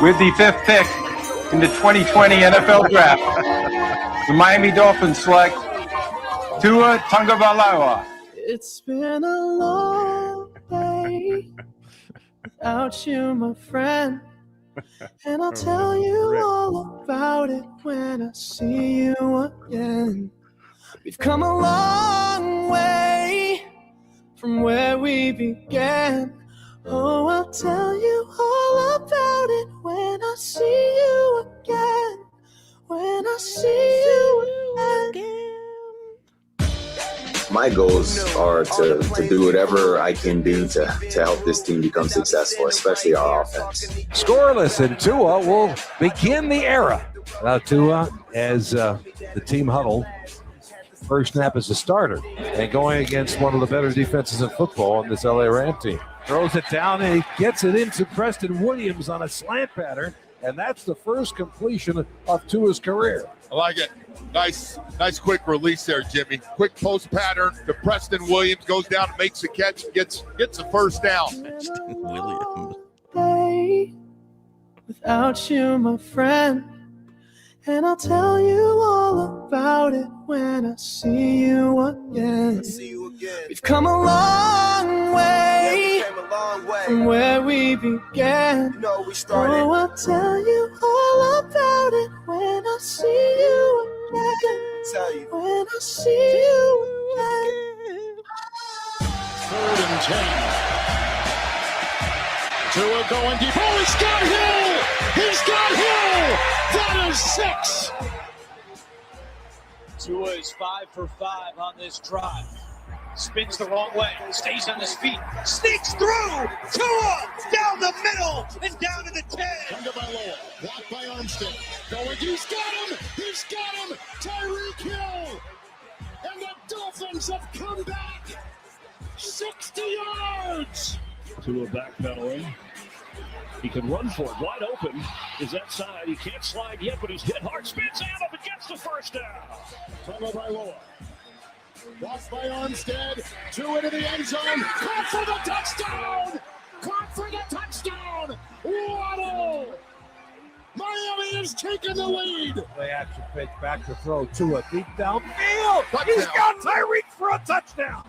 with the 5th pick in the 2020 NFL Draft, the Miami Dolphins select Tua Tagovailoa. It's been a long day without you, my friend, and I'll tell you all about it when I see you again. We've come a long way from where we began. Oh, I'll tell you all about it when I see you again. When I see you again. My goals are to do whatever I can do to help this team become successful, especially our offense. Scoreless, and Tua will begin the era. Tua, as the team huddle, first snap as a starter, and going against one of the better defenses in football on this LA Ram team. Throws it down, and he gets it into Preston Williams on a slant pattern, and that's the first completion of Tua's career. I like it. Nice quick release there, Jimmy. Quick post pattern to Preston Williams, goes down and makes the catch, gets the first down. Preston Williams. Day without you, my friend, and I'll tell you all about it when I see you again. We've come a long way from where we began. Oh, I'll tell you all about it when I see you again. When I see you again. 3rd and 10. Tua going deep. Oh, he's got Hill! He's got Hill! That is 6. Tua is 5 for 5 on this drive. Spins the wrong way, stays on his feet, sneaks through. Tua down the middle and down to the 10. Tagovailoa, blocked by Armstead. Going, he's got him! He's got him! Tyreek Hill! And the Dolphins have come back 60 yards! Tua backpedaling. He can run for it. Wide open is that side. He can't slide yet, but he's hit hard. Spins out of it, gets the first down. Tagovailoa. Blocked by Armstead. Tua into the end zone. Caught for the touchdown! Caught for the touchdown! Waddle! Miami is taking the lead. Play action pitch back to throw. Tua deep downfield. He's got Tyreek for a touchdown.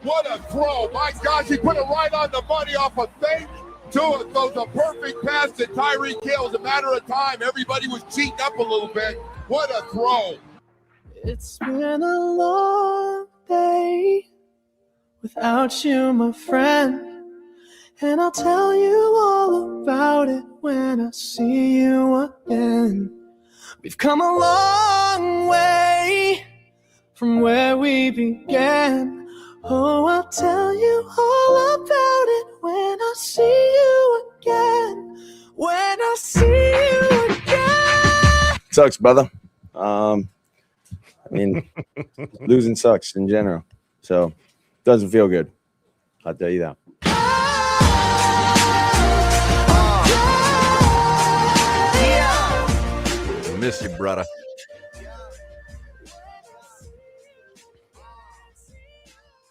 What a throw. My gosh, he put it right on the money off a fake. Tua throws a perfect pass to Tyreek Hill. It's a matter of time. Everybody was cheating up a little bit. What a throw. It's been a long day without you, my friend, and I'll tell you all about it when I see you again. We've come a long way from where we began. Oh, I'll tell you all about it when I see you again. When I see you again. Sucks, brother. I mean, losing sucks in general. So, it doesn't feel good. I'll tell you that. Miss you, brother.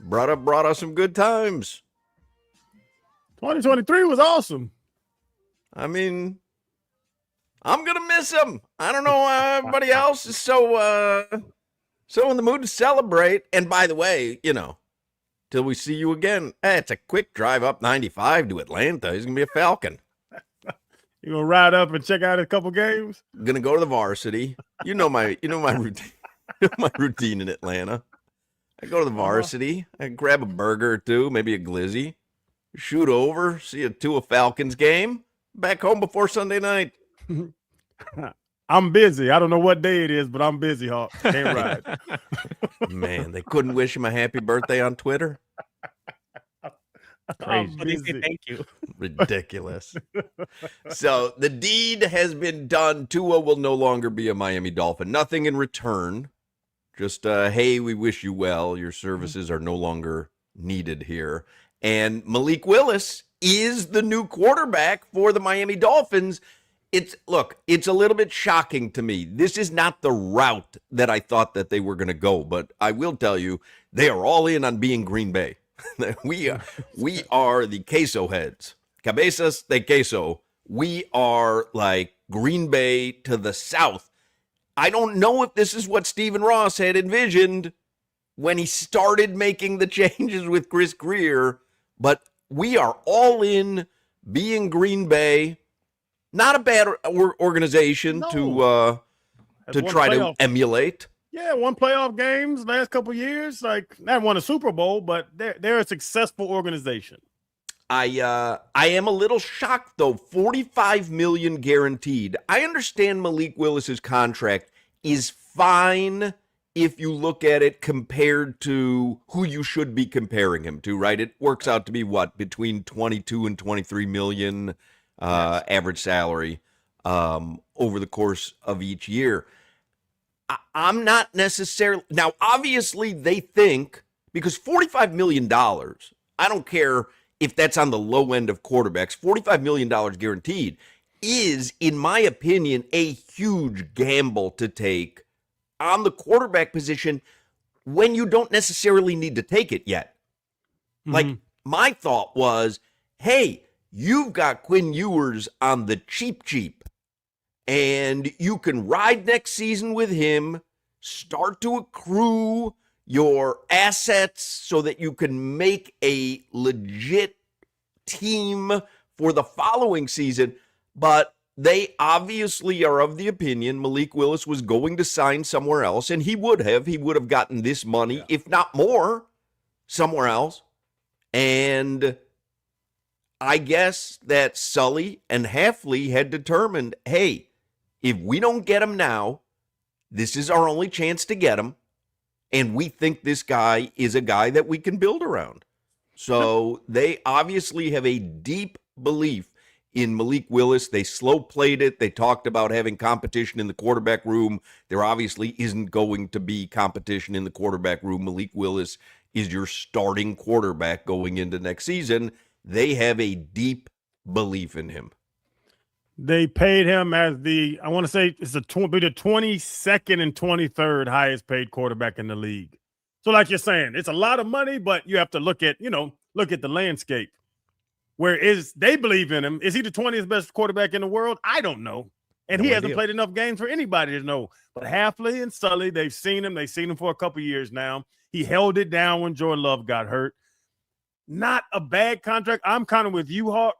Brought us some good times. 2023 was awesome. I mean, I'm gonna miss him. I don't know why everybody else is so in the mood to celebrate. And by the way, till we see you again, it's a quick drive up 95 to Atlanta. He's gonna be a Falcon. You gonna ride up and check out a couple games? Gonna go to the varsity. You know my routine. My routine in Atlanta. I go to the varsity. I grab a burger or two, maybe a glizzy. Shoot over, see a Tua Falcons game. Back home before Sunday night. I'm busy. I don't know what day it is, but I'm busy, Hawk. Can't ride. Man, they couldn't wish him a happy birthday on Twitter. Crazy. Thank you. Ridiculous. So the deed has been done. Tua will no longer be a Miami Dolphin. Nothing in return. Just, hey, we wish you well. Your services are no longer needed here. And Malik Willis is the new quarterback for the Miami Dolphins. It's a little bit shocking to me. This is not the route that I thought that they were going to go, but I will tell you, they are all in on being Green Bay. we are the queso heads. Cabezas de queso we are like Green Bay to the south. I don't know if this is what Stephen Ross had envisioned when he started making the changes with Chris Greer, but we are all in being Green Bay. Not a bad organization to try to emulate. Yeah, won playoff games last couple years. Like, not won a Super Bowl, but they're a successful organization. I am a little shocked though. $45 million guaranteed. I understand Malik Willis's contract is fine if you look at it compared to who you should be comparing him to, right? It works out to be what, between 22 and 23 million average salary over the course of each year. I'm not necessarily now. Obviously, they think because $45 million. I don't care if that's on the low end of quarterbacks. $45 million guaranteed is, in my opinion, a huge gamble to take on the quarterback position when you don't necessarily need to take it yet. Mm-hmm. Like, my thought was, hey, you've got Quinn Ewers on the cheap, and you can ride next season with him, start to accrue your assets so that you can make a legit team for the following season. But they obviously are of the opinion Malik Willis was going to sign somewhere else, and he would have gotten this money, if not more, somewhere else. And I guess that Sully and Hafley had determined, hey, if we don't get him now, this is our only chance to get him. And we think this guy is a guy that we can build around. So they obviously have a deep belief in Malik Willis. They slow played it. They talked about having competition in the quarterback room. There obviously isn't going to be competition in the quarterback room. Malik Willis is your starting quarterback going into next season. They have a deep belief in him. They paid him as I want to say it's the 22nd and 23rd highest paid quarterback in the league. So like you're saying, it's a lot of money, but you have to look at the landscape. Where they believe in him. Is he the 20th best quarterback in the world? I don't know. And he hasn't played enough games for anybody to know. But Hafley and Sully, they've seen him. They've seen him for a couple years now. He held it down when Jordan Love got hurt. Not a bad contract. I'm kind of with you, Hawk.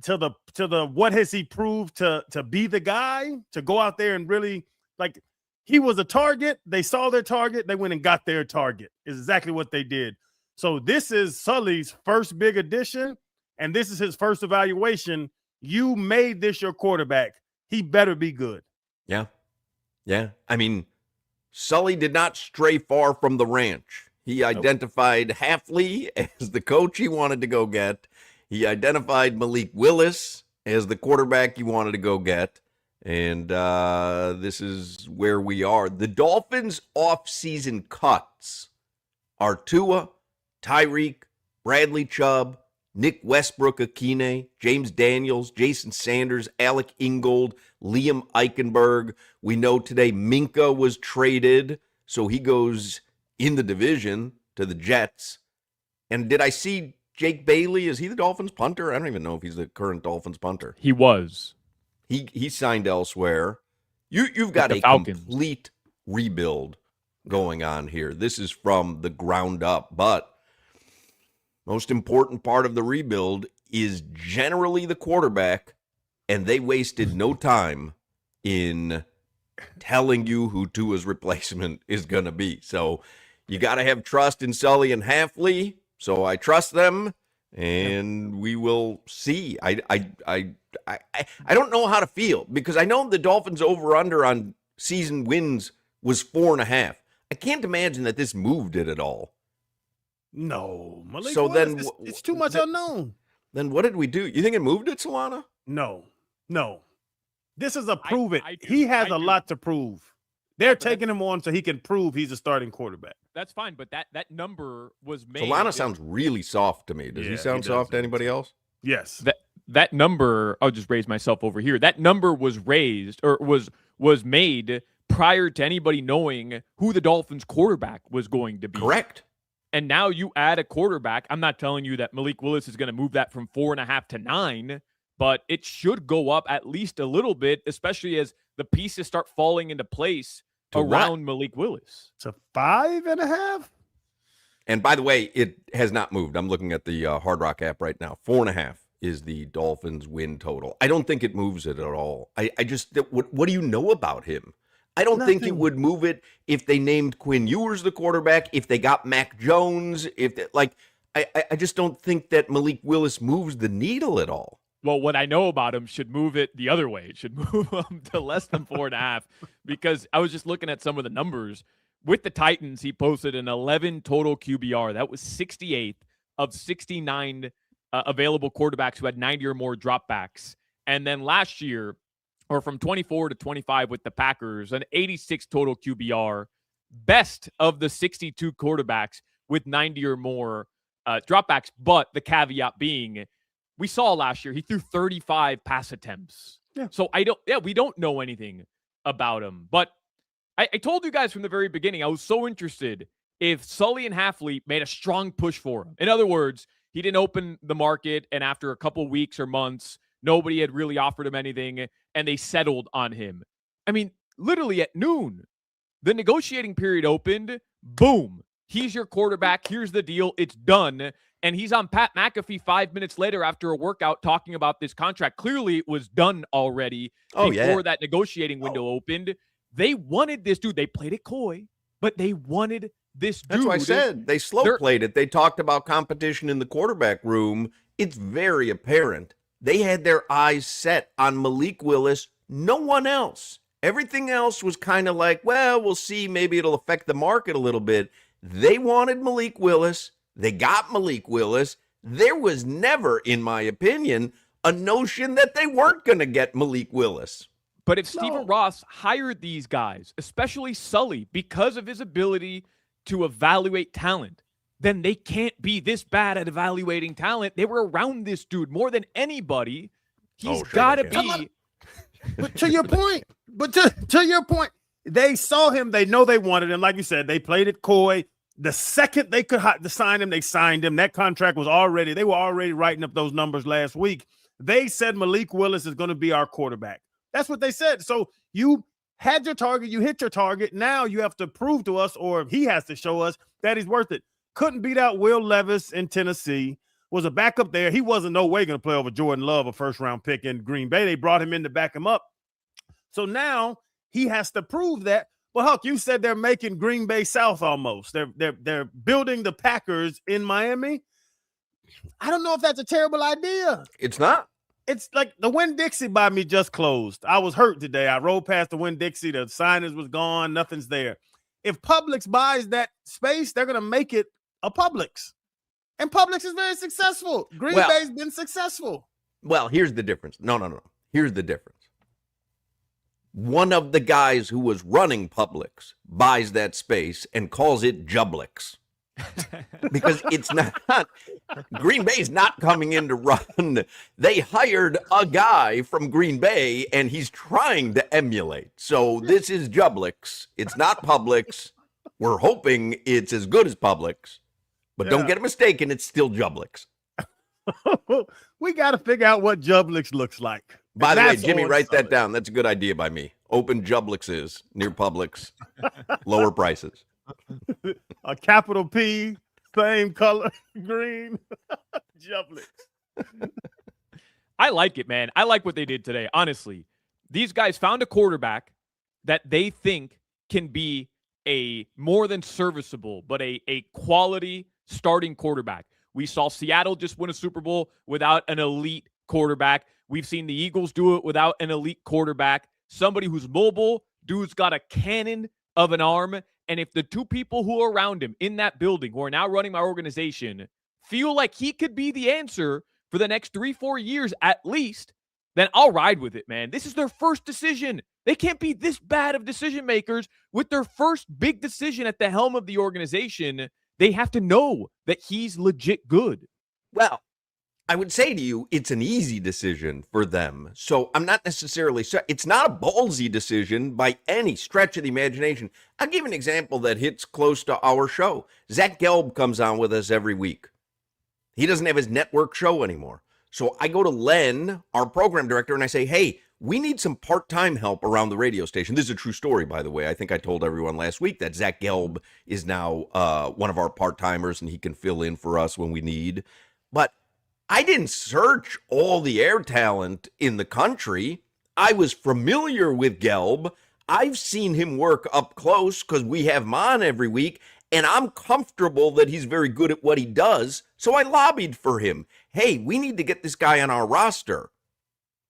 To the what has he proved to be the guy to go out there and really, like, he was a target. They saw their target. They went and got their target. Is exactly what they did. So this is Sully's first big addition, and this is his first evaluation. You made this your quarterback. He better be good. Yeah. I mean, Sully did not stray far from the ranch. He identified Hafley as the coach he wanted to go get. He identified Malik Willis as the quarterback he wanted to go get. And this is where we are. The Dolphins' offseason cuts are Tua, Tyreek, Bradley Chubb, Nick Westbrook-Akine, James Daniels, Jason Sanders, Alec Ingold, Liam Eichenberg. We know today Minka was traded, so he goes in the division to the Jets. And did I see Jake Bailey? Is he the Dolphins punter? I don't even know if he's the current Dolphins punter. He was. He signed elsewhere. You've got a complete rebuild going on here. This is from the ground up, but most important part of the rebuild is generally the quarterback, and they wasted no time in telling you who Tua's replacement is going to be. So you got to have trust in Sully and Hafley. So I trust them, and we will see. I don't know how to feel because I know the Dolphins over-under on season wins was 4.5. I can't imagine that this moved it at all. No, Malik. So then it's too much unknown. Then what did we do? You think it moved it, Solana? No. This is a prove it. He has a lot to prove. They're taking him on so he can prove he's a starting quarterback. That's fine, but that number was made. Solana sounds really soft to me. Does he sound soft to anybody else? Yes. That number, I'll just raise myself over here. That number was raised or was made prior to anybody knowing who the Dolphins quarterback was going to be. Correct. And now you add a quarterback. I'm not telling you that Malik Willis is going to move that from 4.5 to 9, but it should go up at least a little bit, especially as the pieces start falling into place around Malik Willis. It's a 5.5. And by the way, it has not moved. I'm looking at the Hard Rock app right now. 4.5 is the Dolphins win total. I don't think it moves it at all. I just, what do you know about him? I don't think it would move it if they named Quinn Ewers the quarterback, if they got Mac Jones, I just don't think that Malik Willis moves the needle at all. Well, what I know about him should move it the other way. It should move him to less than 4.5 because I was just looking at some of the numbers. With the Titans, he posted an 11 total QBR. That was 68th of 69 available quarterbacks who had 90 or more dropbacks. And then last year, or from 24 to 25 with the Packers, an 86 total QBR, best of the 62 quarterbacks with 90 or more dropbacks. But the caveat being, we saw last year, he threw 35 pass attempts. Yeah. So we don't know anything about him. But I told you guys from the very beginning, I was so interested if Sully and Halfley made a strong push for him. In other words, he didn't open the market, and after a couple weeks or months, nobody had really offered him anything, and they settled on him. I mean, literally at noon, the negotiating period opened. Boom. He's your quarterback. Here's the deal. It's done. And he's on Pat McAfee 5 minutes later after a workout talking about this contract. Clearly, it was done already before that negotiating window opened. They wanted this dude. They played it coy, but they wanted this dude. That's what I said. They slow played it. They talked about competition in the quarterback room. It's very apparent. They had their eyes set on Malik Willis, no one else. Everything else was kind of like, well, we'll see. Maybe it'll affect the market a little bit. They wanted Malik Willis. They got Malik Willis. There was never, in my opinion, a notion that they weren't going to get Malik Willis. But if Stephen Ross hired these guys, especially Sully, because of his ability to evaluate talent, then they can't be this bad at evaluating talent. They were around this dude more than anybody. He's got to be. But to your point, they saw him. They know they wanted him. Like you said, they played it coy. The second they could sign him, they signed him. That contract was already, they were already writing up those numbers last week. They said Malik Willis is going to be our quarterback. That's what they said. So you had your target, you hit your target. Now you have to prove to us, or he has to show us that he's worth it. Couldn't beat out Will Levis in Tennessee. Was a backup there. He wasn't no way going to play over Jordan Love, a first-round pick in Green Bay. They brought him in to back him up. So now he has to prove that. Well, Huck, you said they're making Green Bay South almost. They're building the Packers in Miami. I don't know if that's a terrible idea. It's not. It's like the Winn-Dixie by me just closed. I was hurt today. I rode past the Winn-Dixie. The signage was gone. Nothing's there. If Publix buys that space, they're going to make it a Publix. And Publix is very successful. Green Bay's been successful. Well, here's the difference. No. Here's the difference. One of the guys who was running Publix buys that space and calls it Jublix. Because it's not, Green Bay's not coming in to run. They hired a guy from Green Bay and he's trying to emulate. So this is Jublix. It's not Publix. We're hoping it's as good as Publix, but don't get it mistaken. It's still Jublix. We got to figure out what Jublix looks like. By the way, Jimmy, write that down. That's a good idea by me. Open Jublixes near Publix, lower prices. A capital P, same color, green. Jublix. I like it, man. I like what they did today. Honestly, these guys found a quarterback that they think can be a more than serviceable, but a quality starting quarterback. We saw Seattle just win a Super Bowl without an elite quarterback. We've seen the Eagles do it without an elite quarterback. Somebody who's mobile, dude's got a cannon of an arm. And if the two people who are around him in that building who are now running my organization feel like he could be the answer for the next 3-4 years at least, then I'll ride with it, man. This is their first decision. They can't be this bad of decision makers with their first big decision at the helm of the organization. They have to know that he's legit good. Well, I would say to you, it's an easy decision for them. So I'm not necessarily, it's not a ballsy decision by any stretch of the imagination. I'll give an example that hits close to our show. Zach Gelb comes on with us every week. He doesn't have his network show anymore. So I go to Len, our program director, and I say, hey, we need some part-time help around the radio station. This is a true story, by the way. I think I told everyone last week that Zach Gelb is now one of our part-timers, and he can fill in for us when we need. But I didn't search all the air talent in the country. I was familiar with Gelb. I've seen him work up close because we have him on every week, and I'm comfortable that he's very good at what he does, so I lobbied for him. Hey, we need to get this guy on our roster.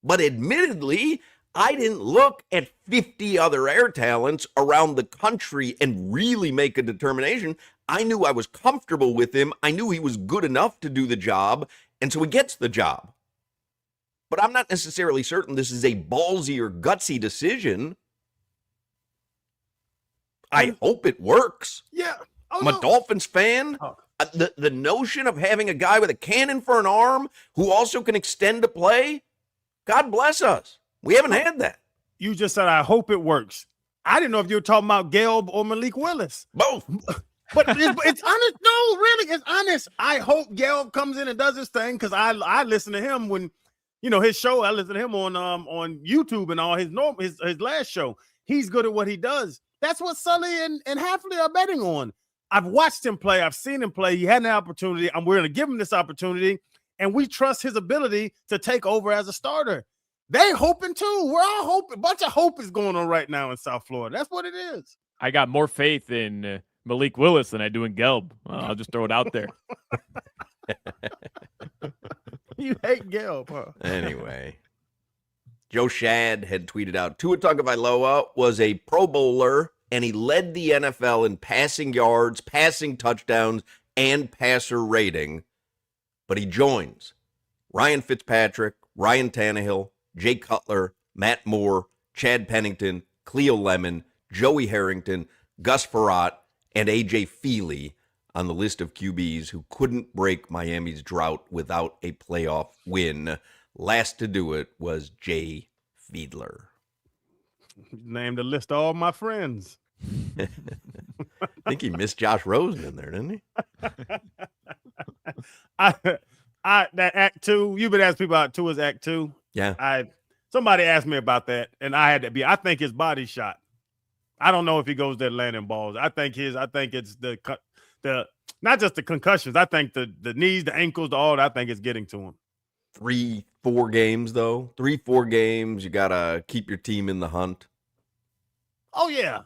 But admittedly, I didn't look at 50 other air talents around the country and really make a determination. I knew I was comfortable with him. I knew he was good enough to do the job, and so he gets the job. But I'm not necessarily certain this is a ballsy or gutsy decision. I hope it works. Yeah. Oh, I'm a no. Dolphins fan. Oh. The notion of having a guy with a cannon for an arm who also can extend a play, God bless us. We haven't had that. You just said, I hope it works. I didn't know if you were talking about Gelb or Malik Willis. Both. But it's honest. No, really, it's honest. I hope Gelb comes in and does his thing because I listen to him when, his show. I listen to him on YouTube and all his last show. He's good at what he does. That's what Sully and Hafley are betting on. I've watched him play. I've seen him play. He had an opportunity. We're going to give him this opportunity, and we trust his ability to take over as a starter. They hoping too. We're all hoping. A bunch of hope is going on right now in South Florida. That's what it is. I got more faith in Malik Willis than I do in Gelb. I'll just throw it out there. You hate Gelb, huh? Anyway, Joe Shad had tweeted out, Tua Tagovailoa was a Pro Bowler, and he led the NFL in passing yards, passing touchdowns, and passer rating. But he joins Ryan Fitzpatrick, Ryan Tannehill, Jay Cutler, Matt Moore, Chad Pennington, Cleo Lemon, Joey Harrington, Gus Frerotte, and A.J. Feely on the list of QBs who couldn't break Miami's drought without a playoff win. Last to do it was Jay Fiedler. Named a list of all my friends. I think he missed Josh Rosen in there, didn't he? That Act 2, you've been asking people about Tua's Act 2. Yeah. Somebody asked me about that, and I think his body shot. I don't know if he goes there landing balls. I think it's the not just the concussions. I think the knees, the ankles, I think it's getting to him. 3-4 games, though. 3-4 games. You got to keep your team in the hunt. Oh, yeah.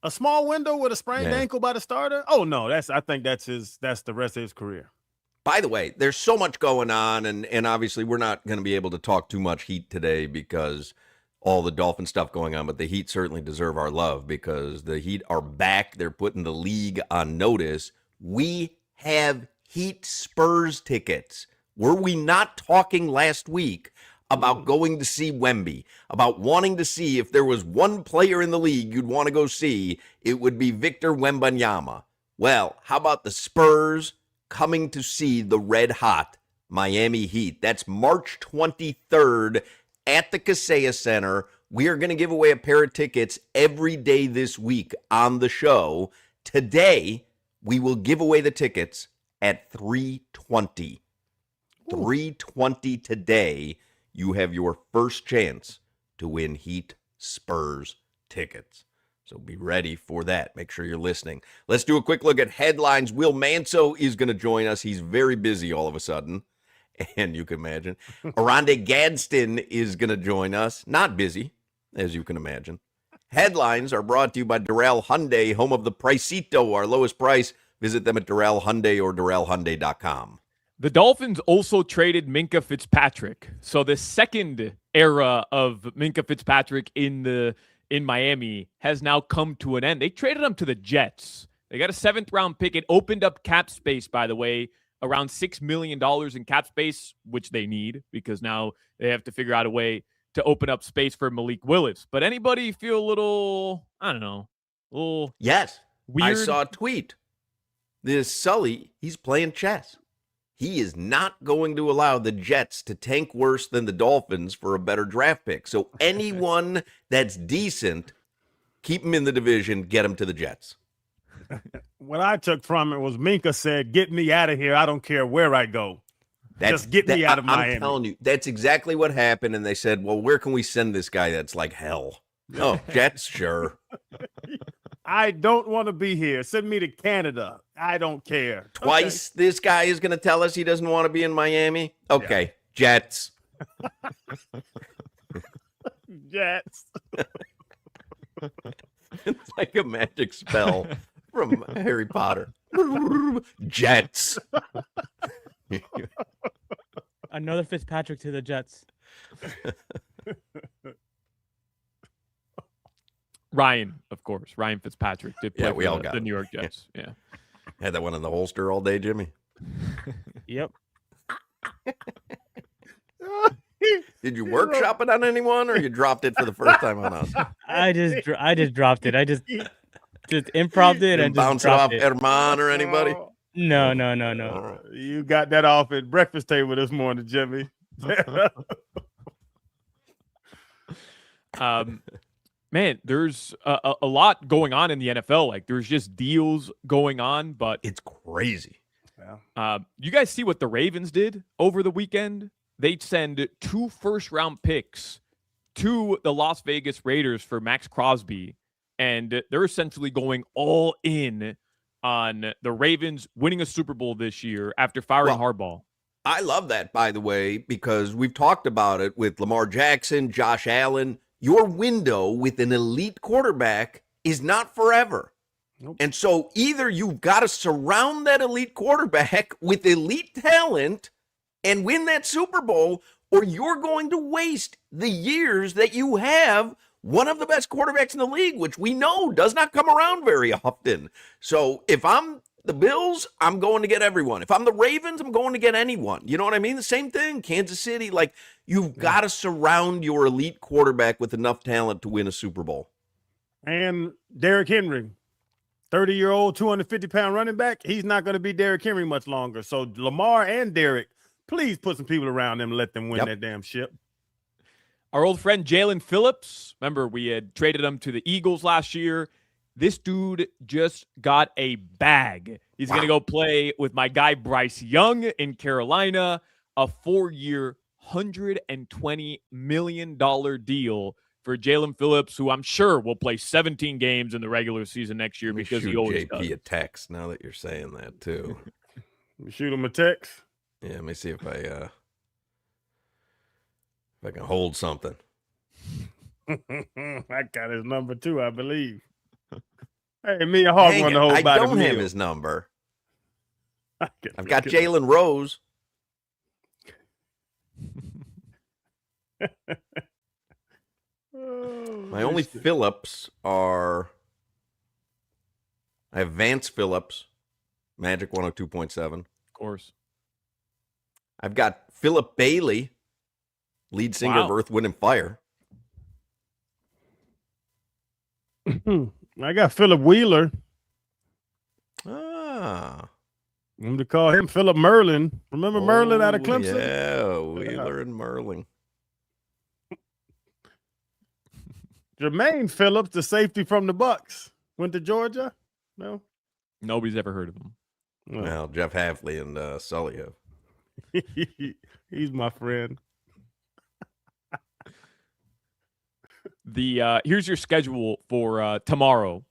A small window with a sprained ankle by the starter? Oh, no. I think that's the rest of his career. By the way, there's so much going on, and obviously we're not going to be able to talk too much Heat today because all the Dolphin stuff going on, but the Heat certainly deserve our love because the Heat are back. They're putting the league on notice. We have Heat Spurs tickets. Were we not talking last week about going to see Wemby, about wanting to see if there was one player in the league you'd want to go see, it would be Victor Wembanyama. Well, how about the Spurs coming to see the red-hot Miami Heat? That's March 23rd at the Kaseya Center. We are going to give away a pair of tickets every day this week on the show. Today, we will give away the tickets at 3:20. 3:20 today, you have your first chance to win Heat Spurs tickets. So be ready for that. Make sure you're listening. Let's do a quick look at headlines. Will Manso is going to join us. He's very busy all of a sudden, and you can imagine. Aronde Gadsden is going to join us. Not busy, as you can imagine. Headlines are brought to you by Doral Hyundai, home of the Pricito, our lowest price. Visit them at Doral Hyundai or DoralHyundai.com. The Dolphins also traded Minkah Fitzpatrick. So the second era of Minkah Fitzpatrick in Miami has now come to an end. They traded him to the Jets. They got a 7th-round pick. It opened up cap space, by the way, around $6 million in cap space, which they need because now they have to figure out a way to open up space for Malik Willis. But anybody feel a little, I don't know, a little Yes. weird? I saw a tweet. This Sully, he's playing chess. He is not going to allow the Jets to tank worse than the Dolphins for a better draft pick. So anyone that's decent, keep him in the division, get him to the Jets. What I took from it was Minkah said, get me out of here. I don't care where I go. Just get me out of Miami. I'm telling you, that's exactly what happened. And they said, well, where can we send this guy that's like hell? Oh, Jets, sure. I don't want to be here. Send me to Canada. I don't care. Twice this guy is going to tell us he doesn't want to be in Miami. Okay, Jets. Jets. It's like a magic spell from Harry Potter. Jets. Another Fitzpatrick to the Jets. Ryan, of course. Ryan Fitzpatrick did play we for all got the him. New York Jets. Yeah. Had that one in the holster all day, Jimmy. Yep. Did you workshop it on anyone, or you dropped it for the first time on us? I just dropped it. I just improv it and just bounce it off dropped it. Herman or anybody. No. You got that off at breakfast table this morning, Jimmy. Man, there's a lot going on in the NFL. Like, there's just deals going on, but it's crazy. You guys see what the Ravens did over the weekend? They send 2 first-round picks to the Las Vegas Raiders for Max Crosby, and they're essentially going all in on the Ravens winning a Super Bowl this year after firing Harbaugh. I love that, by the way, because we've talked about it with Lamar Jackson, Josh Allen. Your window with an elite quarterback is not forever. Nope. And so either you've got to surround that elite quarterback with elite talent and win that Super Bowl, or you're going to waste the years that you have one of the best quarterbacks in the league, which we know does not come around very often. So if I'm the Bills, I'm going to get everyone. If I'm the Ravens, I'm going to get anyone. You know what I mean? The same thing. Kansas City, like, you've got to surround your elite quarterback with enough talent to win a Super Bowl. And Derrick Henry, 30-year-old, 250-pound running back, he's not going to be Derrick Henry much longer. So Lamar and Derrick, please put some people around them and let them win that damn ship. Our old friend Jalen Phillips, remember we had traded him to the Eagles last year. This dude just got a bag. He's going to go play with my guy Bryce Young in Carolina, a 4-year, $120 million deal for Jalen Phillips, who I'm sure will play 17 games in the regular season next year because he always does. JP a text now that you're saying that too. Shoot him a text. Yeah, let me see if I can hold something. I got his number too, I believe. Hey, me and Hawk want to hold I by don't the have meal. his number. I've got Jalen Rose. My only Phillips are I have Vance Phillips, Magic 102.7. Of course. I've got Philip Bailey, lead singer of Earth, Wind, and Fire. I got Philip Wheeler. Ah. I'm going to call him Philip Merlin. Remember Merlin out of Clemson? Yeah, Wheeler and Merlin. Jermaine Phillips, the safety from the Bucks, went to Georgia. No, nobody's ever heard of him. Well, Jeff Hafley and Sully have. He's my friend. Here's your schedule for tomorrow.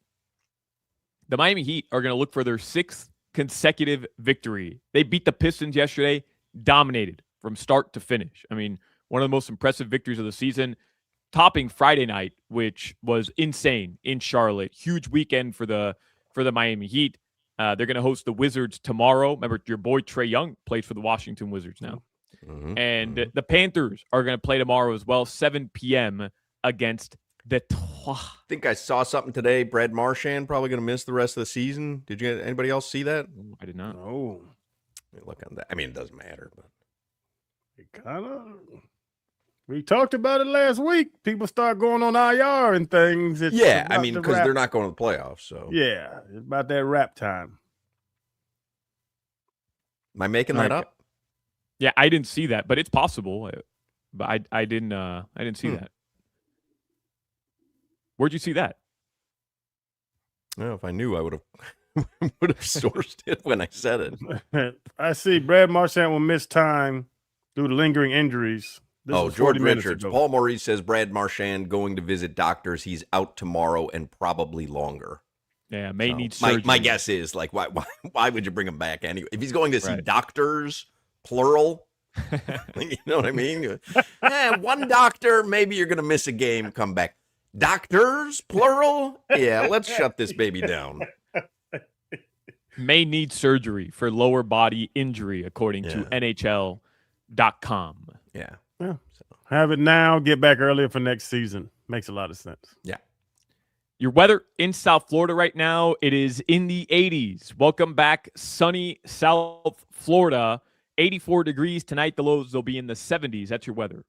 The Miami Heat are going to look for their 6th consecutive victory. They beat the Pistons yesterday, dominated from start to finish. I mean, one of the most impressive victories of the season, topping Friday night, which was insane in Charlotte. Huge weekend for the Miami Heat. They're going to host the Wizards tomorrow. Remember, your boy Trae Young plays for the Washington Wizards now. Mm-hmm. And the Panthers are going to play tomorrow as well, 7 p.m. against the I think I saw something today. Brad Marchand probably going to miss the rest of the season. Did you? Anybody else see that? I did not. Oh, look on that. I mean, it doesn't matter, but it kind of. We talked about it last week. People start going on IR and things. Yeah, I mean, because they're not going to the playoffs. So yeah, it's about that wrap time. Am I making that up? Yeah, I didn't see that, but it's possible. But I didn't see that. Where'd you see that? Well, if I knew, I would have would have sourced it when I said it. I see Brad Marchand will miss time due to lingering injuries. This was 40 George minutes Richards. ago. Paul Maurice says Brad Marchand going to visit doctors. He's out tomorrow and probably longer. Yeah, may need surgery. My guess is like, why would you bring him back anyway? If he's going to see Right. doctors, plural, you know what I mean? One doctor, maybe you're going to miss a game, come back. Doctors, plural? Yeah, let's shut this baby down. May need surgery for lower body injury, according to NHL.com. Yeah. Have it now, get back earlier for next season. Makes a lot of sense. Yeah. Your weather in South Florida right now, it is in the 80s. Welcome back, sunny South Florida. 84 degrees tonight. The lows will be in the 70s. That's your weather.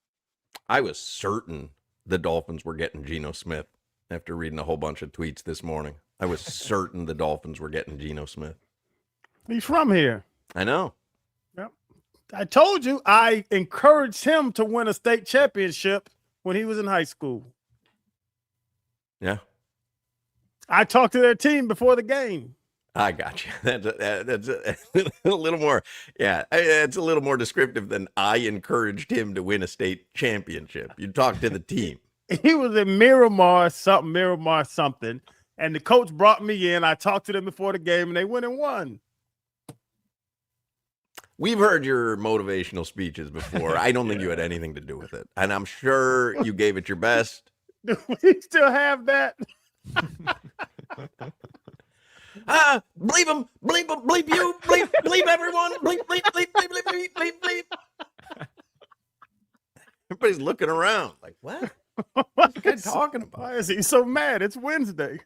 I was certain the Dolphins were getting Geno Smith after reading a whole bunch of tweets this morning. I was certain the Dolphins were getting Geno Smith. He's from here. I know. Yep. I told you I encouraged him to win a state championship when he was in high school. Yeah. I talked to their team before the game. I got you. That's a little more. Yeah, it's a little more descriptive than I encouraged him to win a state championship. You talk to the team. He was in Miramar something, and the coach brought me in. I talked to them before the game, and they went and won. We've heard your motivational speeches before. I don't think you had anything to do with it, and I'm sure you gave it your best. Do we still have that? Bleep him, bleep you, bleep everyone, bleep. Everybody's looking around like, what? What's the guy talking about? Why is he so mad? It's Wednesday.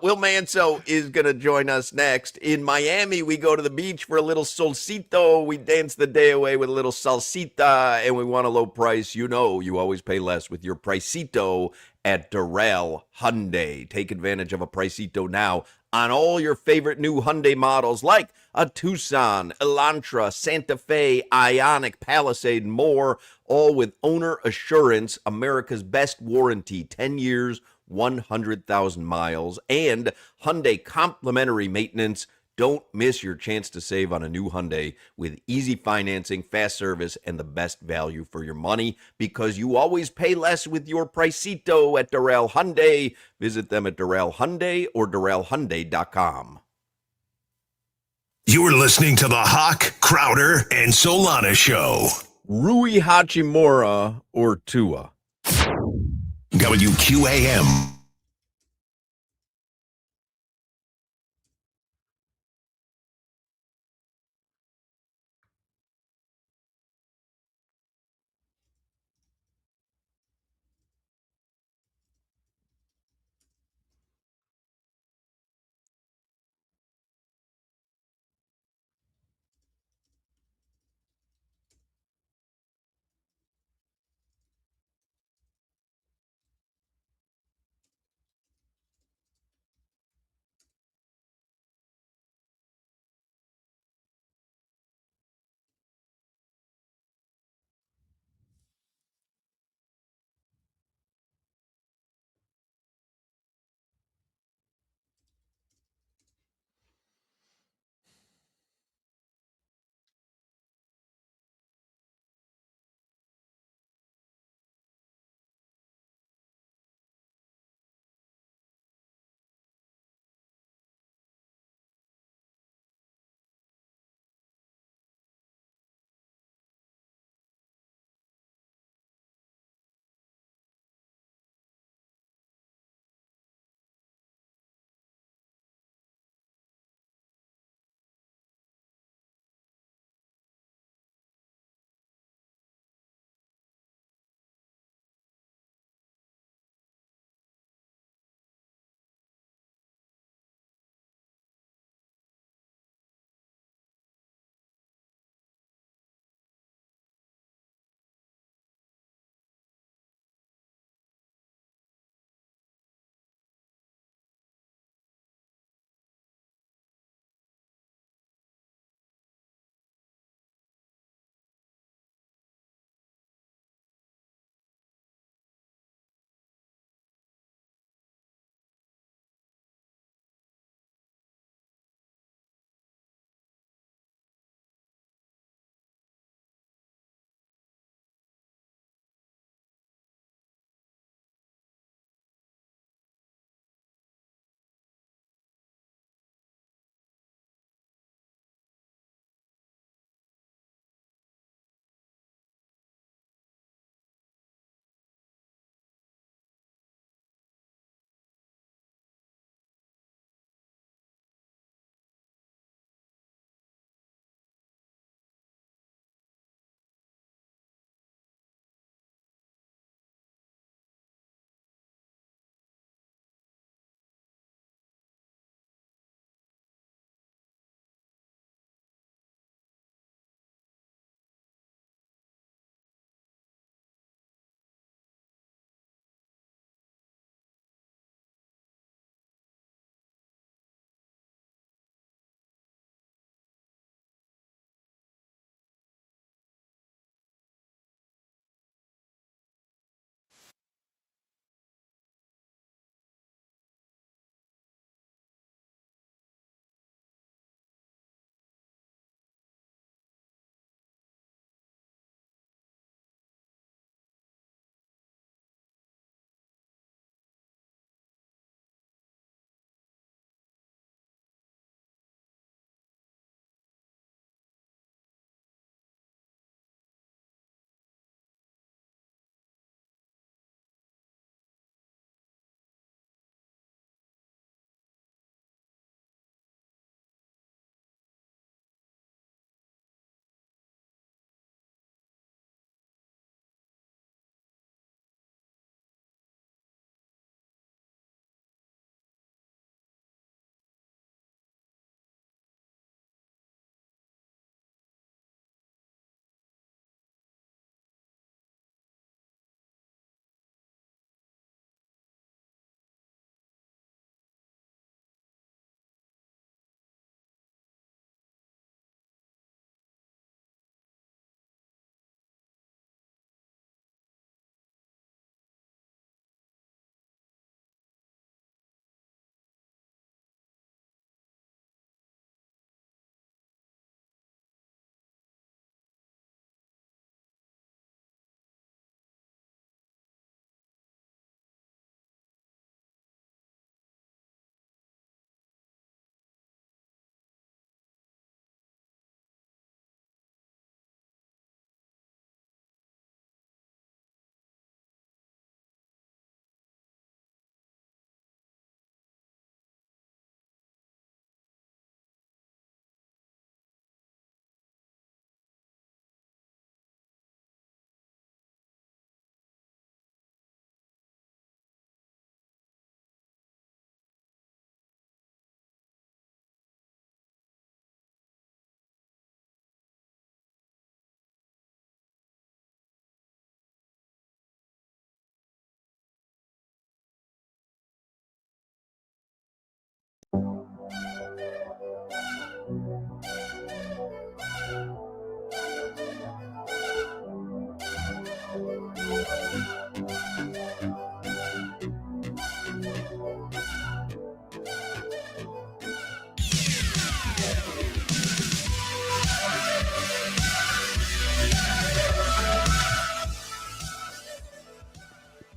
Will Manso is going to join us next. In Miami, we go to the beach for a little solcito. We dance the day away with a little salsita, and we want a low price. You know you always pay less with your Pricito at Durrell Hyundai. Take advantage of a Pricito now on all your favorite new Hyundai models like a Tucson, Elantra, Santa Fe, Ioniq, Palisade, and more, all with owner assurance, America's best warranty, 10 years, 100,000 miles, and Hyundai complimentary maintenance. Don't miss your chance to save on a new Hyundai with easy financing, fast service, and the best value for your money, because you always pay less with your Pricito at Durrell Hyundai. Visit them at Durrell Hyundai or DurrellHyundai.com. You're listening to the Hoch, Crowder, and Solana Show. Rui Hachimura or Tua? WQAM.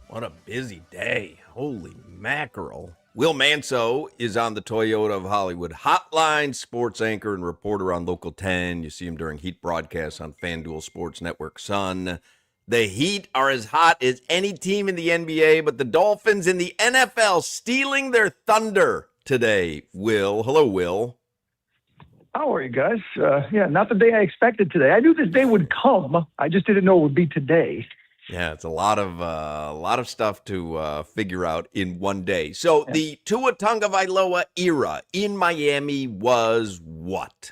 What a busy day. Holy mackerel. Will Manso is on the Toyota of Hollywood hotline, sports anchor and reporter on Local 10. You see him during Heat broadcasts on FanDuel Sports Network Sun. The Heat are as hot as any team in the NBA, but the Dolphins in the NFL stealing their thunder today. Will. Hello, Will. How are you guys? Yeah, not the day I expected today. I knew this day would come. I just didn't know it would be today. Yeah, it's a lot of stuff to figure out in one day. So the Tua Tagovailoa era in Miami was what?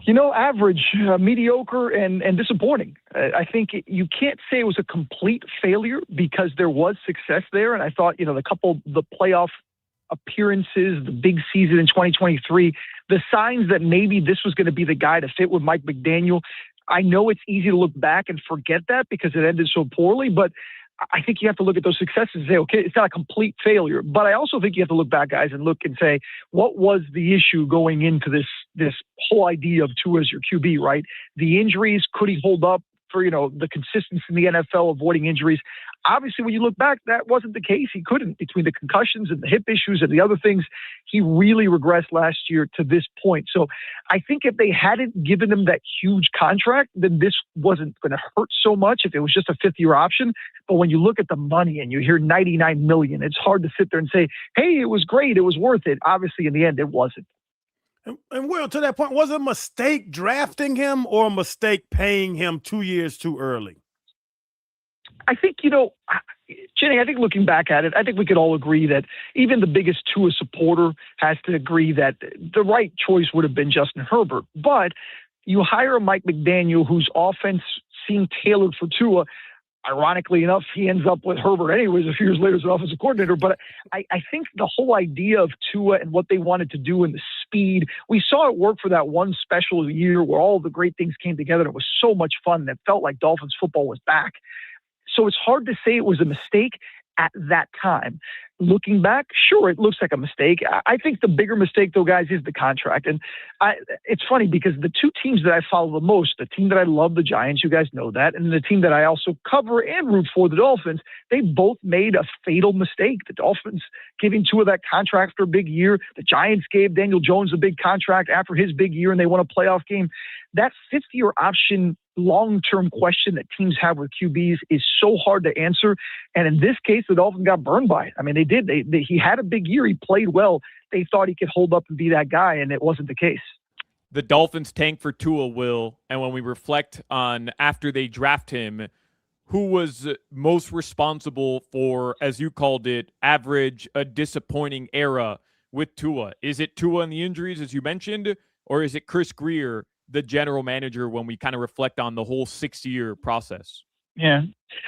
Average, mediocre, and disappointing. I think you can't say it was a complete failure because there was success there. And I thought, the playoff appearances, the big season in 2023, the signs that maybe this was going to be the guy to fit with Mike McDaniel. I know it's easy to look back and forget that because it ended so poorly, but I think you have to look at those successes and say, okay, it's not a complete failure. But I also think you have to look back, guys, and look and say, what was the issue going into this whole idea of Tua as your QB, right? The injuries, could he hold up for, the consistency in the NFL, avoiding injuries? Obviously, when you look back, that wasn't the case. He couldn't. Between the concussions and the hip issues and the other things, he really regressed last year to this point. So I think if they hadn't given him that huge contract, then this wasn't going to hurt so much if it was just a fifth-year option. But when you look at the money and you hear $99 million, it's hard to sit there and say, hey, it was great, it was worth it. Obviously, in the end, it wasn't. And Will, to that point, was it a mistake drafting him or a mistake paying him 2 years too early? I think, Jenny, I think looking back at it, I think we could all agree that even the biggest Tua supporter has to agree that the right choice would have been Justin Herbert. But you hire a Mike McDaniel whose offense seemed tailored for Tua. Ironically enough, he ends up with Herbert anyways a few years later as an offensive coordinator. But I think the whole idea of Tua and what they wanted to do and the speed, we saw it work for that one special year where all the great things came together. And it was so much fun that felt like Dolphins football was back. So it's hard to say it was a mistake at that time. Looking back, sure, it looks like a mistake. I think the bigger mistake, though, guys, is the contract. And it's funny because the two teams that I follow the most, the team that I love, the Giants, you guys know that, and the team that I also cover and root for, the Dolphins, they both made a fatal mistake. The Dolphins giving Tua that contract for a big year. The Giants gave Daniel Jones a big contract after his big year, and they won a playoff game. That fifth-year option long-term question that teams have with QBs is so hard to answer. And in this case, the Dolphins got burned by it. I mean, they did. He had a big year. He played well. They thought he could hold up and be that guy, and it wasn't the case. The Dolphins tank for Tua, Will, and when we reflect on after they draft him, who was most responsible for, as you called it, average, a disappointing era with Tua? Is it Tua and the injuries, as you mentioned, or is it Chris Grier, the general manager, when we kind of reflect on the whole 6-year process? Yeah.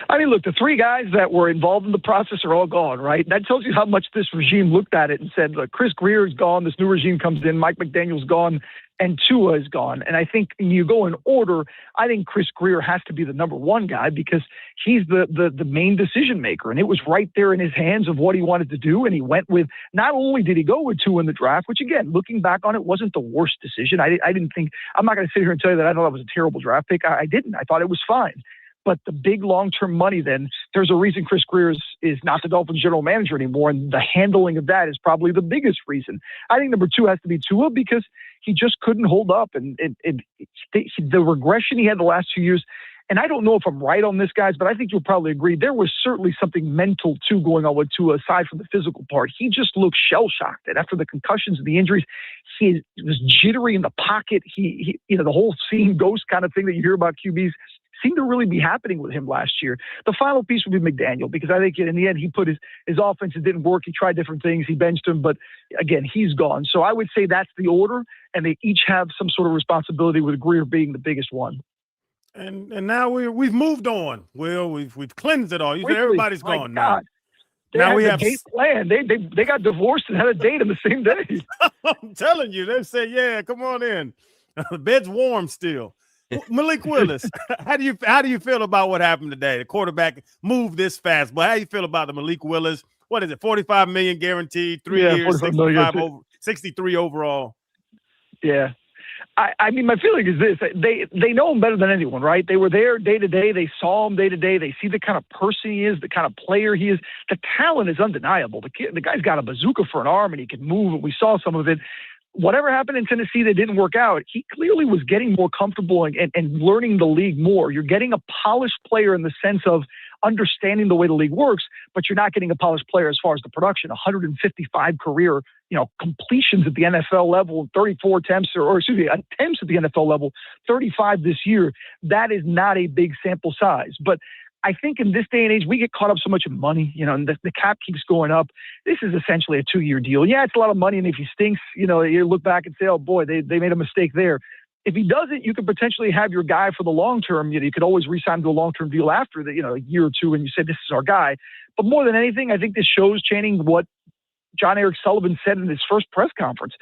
I mean, look, the three guys that were involved in the process are all gone, right? That tells you how much this regime looked at it and said, look, Chris Grier is gone, this new regime comes in, Mike McDaniel's gone, and Tua is gone. And I think when you go in order, I think Chris Grier has to be the number one guy because he's the main decision maker. And it was right there in his hands of what he wanted to do. And he went with, not only did he go with Tua in the draft, which again, looking back on it, wasn't the worst decision. I didn't think, I'm not going to sit here and tell you that I thought that was a terrible draft pick. I didn't. I thought it was fine. But the big long-term money, then, there's a reason Chris Grier is not the Dolphins general manager anymore, and the handling of that is probably the biggest reason. I think number two has to be Tua because he just couldn't hold up, and the regression he had the last 2 years, and I don't know if I'm right on this, guys, but I think you'll probably agree, there was certainly something mental, too, going on with Tua aside from the physical part. He just looked shell-shocked, and after the concussions and the injuries, he was jittery in the pocket. He the whole seeing ghost kind of thing that you hear about QBs seemed to really be happening with him last year. The final piece would be McDaniel, because I think in the end he put his offense, it didn't work. He tried different things. He benched him, but again, he's gone. So I would say that's the order, and they each have some sort of responsibility, with Grier being the biggest one. And now we've moved on. Will, we've cleansed it all. You said everybody's gone now. Now we have a date planned. They got divorced and had a date on the same day. I'm telling you, they said, yeah, come on in. The bed's warm still. Malik Willis, how do you feel about what happened today? The quarterback moved this fast, but how do you feel about the Malik Willis? What is it? 45 million guaranteed, 3 years, 63 overall. Yeah. I mean, my feeling is this: they know him better than anyone, right? They were there day to day. They saw him day to day. They see the kind of person he is, the kind of player he is. The talent is undeniable. The guy's got a bazooka for an arm, and he can move. And we saw some of it. Whatever happened in Tennessee that didn't work out, he clearly was getting more comfortable and learning the league more. You're getting a polished player in the sense of understanding the way the league works, but you're not getting a polished player as far as the production. 155 career, completions at the NFL level, 34 attempts, attempts at the NFL level, 35 this year. That is not a big sample size. But I think in this day and age, we get caught up so much in money, and the cap keeps going up. This is essentially a 2-year deal. Yeah, it's a lot of money, and if he stinks, you look back and say, oh boy, they made a mistake there. If he doesn't, you could potentially have your guy for the long term. You could always re-sign to a long-term deal after a year or two, and you say, this is our guy. But more than anything, I think this shows, Channing, what John Eric Sullivan said in his first press conference.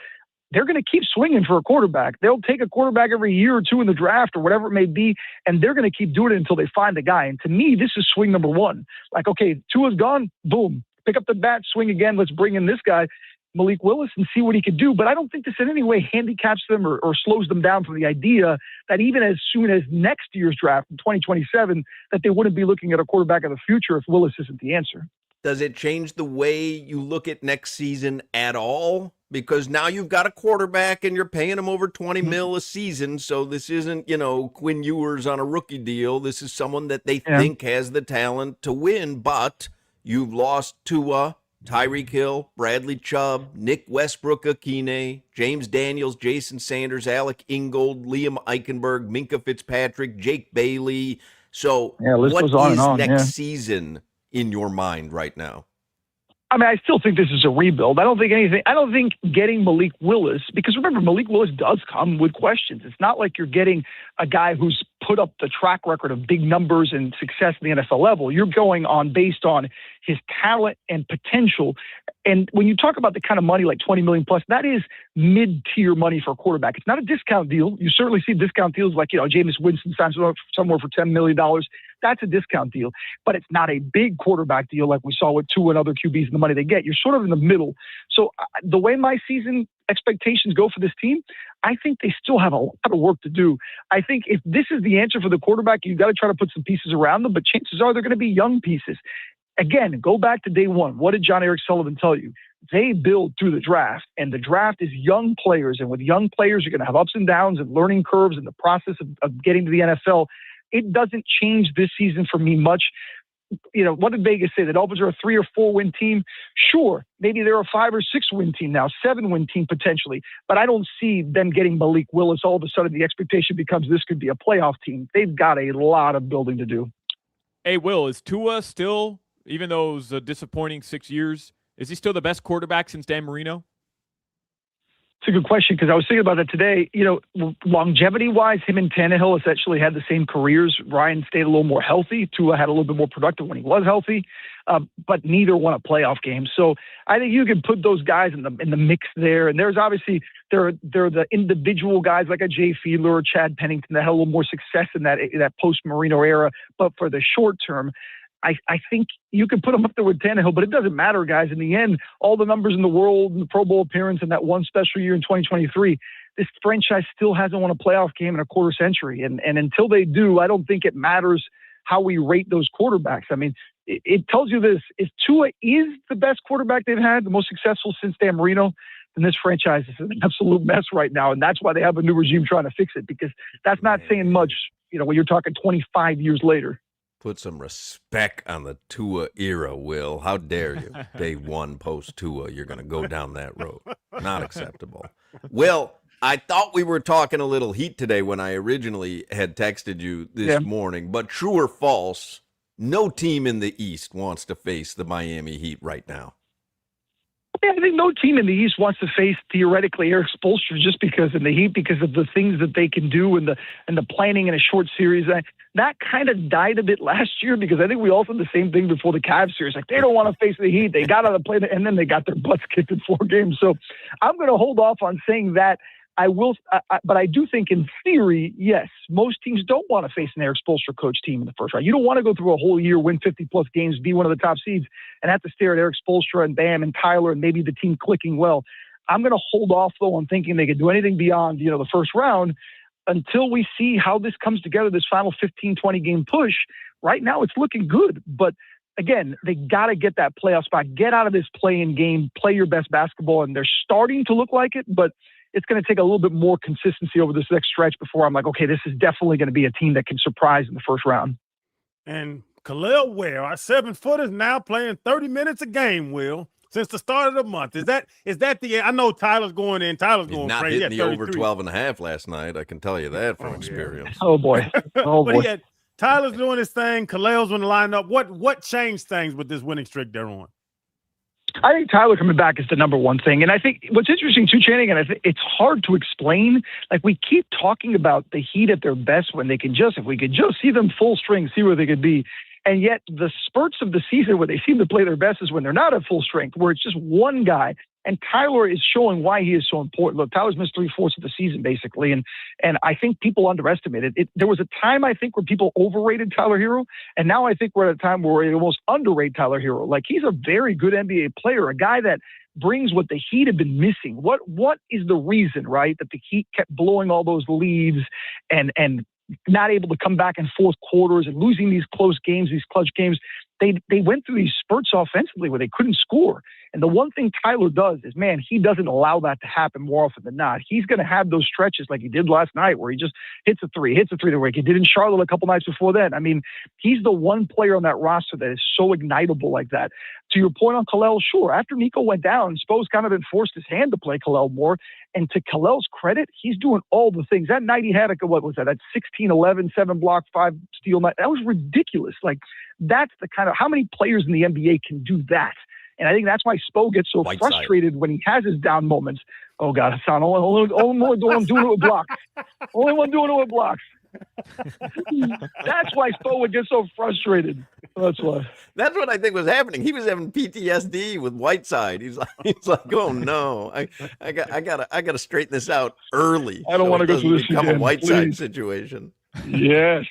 They're going to keep swinging for a quarterback. They'll take a quarterback every year or two in the draft or whatever it may be, and they're going to keep doing it until they find a guy. And to me, this is swing number one. Like, okay, Tua's gone, boom, pick up the bat, swing again, let's bring in this guy, Malik Willis, and see what he could do. But I don't think this in any way handicaps them or slows them down from the idea that even as soon as next year's draft in 2027, that they wouldn't be looking at a quarterback of the future if Willis isn't the answer. Does it change the way you look at next season at all? Because now you've got a quarterback and you're paying him over 20 mil a season. So this isn't, Quinn Ewers on a rookie deal. This is someone that they think has the talent to win, but you've lost Tua, Tyreek Hill, Bradley Chubb, Nick Westbrook-Akine, James Daniels, Jason Sanders, Alec Ingold, Liam Eichenberg, Minka Fitzpatrick, Jake Bailey. So what is next season in your mind right now? I mean, I still think this is a rebuild. I don't think getting Malik Willis, because remember, Malik Willis does come with questions. It's not like you're getting a guy who's put up the track record of big numbers and success at the NFL level. You're going on based on his talent and potential. And when you talk about the kind of money like 20 million plus, that is mid-tier money for a quarterback. It's not a discount deal. You certainly see discount deals like, Jameis Winston signs somewhere for $10 million. That's a discount deal, but it's not a big quarterback deal like we saw with Tua and other QBs and the money they get. You're sort of in the middle. So the way my season expectations go for this team, I think they still have a lot of work to do. I think if this is the answer for the quarterback, you've got to try to put some pieces around them, but chances are they're going to be young pieces. Again, go back to day one. What did John Eric Sullivan tell you? They build through the draft, and the draft is young players. And with young players, you're going to have ups and downs and learning curves in the process of getting to the NFL. It doesn't change this season for me much. What did Vegas say? The Dolphins are a 3 or 4 win team. Sure, maybe they're a 5 or 6 win team now, 7 win team potentially. But I don't see them getting Malik Willis. All of a sudden, the expectation becomes this could be a playoff team. They've got a lot of building to do. Hey, Will, is Tua still, even though it was a disappointing 6 years, is he still the best quarterback since Dan Marino? It's a good question because I was thinking about that today. Longevity-wise, him and Tannehill essentially had the same careers. Ryan stayed a little more healthy. Tua had a little bit more productive when he was healthy, but neither won a playoff game. So I think you can put those guys in the mix there. And there's obviously they're the individual guys like a Jay Fiedler or Chad Pennington that had a little more success in that post-Marino era. But for the short term, I think you can put him up there with Tannehill, but it doesn't matter, guys. In the end, all the numbers in the world, and the Pro Bowl appearance, and that one special year in 2023, this franchise still hasn't won a playoff game in a quarter century. And until they do, I don't think it matters how we rate those quarterbacks. I mean, it tells you this. If Tua is the best quarterback they've had, the most successful since Dan Marino, then this franchise is an absolute mess right now. And that's why they have a new regime trying to fix it, because that's not saying much, when you're talking 25 years later. Put some respect on the Tua era, Will. How dare you? Day one post-Tua, you're going to go down that road. Not acceptable. Will, I thought we were talking a little Heat today when I originally had texted you this morning, but true or false, no team in the East wants to face the Miami Heat right now. Yeah, I think no team in the East wants to face theoretically Eric Spoelstra just because of the Heat, because of the things that they can do and the planning in a short series. That kind of died a bit last year because I think we all said the same thing before the Cavs series. Like, they don't want to face the Heat. They got out of the play, and then they got their butts kicked in 4 games. So I'm going to hold off on saying that. but I do think in theory, yes, most teams don't want to face an Eric Spoelstra coach team in the first round. You don't want to go through a whole year, win 50+ games, be one of the top seeds, and have to stare at Eric Spoelstra and Bam and Tyler and maybe the team clicking well. I'm going to hold off, though, on thinking they could do anything beyond, the first round until we see how this comes together, this final 15, 20 game push. Right now, it's looking good, but again, they got to get that playoff spot, get out of this play-in game, play your best basketball, and they're starting to look like it, but it's going to take a little bit more consistency over this next stretch before I'm like, okay, this is definitely going to be a team that can surprise in the first round. And Khalil Ware, our 7-footer, now playing 30 minutes a game, Will, since the start of the month. Is that the – I know Tyler's going in. Tyler's He's going not crazy. hitting the over 12.5 last night. I can tell you that from experience. Oh, boy. Oh, but boy. Tyler's doing his thing. Khalil's on the lineup. What changed things with this winning streak they're on? I think Tyler coming back is the number one thing. And I think what's interesting too, Channing, and I think it's hard to explain. Like, we keep talking about the Heat at their best when they can if we could just see them full string, see where they could be. And yet the spurts of the season where they seem to play their best is when they're not at full strength, where it's just one guy. And Tyler is showing why he is so important. Look, Tyler's missed 3/4 of the season, basically. And I think people underestimated it. There was a time, I think, where people overrated Tyler Hero. And now I think we're at a time where we almost underrate Tyler Hero. Like, he's a very good NBA player, a guy that brings what the Heat have been missing. What is the reason, right, that the Heat kept blowing all those leads and not able to come back in fourth quarters and losing these close games, these clutch games? They went through these spurts offensively where they couldn't score. And the one thing Tyler does is, man, he doesn't allow that to happen more often than not. He's going to have those stretches like he did last night where he just hits a three like he did in Charlotte a couple nights before that. I mean, he's the one player on that roster that is so ignitable like that. To your point on Khalil, sure, after Nico went down, Spo's kind of enforced his hand to play Khalil more. And to Khalil's credit, he's doing all the things. That night he had, what was that? That 16-11, 7 block, 5 steal night. That was ridiculous. Like, that's the kind of, how many players in the NBA can do that? And I think that's why Spo gets so frustrated when he has his down moments. Oh, God, Hassan, only one doing it with blocks. Only one doing it with blocks. That's why Spo would get so frustrated. That's why. That's what I think was happening. He was having PTSD with Whiteside. He's like, oh no, I gotta straighten this out early. I don't want to go through this become again, a Whiteside please. situation. Yes.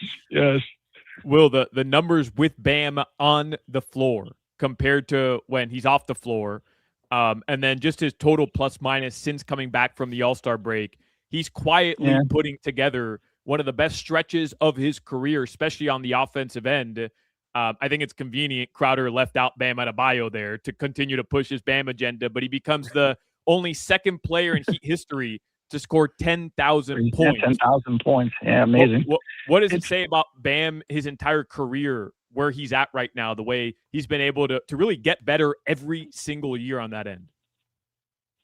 Will, the numbers with Bam on the floor compared to when he's off the floor, and then just his total plus minus since coming back from the All-Star break, he's quietly putting together one of the best stretches of his career, especially on the offensive end. I think it's convenient Crowder left out Bam Adebayo there to continue to push his Bam agenda, but he becomes the only second player in Heat history to score 10,000 points. 10,000 points. Yeah, amazing. What does it say about Bam, his entire career, where he's at right now, the way he's been able to really get better every single year on that end?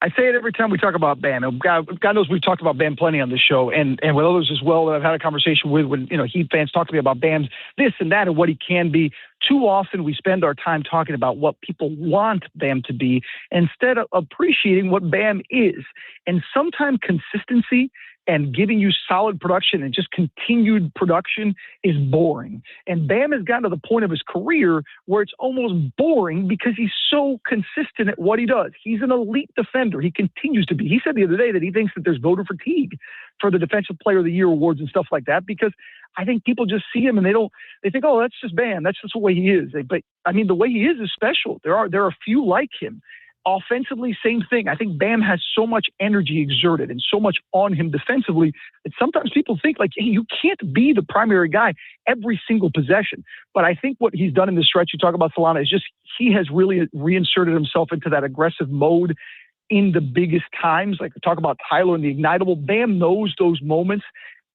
I say it every time we talk about Bam. And God knows we've talked about Bam plenty on this show, and with others as well that I've had a conversation with when Heat fans talk to me about Bam's this and that and what he can be. Too often we spend our time talking about what people want Bam to be instead of appreciating what Bam is. And sometimes consistency and giving you solid production and just continued production is boring. And Bam has gotten to the point of his career where it's almost boring because he's so consistent at what he does. He's an elite defender. He continues to be. He said the other day that he thinks that there's voter fatigue for the Defensive Player of the Year awards and stuff like that, because I think people just see him and they think, oh, that's just Bam. That's just the way he is. But I mean, the way he is special. There are a few like him. Offensively, same thing. I think Bam has so much energy exerted and so much on him defensively that sometimes people think like, hey, you can't be the primary guy every single possession. But I think what he's done in this stretch, you talk about Solana, is just he has really reinserted himself into that aggressive mode in the biggest times. Like we talk about Tyler and the ignitable. Bam knows those moments,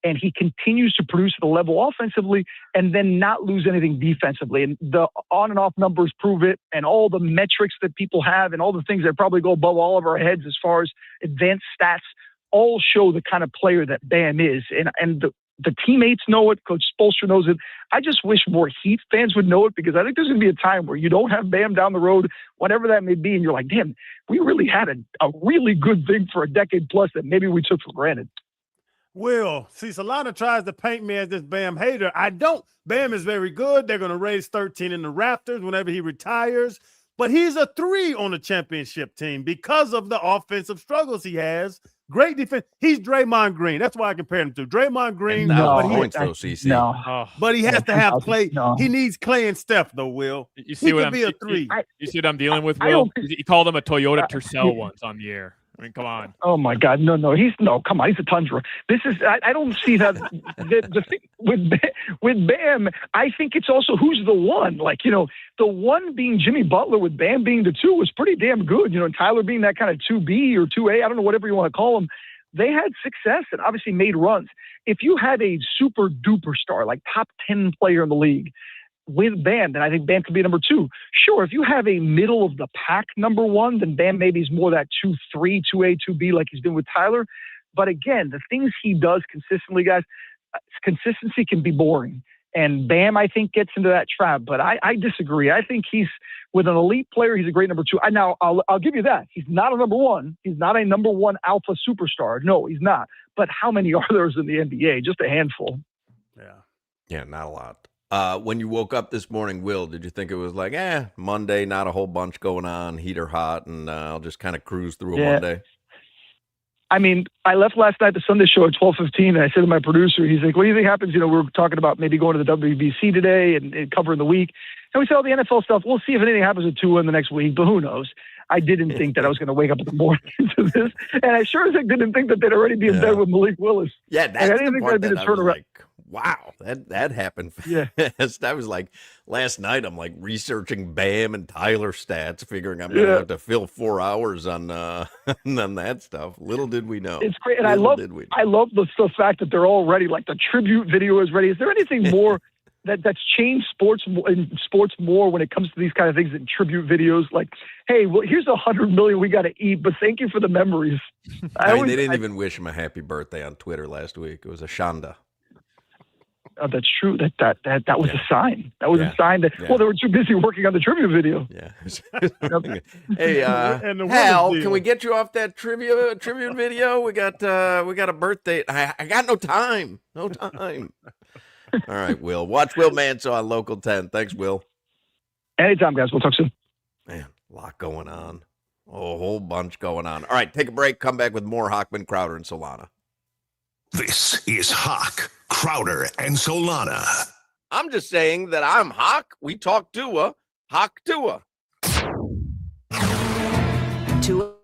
and he continues to produce at the level offensively and then not lose anything defensively. And the on and off numbers prove it, and all the metrics that people have and all the things that probably go above all of our heads as far as advanced stats all show the kind of player that Bam is. And the teammates know it. Coach Spoelstra knows it. I just wish more Heat fans would know it, because I think there's going to be a time where you don't have Bam down the road, whatever that may be, and you're like, damn, we really had a really good thing for a decade plus that maybe we took for granted. Will, see, Solana tries to paint me as this Bam hater. I don't. Bam is very good. They're going to raise 13 in the rafters whenever he retires. But he's a 3 on the championship team because of the offensive struggles he has Great defense. He's Draymond Green. That's why I compare him to Draymond Green. No, but points though, CC. No. But he has to have Clay. No. He needs Clay and Steph, though. Will You see he what could I'm be a three? You see what I'm dealing with, I Will? don't He called him a Toyota Tercel once on the air. I mean, come on. Oh my God, no, come on, he's a Tundra. This is, I don't see that. The thing with Bam, I think it's also who's the one. Like, the one being Jimmy Butler with Bam being the two was pretty damn good. And Tyler being that kind of 2B or 2A, I don't know, whatever you want to call them. They had success and obviously made runs. If you had a super duper star, like top 10 player in the league, with Bam, then I think Bam could be number two. Sure, if you have a middle of the pack number one, then Bam maybe is more that 2-3, 2A, 2B like he's been with Tyler. But again, the things he does consistently, guys, consistency can be boring. And Bam, I think, gets into that trap. But I disagree. I think he's, with an elite player, he's a great number two. Now, I'll give you that. He's not a number one. He's not a number one alpha superstar. No, he's not. But how many are there in the NBA? Just a handful. Yeah, not a lot. When you woke up this morning, Will, did you think it was like, Monday, not a whole bunch going on, heat or hot, and I'll just kind of cruise through a Monday? I mean, I left last night, the Sunday show at 12:15, and I said to my producer, he's like, what do you think happens? We're talking about maybe going to the WBC today and covering the week. And we said all the NFL stuff. We'll see if anything happens with Tua in the next week, but who knows? I didn't think that I was going to wake up in the morning to this. And I sure as heck didn't think that they'd already be in bed with Malik Willis. Yeah, that's I didn't the think part that'd be that the I was turnaround. like, wow, that happened fast. I was like, last night I'm like researching Bam and Tyler stats, figuring I'm going to have to fill 4 hours on that stuff. Little did we know. It's great. And I love the fact that they're all ready. Like the tribute video is ready. Is there anything more that's changed sports more when it comes to these kind of things than tribute videos? Like, hey, well, here's $100 million we got to eat, but thank you for the memories. I mean, they didn't even wish him a happy birthday on Twitter last week. It was a shanda. Oh, that's true. That was a sign. That was a sign that, well, they were too busy working on the tribute video. Yeah. Hey, Hal, can we get you off that tribute video? We got a birthday. I got no time. No time. All right, Will. Watch Will Manso on Local 10. Thanks, Will. Anytime, guys. We'll talk soon. Man, a lot going on. Oh, a whole bunch going on. All right, take a break. Come back with more Hochman, Crowder, and Solana. This is Hoch, Crowder, and Solana. I'm just saying that I'm Hoch. We talk Tua. Hoch Tua. Tua.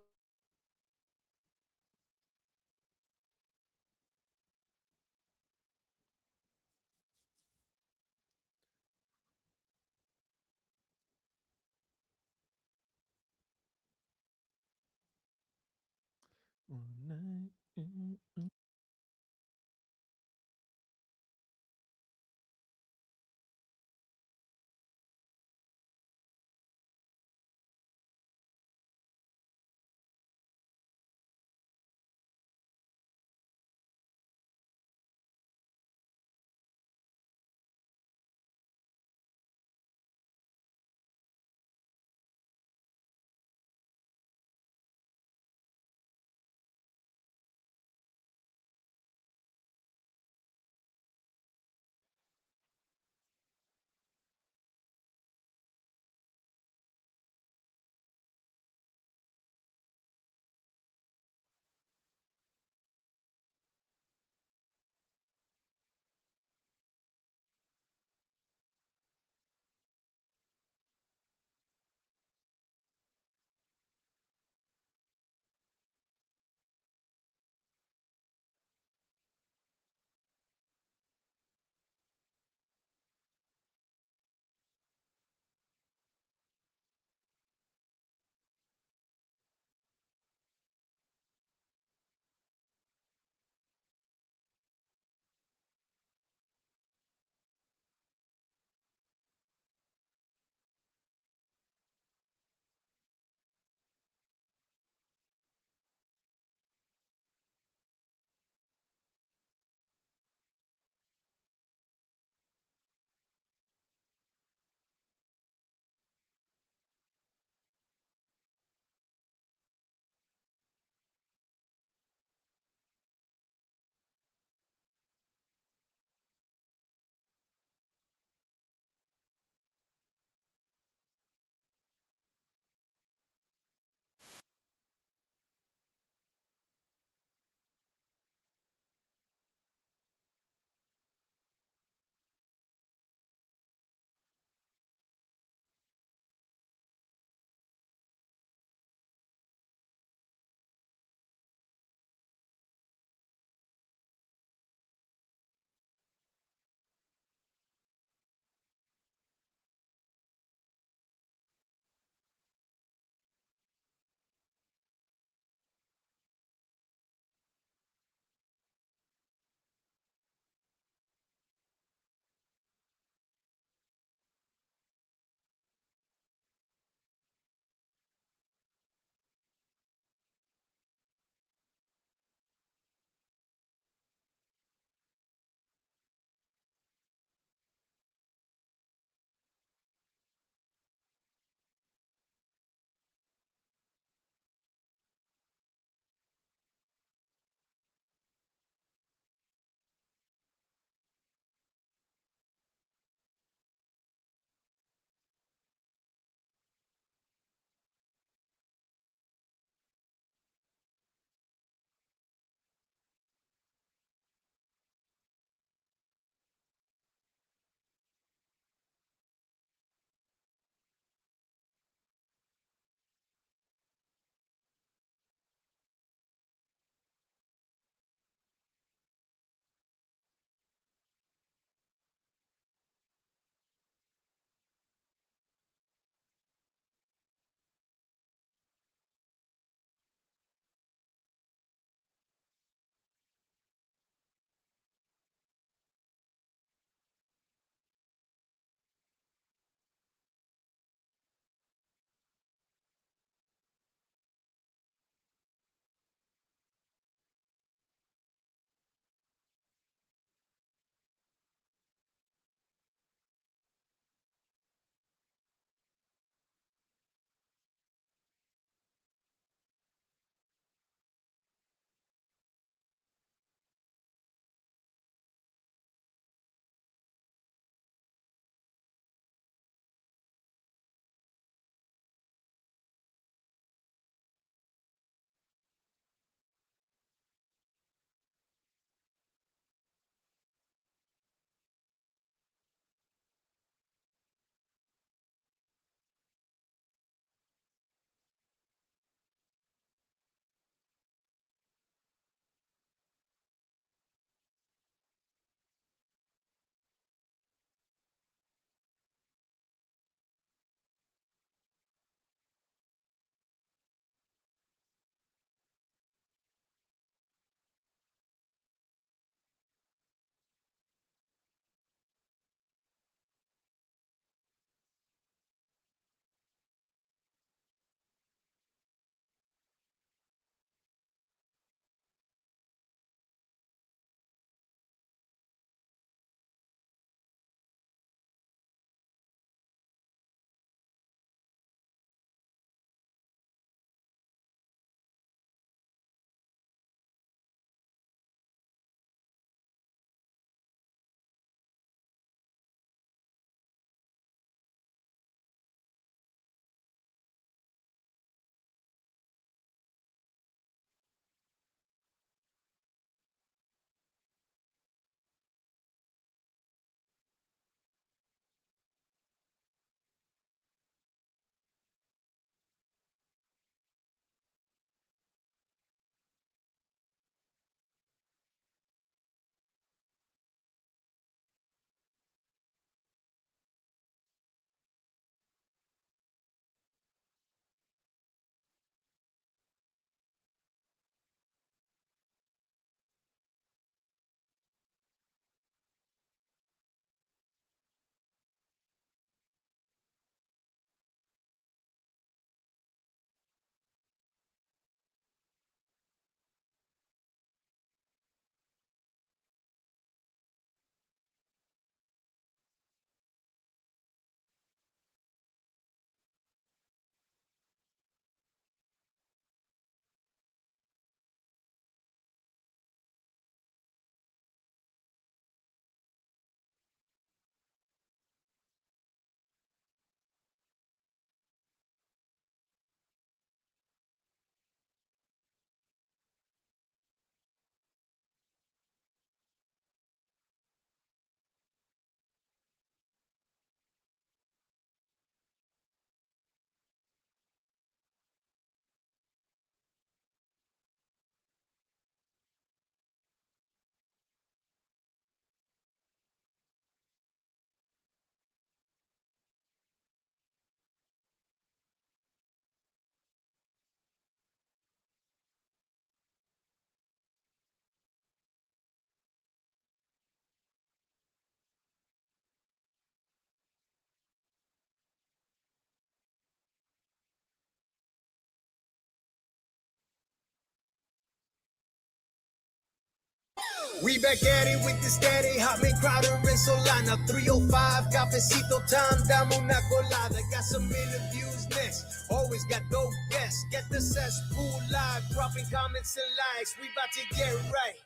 We back at it with the steady, Hotman, Crowder, and Solana. 305, cafecito time, dame una colada. Got some interviews next, always got dope guests. Get the cesspool live, dropping comments and likes. We about to get right,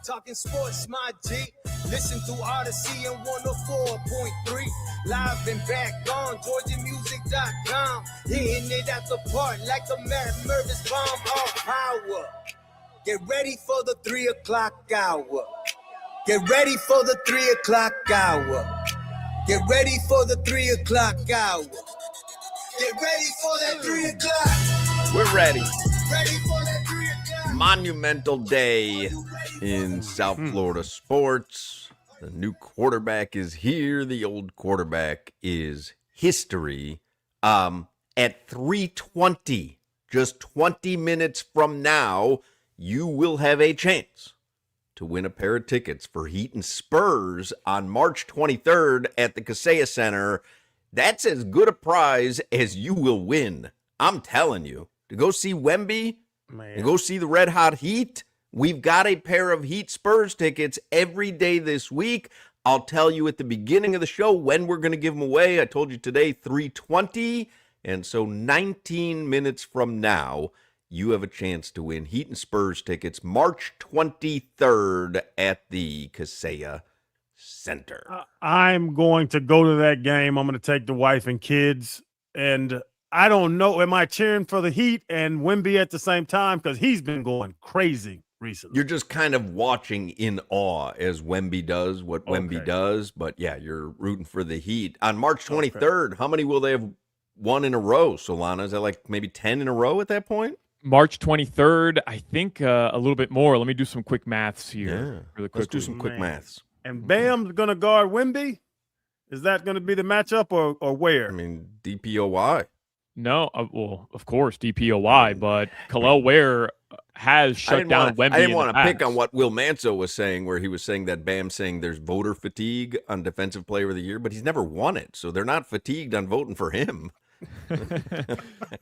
talking sports, my G. Listen to Odyssey and 104.3. Live and back on GeorgiaMusic.com. Hitting it at the park like the Mad Mervis bomb of power. Get ready for the 3 o'clock hour. Get ready for the 3 o'clock hour. Get ready for the 3 o'clock hour. Get ready for that 3 o'clock. We're ready. Ready for that 3 o'clock. Monumental day in South Florida sports. The new quarterback is here. The old quarterback is history. At 3:20, just 20 minutes from now, you will have a chance to win a pair of tickets for Heat and Spurs on March 23rd at the Kaseya Center. That's as good a prize as you will win. I'm telling you. To go see Wemby, to go see the Red Hot Heat, we've got a pair of Heat Spurs tickets every day this week. I'll tell you at the beginning of the show when we're going to give them away. I told you today, 3:20. And so 19 minutes from now, you have a chance to win Heat and Spurs tickets March 23rd at the Kaseya Center. I'm going to go to that game. I'm going to take the wife and kids. And I don't know, am I cheering for the Heat and Wemby at the same time? Because he's been going crazy recently. You're just kind of watching in awe as Wemby does what Wemby does. But yeah, you're rooting for the Heat. On March 23rd, how many will they have won in a row, Solana? Is that like maybe 10 in a row at that point? March 23rd, I think a little bit more. Let me do some quick maths here. Yeah, really quickly. let's do some quick maths. And Bam's going to guard Wemby? Is that going to be the matchup or where? I mean, DPOY. No, well, of course, DPOY, but Khalil Ware has shut down Wemby. I didn't want to pick on what Will Manso was saying, where he was saying that Bam saying there's voter fatigue on Defensive Player of the Year, but he's never won it, so they're not fatigued on voting for him.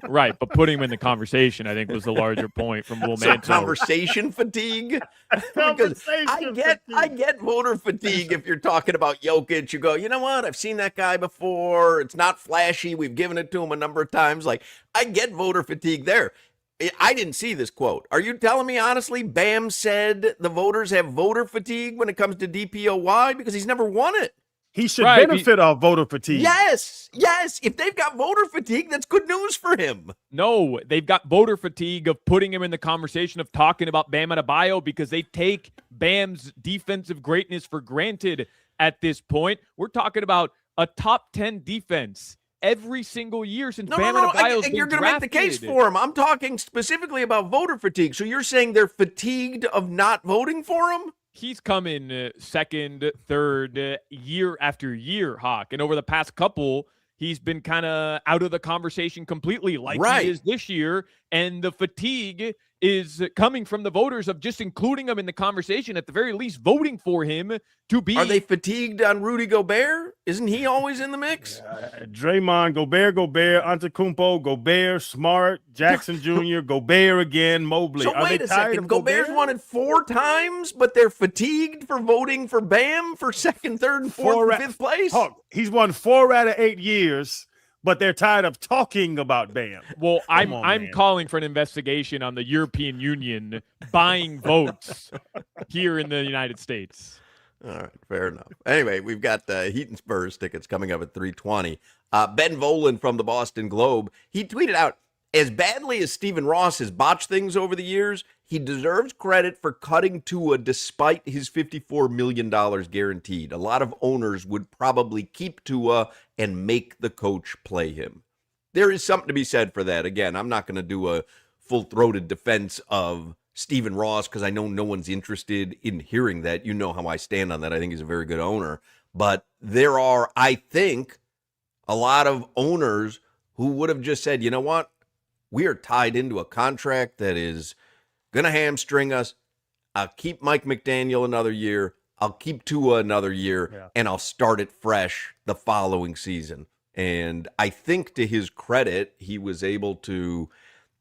Right, but putting him in the conversation, I think, was the larger point from Will Manso. Conversation fatigue? Because I get voter fatigue if you're talking about Jokic. You go, you know what? I've seen that guy before. It's not flashy. We've given it to him a number of times. Like, I get voter fatigue there. I didn't see this quote. Are you telling me honestly Bam said the voters have voter fatigue when it comes to DPOY? Because he's never won it. He should benefit off voter fatigue. Yes. If they've got voter fatigue, that's good news for him. No, they've got voter fatigue of putting him in the conversation of talking about Bam Adebayo because they take Bam's defensive greatness for granted at this point. We're talking about a top 10 defense every single year since Bam Adebayo's been you're going to make the case for him. I'm talking specifically about voter fatigue. So you're saying they're fatigued of not voting for him? He's coming second, third, year after year, Hawk. And over the past couple, he's been kind of out of the conversation completely like he is this year. And the fatigue is coming from the voters of just including him in the conversation, at the very least voting for him to be. Are they fatigued on Rudy Gobert? Isn't he always in the mix? Draymond, Gobert, Antetokounmpo, Gobert, Smart, Jackson Jr., Gobert again, Mobley. So wait a second. Gobert's won it 4 times, but they're fatigued for voting for Bam for second, third, and fourth, and fifth place? He's won 4 out of 8 years, but they're tired of talking about Bam. Well, I'm calling for an investigation on the European Union buying votes here in the United States. All right, fair enough. Anyway, we've got Heat and Spurs tickets coming up at 3:20. Ben Volen from the Boston Globe, he tweeted out, as badly as Stephen Ross has botched things over the years, he deserves credit for cutting Tua despite his $54 million guaranteed. A lot of owners would probably keep Tua and make the coach play him. There is something to be said for that. Again, I'm not going to do a full-throated defense of Stephen Ross because I know no one's interested in hearing that. You know how I stand on that. I think he's a very good owner. But there are, I think, a lot of owners who would have just said, you know what? We are tied into a contract that is going to hamstring us. I'll keep Mike McDaniel another year. I'll keep Tua another year, and I'll start it fresh the following season. And I think to his credit, he was able to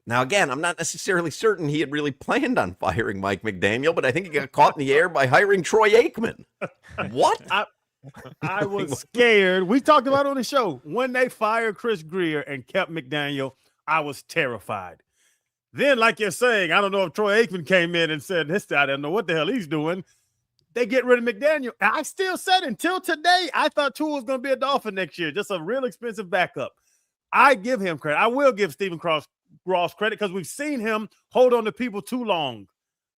Now, again, I'm not necessarily certain he had really planned on firing Mike McDaniel, but I think he got caught in the air by hiring Troy Aikman. What? I was scared. We talked about it on the show. When they fired Chris Greer and kept McDaniel, I was terrified. Then, like you're saying, I don't know if Troy Aikman came in and said, this guy doesn't know what the hell he's doing. They get rid of McDaniel. And I still said until today, I thought Tua was going to be a Dolphin next year. Just a real expensive backup. I give him credit. I will give Stephen Ross credit because we've seen him hold on to people too long.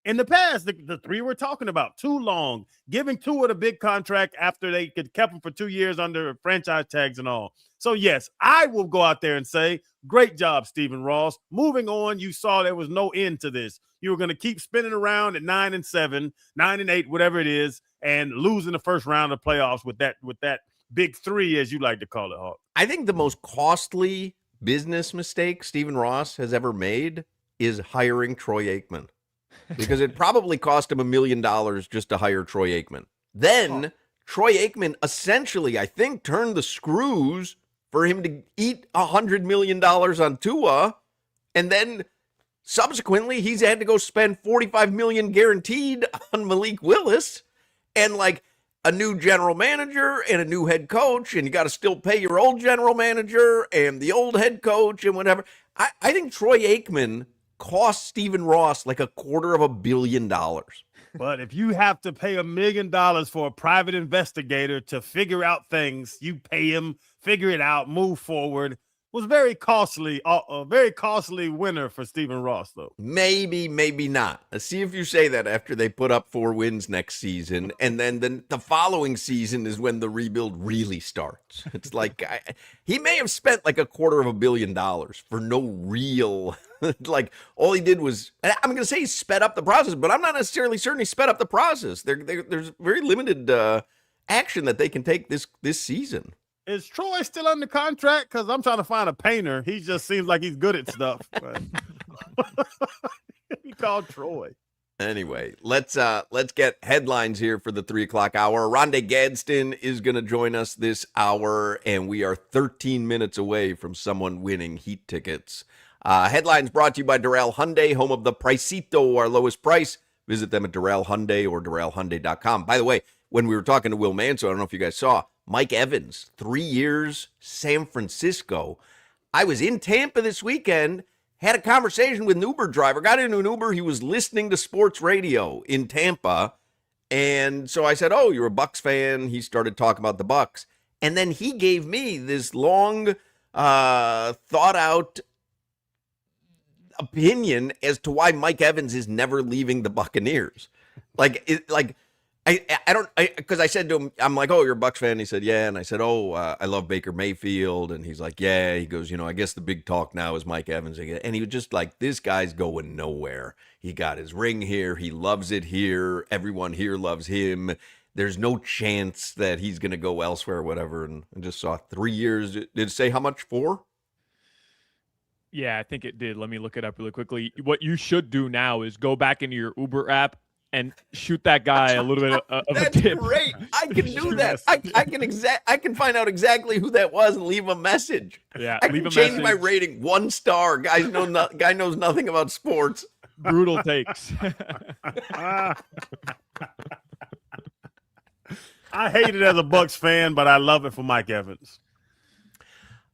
In the past, the three we're talking about, too long. Giving Tua the big contract after they could kept him for 2 years under franchise tags and all. So, yes, I will go out there and say, great job, Stephen Ross. Moving on, you saw there was no end to this. You were going to keep spinning around at 9-7, 9-8, whatever it is, and losing the first round of playoffs with that big three, as you like to call it, Hawk. I think the most costly business mistake Stephen Ross has ever made is hiring Troy Aikman. Because it probably cost him $1 million just to hire Troy Aikman. Then Troy Aikman essentially, I think, turned the screws for him to eat $100 million on Tua. And then subsequently, he's had to go spend $45 million guaranteed on Malik Willis and like a new general manager and a new head coach. And you got to still pay your old general manager and the old head coach and whatever. I think Troy Aikman cost Stephen Ross like $250 million. But if you have to pay $1 million for a private investigator to figure out things, you pay him, figure it out, move forward. Was very costly, a very costly winner for Stephen Ross, though. Maybe, maybe not. Let's see if you say that after they put up 4 wins next season, and then the following season is when the rebuild really starts. It's like he may have spent like $250 million for no real. Like all he did was, I'm going to say he sped up the process, but I'm not necessarily certain he sped up the process. There's very limited action that they can take this season. Is Troy still under contract? Because I'm trying to find a painter. He just seems like he's good at stuff. He called Troy. Anyway, let's get headlines here for the 3:00 hour. Rondé Gadsden is going to join us this hour, and we are 13 minutes away from someone winning Heat tickets. Headlines brought to you by Doral Hyundai, home of the Pricito, our lowest price. Visit them at Doral Hyundai or DoralHyundai.com. By the way, when we were talking to Will Manso, I don't know if you guys saw, Mike Evans, 3 years, San Francisco. I was in Tampa this weekend, had a conversation with an Uber driver, got into an Uber. He was listening to sports radio in Tampa. And so I said, oh, you're a Bucks fan. He started talking about the Bucks. And then he gave me this long, thought out opinion as to why Mike Evans is never leaving the Buccaneers. Because I said to him, I'm like, oh, you're a Bucs fan? And he said, yeah. And I said, oh, I love Baker Mayfield. And he's like, yeah. He goes, I guess the big talk now is Mike Evans. And he was just like, this guy's going nowhere. He got his ring here. He loves it here. Everyone here loves him. There's no chance that he's going to go elsewhere or whatever. And I just saw 3 years. Did it say how much for? Yeah, I think it did. Let me look it up really quickly. What you should do now is go back into your Uber app and shoot that guy a little bit of a tip. That's great. I can do that. I can find out exactly who that was and leave a message. Yeah, I can change my rating 1 star. Guy knows nothing about sports. Brutal takes. I hate it as a Bucks fan, but I love it for Mike Evans.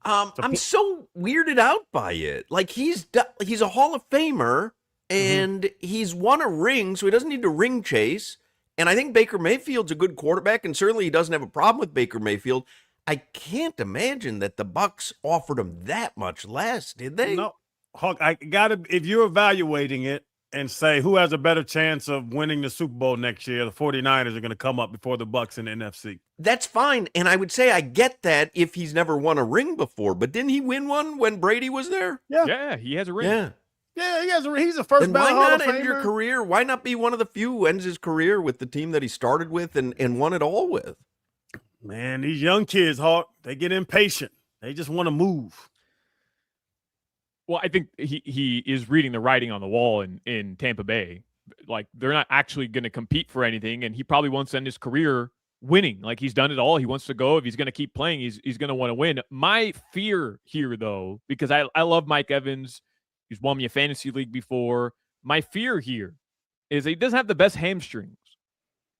I'm so weirded out by it. Like he's a Hall of Famer. And he's won a ring, so he doesn't need to ring chase. And I think Baker Mayfield's a good quarterback, and certainly he doesn't have a problem with Baker Mayfield. I can't imagine that the Bucks offered him that much less, did they? No, Hawk, if you're evaluating it and say who has a better chance of winning the Super Bowl next year, the 49ers are going to come up before the Bucks in the NFC. That's fine. And I would say I get that if he's never won a ring before. But didn't he win one when Brady was there? Yeah, he has a ring. Yeah. Yeah, he's a first ballot Hall Hall of of Famer. Why not end your Famer. career? Why not be one of the few who ends his career with the team that he started with and won it all with? Man, these young kids, Hawk, they get impatient. They just want to move. Well, I think he is reading the writing on the wall in Tampa Bay. Like, they're not actually going to compete for anything, and he probably wants to end his career winning. Like, he's done it all. He wants to go. If he's going to keep playing, he's going to want to win. My fear here, though, because I love Mike Evans. He's won me a fantasy league before. My fear here is he doesn't have the best hamstrings.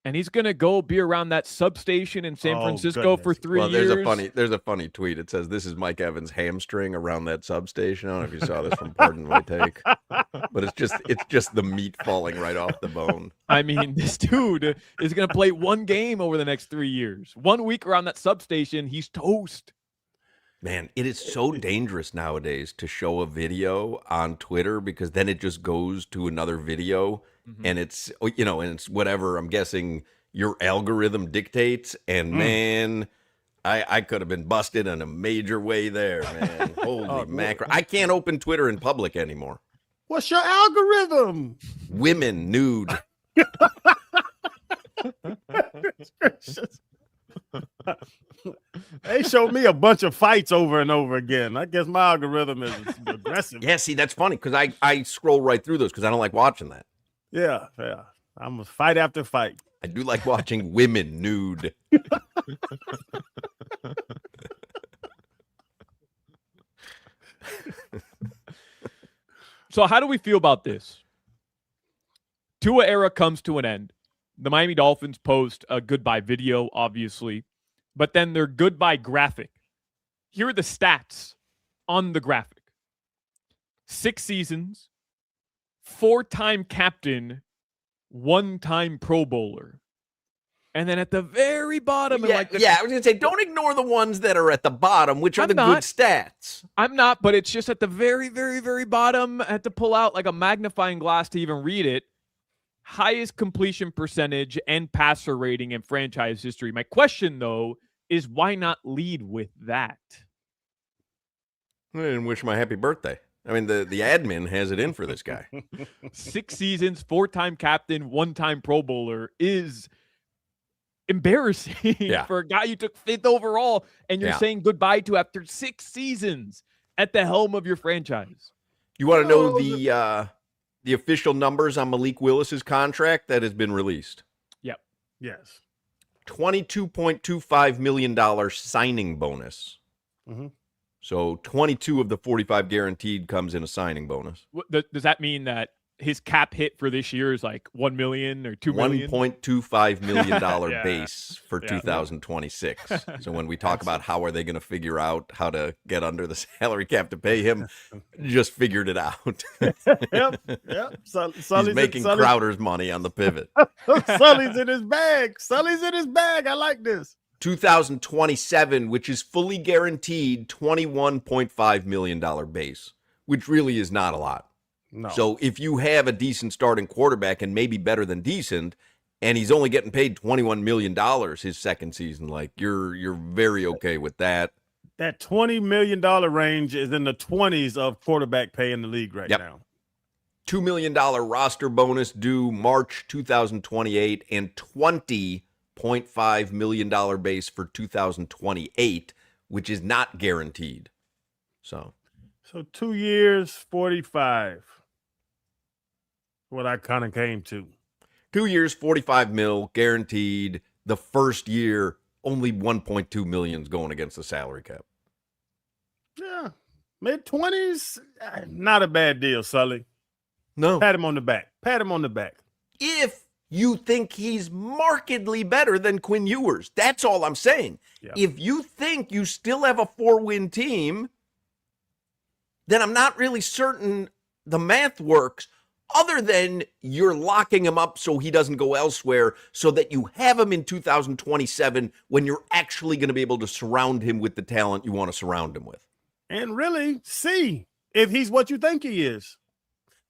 And he's going to go be around that substation in San Francisco for 3 years. There's a funny tweet. It says, "This is Mike Evans' hamstring around that substation." I don't know if you saw this from Pardon My Take, but it's just the meat falling right off the bone. I mean, this dude is going to play one game over the next 3 years. 1 week around that substation, he's toast. Man, it is so dangerous nowadays to show a video on Twitter because then it just goes to another video. And it's, and it's whatever I'm guessing your algorithm dictates. And man, I could have been busted in a major way there, man. Holy mackerel. I can't open Twitter in public anymore. What's your algorithm? Women nude. They showed me a bunch of fights over and over again. I guess my algorithm is aggressive. Yeah, see, that's funny because I scroll right through those because I don't like watching that. Yeah. I'm a fight after fight. I do like watching women nude. So how do we feel about this? Tua era comes to an end. The Miami Dolphins post a goodbye video, obviously, but then their goodbye graphic. Here are the stats on the graphic. 6 seasons, 4-time captain, 1-time Pro Bowler. And then at the very bottom, I was gonna say, don't ignore the ones that are at the bottom, which are the good stats. I'm not, but it's just at the very, very, very bottom. I had to pull out like a magnifying glass to even read it. Highest completion percentage and passer rating in franchise history. My question, though, is why not lead with that? I didn't wish my happy birthday. I mean, the admin has it in for this guy. 6 seasons, 4-time captain, 1-time Pro Bowler is embarrassing for a guy you took 5th overall and you're saying goodbye to after 6 seasons at the helm of your franchise. You want to know the official numbers on Malik Willis's contract that has been released? Yep. Yes. $22.25 million signing bonus. Mm-hmm. So 22 of the 45 guaranteed comes in a signing bonus. Does that mean that his cap hit for this year is like $1 million or $2 million? $1.25 million base for 2026. So when we talk about how are they going to figure out how to get under the salary cap to pay him, just figured it out. Yep. He's making Crowder's money on the pivot. Sully's in his bag. I like this. 2027, which is fully guaranteed, $21.5 million base, which really is not a lot. No. So if you have a decent starting quarterback and maybe better than decent, and he's only getting paid $21 million his second season, like you're very okay with that. That $20 million range is in the 20s of quarterback pay in the league right now. $2 million roster bonus due March 2028 and $20.5 million base for 2028, which is not guaranteed. So 2 years, 45. What I kind of came to. 2 years, 45 mil guaranteed. The first year, only 1.2 million is going against the salary cap. Yeah. Mid-20s, not a bad deal, Sully. No. Pat him on the back. If you think he's markedly better than Quinn Ewers, that's all I'm saying. Yeah. If you think you still have a 4-win team, then I'm not really certain the math works, other than you're locking him up so he doesn't go elsewhere so that you have him in 2027 when you're actually going to be able to surround him with the talent you want to surround him with. And really see if he's what you think he is.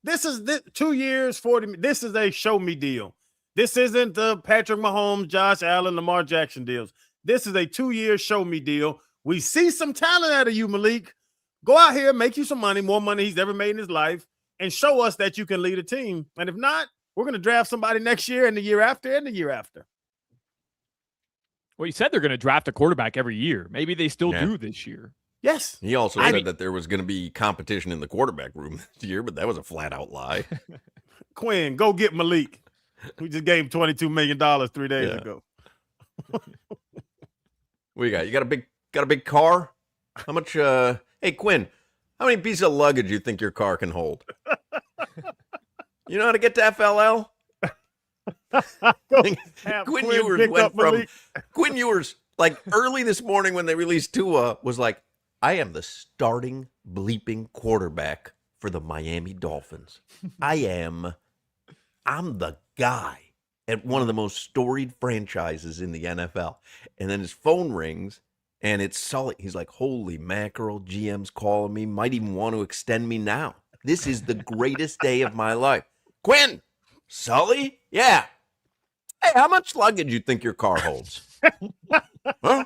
This is 2 years, 40. This is a show me deal. This isn't the Patrick Mahomes, Josh Allen, Lamar Jackson deals. This is a 2-year show me deal. We see some talent out of you, Malik. Go out here, make you some money, more money he's ever made in his life, and show us that you can lead a team. And if not, we're going to draft somebody next year and the year after and the year after. Well, you said they're going to draft a quarterback every year. Maybe they still do this year. Yes. He also said that there was going to be competition in the quarterback room this year, but that was a flat-out lie. Quinn, go get Malik. We just gave him $22 million 3 days ago. What you got? You got a big car? How much? Hey, Quinn, How many pieces of luggage do you think your car can hold? You know how to get to FLL? Quinn Ewers, like early this morning when they released Tua, was like, I am the starting bleeping quarterback for the Miami Dolphins. I'm the guy at one of the most storied franchises in the NFL. And then his phone rings and it's Sully. He's like, holy mackerel, GM's calling me, might even want to extend me now. This is the greatest day of my life. Quinn, Sully? Yeah. Hey, how much luggage you think your car holds? Huh?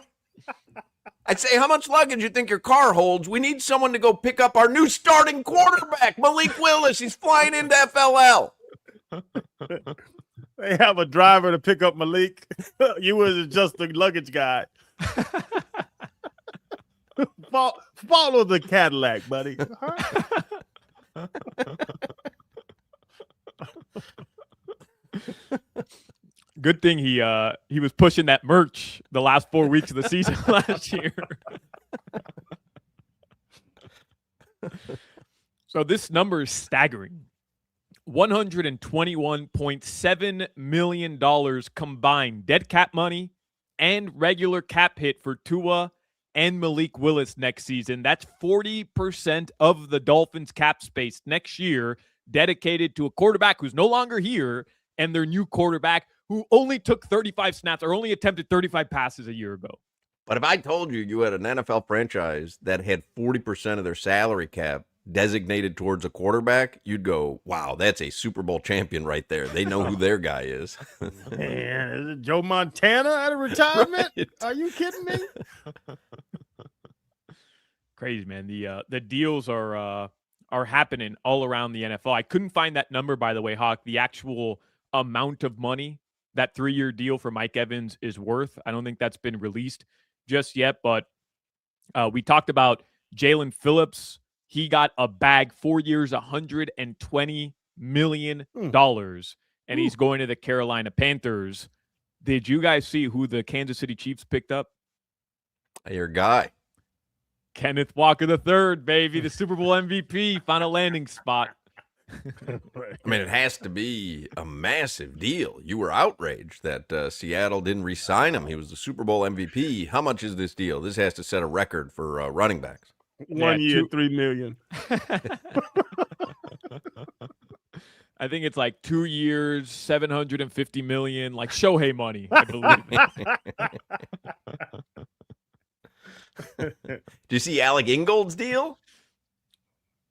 I'd say, how much luggage you think your car holds? We need someone to go pick up our new starting quarterback, Malik Willis. He's flying into FLL. They have a driver to pick up Malik. You was just the luggage guy. Follow the Cadillac, buddy. Good thing he was pushing that merch the last 4 weeks of the season last year. So this number is staggering. $121.7 million combined dead cap money and regular cap hit for Tua and Malik Willis next season. That's 40% of the Dolphins cap space next year dedicated to a quarterback who's no longer here and their new quarterback who only took 35 snaps or only attempted 35 passes a year ago. But if I told you had an NFL franchise that had 40% of their salary cap designated towards a quarterback, you'd go, wow, that's a Super Bowl champion right there. They know who their guy is. Man, is it Joe Montana out of retirement? Right. Are you kidding me? Crazy, man. The deals are happening all around the NFL. I couldn't find that number, by the way, Hawk, the actual amount of money that 3-year deal for Mike Evans is worth. I don't think that's been released just yet, but we talked about Jalen Phillips. He got a bag, 4 years, $120 million, and he's going to the Carolina Panthers. Did you guys see who the Kansas City Chiefs picked up? Your guy. Kenneth Walker III, baby, the Super Bowl MVP, found a landing spot. I mean, it has to be a massive deal. You were outraged that Seattle didn't re-sign him. He was the Super Bowl MVP. How much is this deal? This has to set a record for running backs. 1 year, $3 million. I think it's like 2 years, $750 million, like Shohei money, I believe. Do you see Alec Ingold's deal?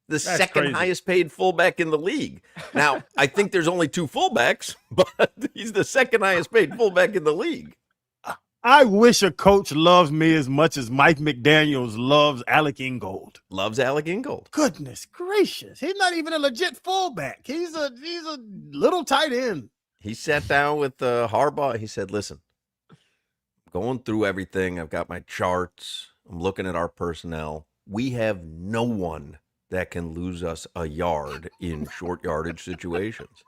The second highest paid fullback in the league. Now, I think there's only 2 fullbacks, but he's the second highest paid fullback in the league. I wish a coach loves me as much as Mike McDaniels loves Alec Ingold. Loves Alec Ingold. Goodness gracious. He's not even a legit fullback. He's a little tight end. He sat down with Harbaugh. He said, listen, I'm going through everything. I've got my charts. I'm looking at our personnel. We have no one that can lose us a yard in short yardage situations.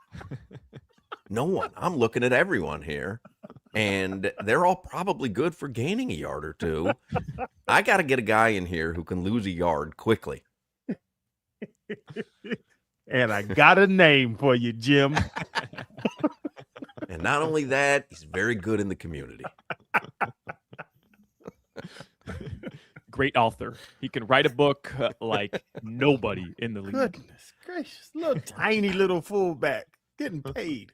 No one. I'm looking at everyone here, and they're all probably good for gaining a yard or two. I got to get a guy in here who can lose a yard quickly. And I got a name for you, Jim. And not only that, he's very good in the community. Great author. He can write a book like nobody in the league. Goodness gracious. Little tiny little fullback getting paid.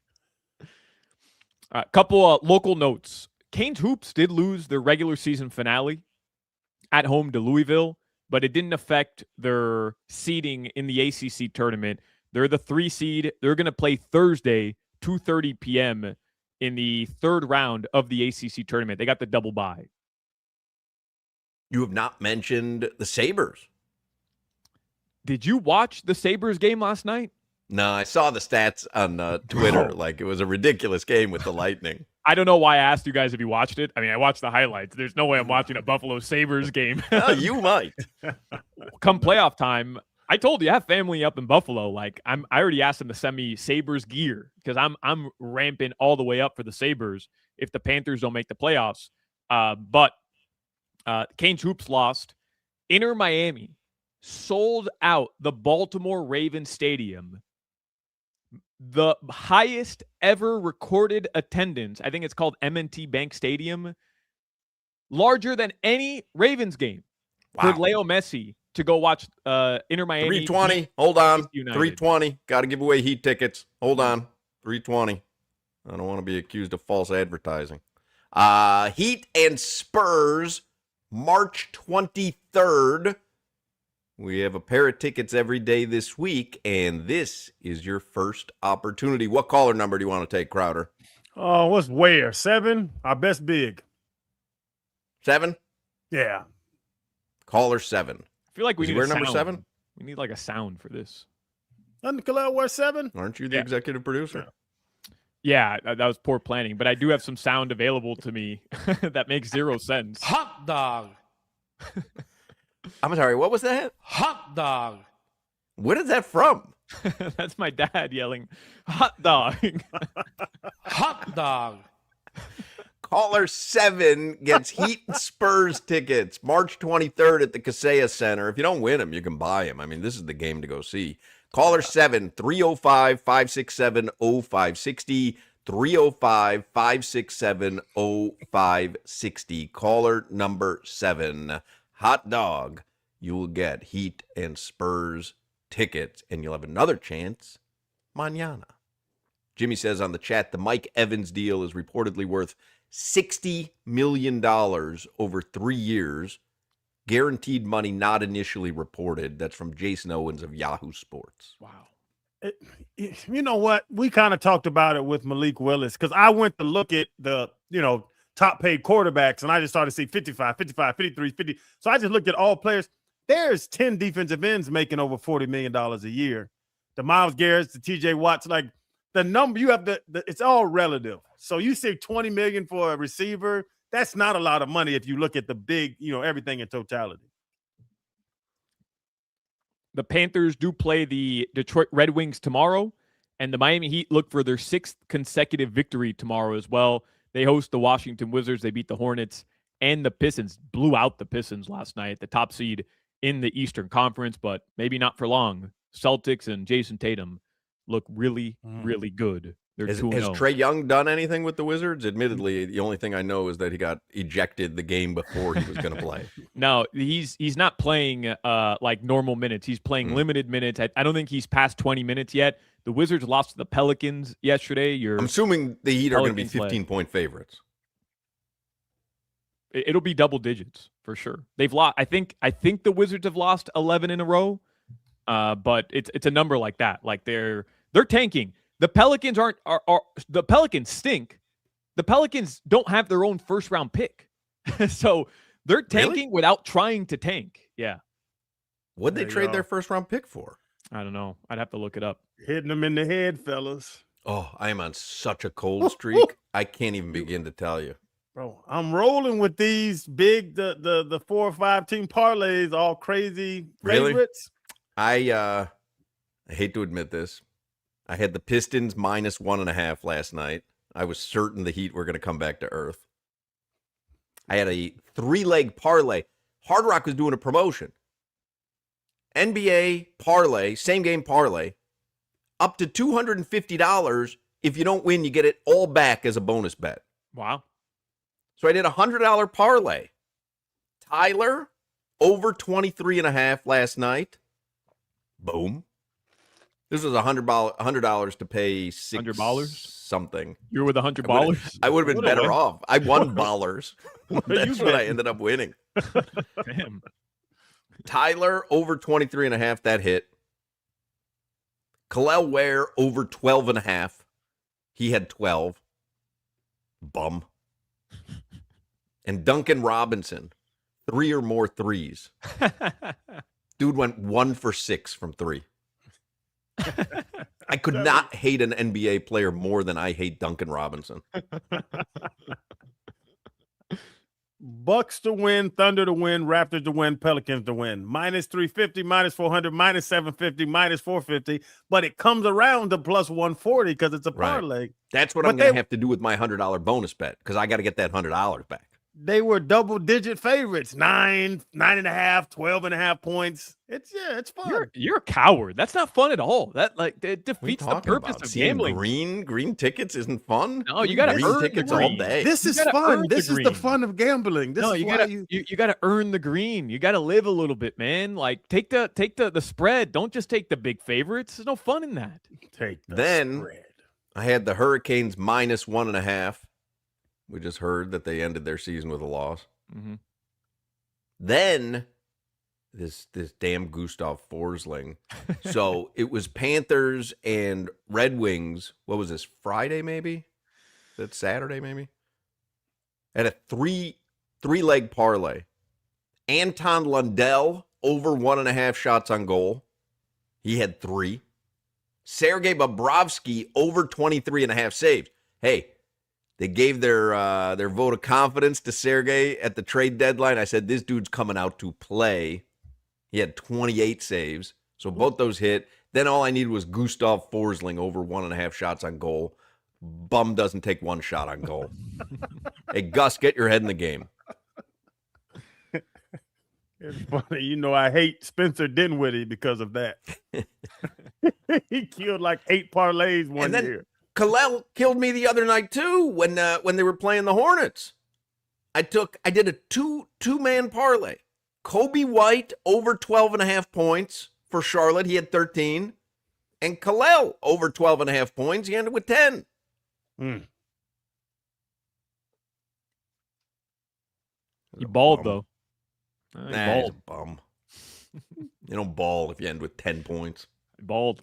A couple local notes. Canes Hoops did lose their regular season finale at home to Louisville, but it didn't affect their seeding in the ACC tournament. They're the 3 seed. They're going to play Thursday, 2:30 p.m. in the 3rd round of the ACC tournament. They got the double bye. You have not mentioned the Sabres. Did you watch the Sabres game last night? No, I saw the stats on Twitter. Like, it was a ridiculous game with the Lightning. I don't know why I asked you guys if you watched it. I mean, I watched the highlights. There's no way I'm watching a Buffalo Sabres game. Oh, you might. Come playoff time, I told you I have family up in Buffalo. Like, I already asked them to send me Sabres gear because I'm ramping all the way up for the Sabres if the Panthers don't make the playoffs. But Canes Hoops lost. Inter Miami sold out the Baltimore Ravens Stadium. The highest ever recorded attendance, I think it's called M&T Bank Stadium, larger than any Ravens game for Leo Messi to go watch Inter Miami. 320. Hold on. United. 320. Got to give away Heat tickets. Hold on. 320. I don't want to be accused of false advertising. Heat and Spurs, March 23rd. We have a pair of tickets every day this week, and this is your first opportunity. What caller number do you want to take, Crowder? Oh, what's where? 7? Our best big. 7? Yeah. Caller 7. I feel like we need wear a number sound. 7? We need like a sound for this. Doesn't Khalil wear 7? Aren't you the executive producer? Yeah, that was poor planning, but I do have some sound available to me that makes zero sense. Hot dog. I'm sorry, what was that? Hot dog. What is that from? That's my dad yelling, hot dog. Hot dog. Caller 7 gets Heat and Spurs tickets March 23rd at the Kaseya Center. If you don't win them, you can buy them. I mean, this is the game to go see. Caller 7, 305-567-0560, 305-567-0560. Caller number 7, hot dog. You will get Heat and Spurs tickets, and you'll have another chance mañana. Jimmy says on the chat, the Mike Evans deal is reportedly worth $60 million over 3 years. Guaranteed money not initially reported. That's from Jason Owens of Yahoo Sports. Wow. You know what? We kind of talked about it with Malik Willis because I went to look at the, top paid quarterbacks, and I just started to see 55, 55, 53, 50. So I just looked at all players. There's 10 defensive ends making over $40 million a year. The Myles Garrett's, the TJ Watts, like the number you have, it's all relative. So you say $20 million for a receiver, that's not a lot of money if you look at the big, everything in totality. The Panthers do play the Detroit Red Wings tomorrow, and the Miami Heat look for their 6th consecutive victory tomorrow as well. They host the Washington Wizards. They beat the Hornets, and the Pistons blew out the Pistons last night, the top seed in the Eastern Conference, but maybe not for long. Celtics and Jason Tatum look really, really good. Has Trae Young done anything with the Wizards? Admittedly, the only thing I know is that he got ejected the game before he was going to play. No, he's not playing like normal minutes. He's playing limited minutes. I don't think he's past 20 minutes yet. The Wizards lost to the Pelicans yesterday. I'm assuming the Heat are going to be 15-point favorites. It'll be double digits for sure. They've lost. I think the Wizards have lost 11 in a row, but it's a number like that. Like they're tanking. The Pelicans the Pelicans stink. The Pelicans don't have their own first-round pick. So they're tanking without trying to tank. Yeah. What'd they trade their first-round pick for? I don't know. I'd have to look it up. Hitting them in the head, fellas. Oh, I am on such a cold streak. I can't even begin to tell you. Bro, I'm rolling with these big, the 4 or 5 team parlays, all crazy favorites. Really? I hate to admit this. I had the Pistons -1.5 last night. I was certain the Heat were going to come back to earth. I had a 3-leg parlay. Hard Rock was doing a promotion. NBA parlay, same game parlay, up to $250. If you don't win, you get it all back as a bonus bet. Wow. So I did a $100 parlay. Tyler, over 23.5 last night. Boom. This was $100 to pay $6 something. You were with $100? I would have been better off. I won ballers. That's what I ended up winning. Damn. Tyler, over 23.5. That hit. Khalil Ware, over 12.5. He had 12. Bum. And Duncan Robinson, 3 or more threes. Dude went 1 for 6 from 3. I could not hate an NBA player more than I hate Duncan Robinson. Bucks to win, Thunder to win, Raptors to win, Pelicans to win. -350, -400, -750, -450. But it comes around to +140 because it's a parlay. Right. That's what I'm going to have to do with my $100 bonus bet because I got to get that $100 back. they were double-digit favorites, 9.5, 12.5 points. It's fun. You're a coward. That's not fun at all. That it defeats the talking purpose about? of Seeing gambling. green tickets isn't fun. No, you got to green earn tickets the all green. day. This You is gotta fun. earn This is the green. fun of gambling. This No, is you why gotta you gotta earn the green. You gotta live a little bit, man. Like take the spread. Don't just take the big favorites. There's no fun in that. take the Then spread. I had the Hurricanes -1.5. We just heard that they ended their season with a loss. Mm-hmm. Then this damn Gustav Forsling. So it was Panthers and Red Wings. What was this? Friday maybe? That's Saturday maybe? At a three-leg parlay. Anton Lundell over 1.5 shots on goal. He had 3. Sergei Bobrovsky over 23.5 saves. Hey, they gave their vote of confidence to Sergei at the trade deadline. I said, this dude's coming out to play. He had 28 saves. So both those hit. Then all I needed was Gustav Forsling over 1.5 shots on goal. Bum doesn't take 1 shot on goal. Hey, Gus, get your head in the game. It's funny. You know, I hate Spencer Dinwiddie because of that. He killed like 8 parlays one And then year. Kalel killed me the other night too when they were playing the Hornets. I did a two-man parlay. Kobe White over 12.5 points for Charlotte. He had 13. And Kalel over 12.5 points. He ended with 10. You balled though. You Nah, he's balled. a bum. You don't ball if you end with 10 points. Balled.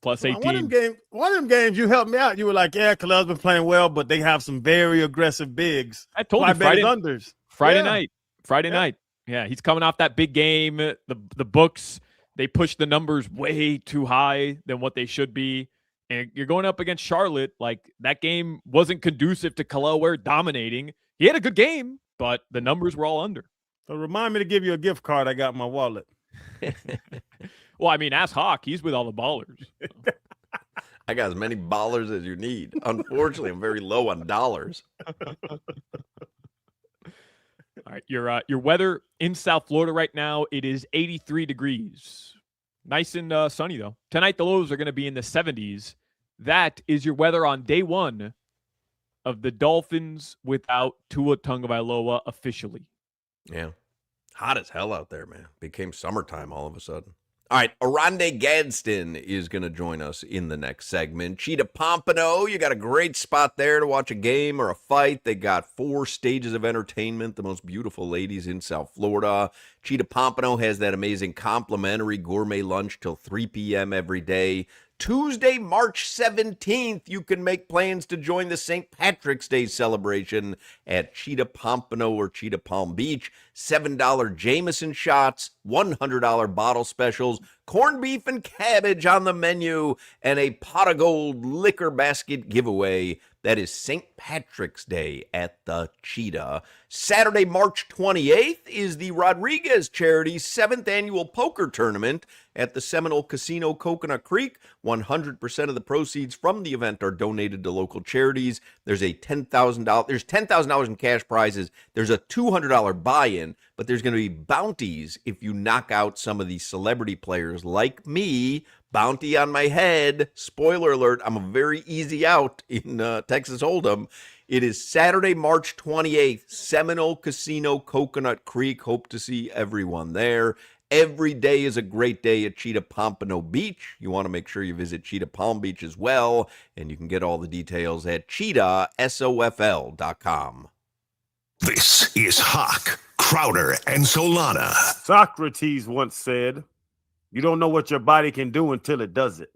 Plus Well, 18. One of them games you helped me out. You were like, yeah, Kalel's been playing well, but they have some very aggressive bigs. I told So you bet his Friday unders. Friday Yeah. night. Friday night. Yeah, he's coming off that big game. The books, they push the numbers way too high than what they should be. And you're going up against Charlotte. Like, that game wasn't conducive to Kalel Ware dominating. He had a good game, but the numbers were all under. So remind me to give you a gift card I got in my wallet. Well, I mean, ask Hoch. He's with all the ballers. I got as many ballers as you need. Unfortunately, I'm very low on dollars. All right, your weather in South Florida right now, it is 83 degrees. Nice and sunny, though. Tonight, the lows are going to be in the 70s. That is your weather on day 1 of the Dolphins without Tua Tagovailoa officially. Yeah. Hot as hell out there, man. Became summertime all of a sudden. All right, Aronde Gadsden is going to join us in the next segment. Cheetah Pompano, you got a great spot there to watch a game or a fight. They got 4 stages of entertainment, the most beautiful ladies in South Florida. Cheetah Pompano has that amazing complimentary gourmet lunch till 3 p.m. every day. Tuesday, March 17th, you can make plans to join the St. Patrick's Day celebration at Cheetah Pompano or Cheetah Palm Beach. $7 Jameson shots, $100 bottle specials, corned beef and cabbage on the menu, and a pot of gold liquor basket giveaway. That is St. Patrick's Day at the Cheetah. Saturday, March 28th is the Rodriguez Charity's 7th annual poker tournament at the Seminole Casino Coconut Creek. 100% of the proceeds from the event are donated to local charities. There's a $10,000 in cash prizes. There's a $200 buy-in, but there's going to be bounties if you knock out some of these celebrity players like me. Bounty on my head. Spoiler alert, I'm a very easy out in Texas Hold'em. It is Saturday, March 28th, Seminole Casino, Coconut Creek. Hope to see everyone there. Every day is a great day at Cheetah Pompano Beach. You want to make sure you visit Cheetah Palm Beach as well, and you can get all the details at cheetahsofl.com. This is Hoch, Crowder, and Solana. Socrates once said, you don't know what your body can do until it does it.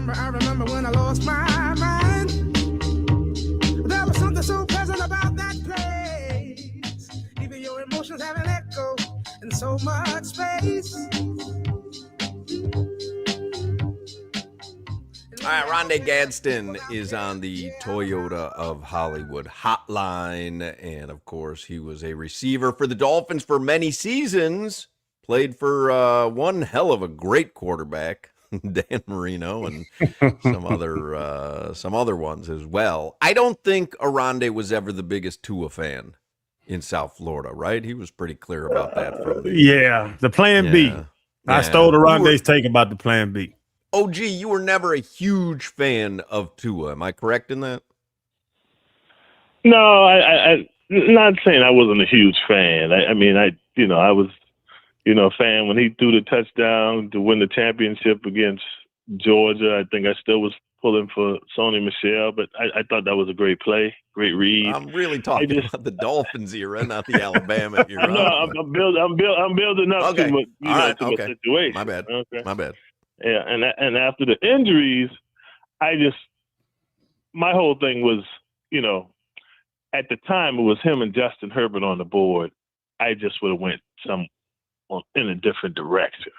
remember when I lost my mind. There was something so pleasant about that place. Even your emotions have an echo in so much space. All right, Rondé Gadsden is on the Toyota of Hollywood hotline. And, of course, he was a receiver for the Dolphins for many seasons. Played for one hell of a great quarterback, Dan Marino, and some other ones as well. I don't think Rondé was ever the biggest Tua fan in South Florida, right? He was pretty clear about that. The plan B. I stole Rondé's take about the plan B. OG, you were never a huge fan of Tua. Am I correct in that? No, I not saying I wasn't a huge fan. I was, a fan when he threw the touchdown to win the championship against Georgia. I think I still was pulling for Sony Michel, but I thought that was a great play, great read. I'm really talking about the Dolphins era, not the Alabama era. No, I'm building up to my situation. My bad. Okay. My bad. Yeah, and after the injuries, my whole thing was, at the time it was him and Justin Herbert on the board. I just would have went in a different direction.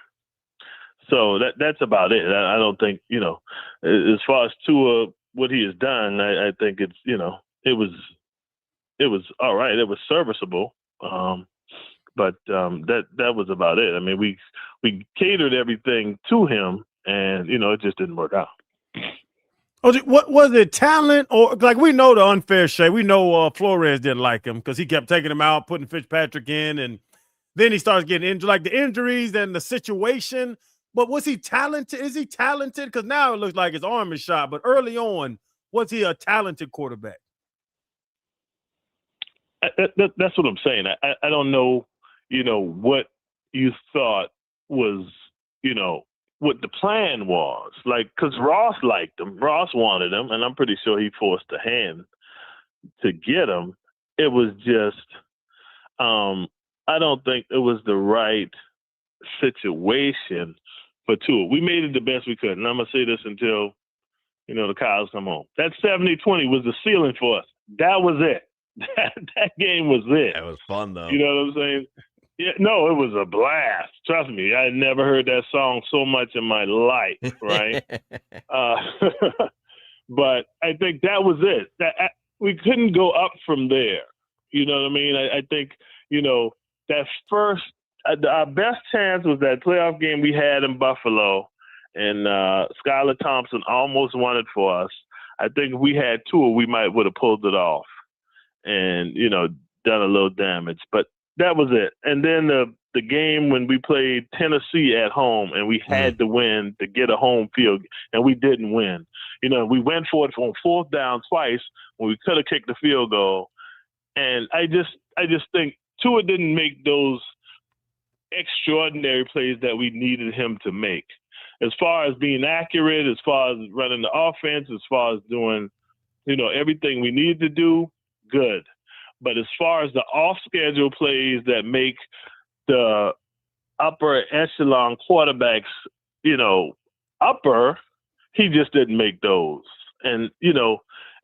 So that's about it. I don't think, as far as Tua, what he has done, I think it's, it was all right. It was serviceable. But that was about it. I mean, we catered everything to him, and it just didn't work out. What was it? Talent, or like we know the unfair shade? We know Flores didn't like him because he kept taking him out, putting Fitzpatrick in, and then he starts getting injured, like the injuries and the situation. But was he talented? Is he talented? Because now it looks like his arm is shot. But early on, was he a talented quarterback? That's what I'm saying. I don't know. What you thought was, what the plan was. Like, because Ross liked him. Ross wanted him, and I'm pretty sure he forced a hand to get him. It was just, I don't think it was the right situation for Tua. We made it the best we could, and I'm going to say this until, the cows come home. That 70-20 was the ceiling for us. That was it. That game was it. That was fun, though. You know what I'm saying? Yeah, no, it was a blast. Trust me, I had never heard that song so much in my life, right? But I think that was it. We couldn't go up from there. You know what I mean? I think, that first, our best chance was that playoff game we had in Buffalo, and Skylar Thompson almost won it for us. I think if we had Tua, we would have pulled it off and, done a little damage. But that was it. And then the game when we played Tennessee at home and we had to win to get a home field, and we didn't win. We went for it on fourth down twice when we could have kicked the field goal. And I just think Tua didn't make those extraordinary plays that we needed him to make. As far as being accurate, as far as running the offense, as far as doing, everything we need to do, good. But as far as the off-schedule plays that make the upper echelon quarterbacks, upper, he just didn't make those. And, in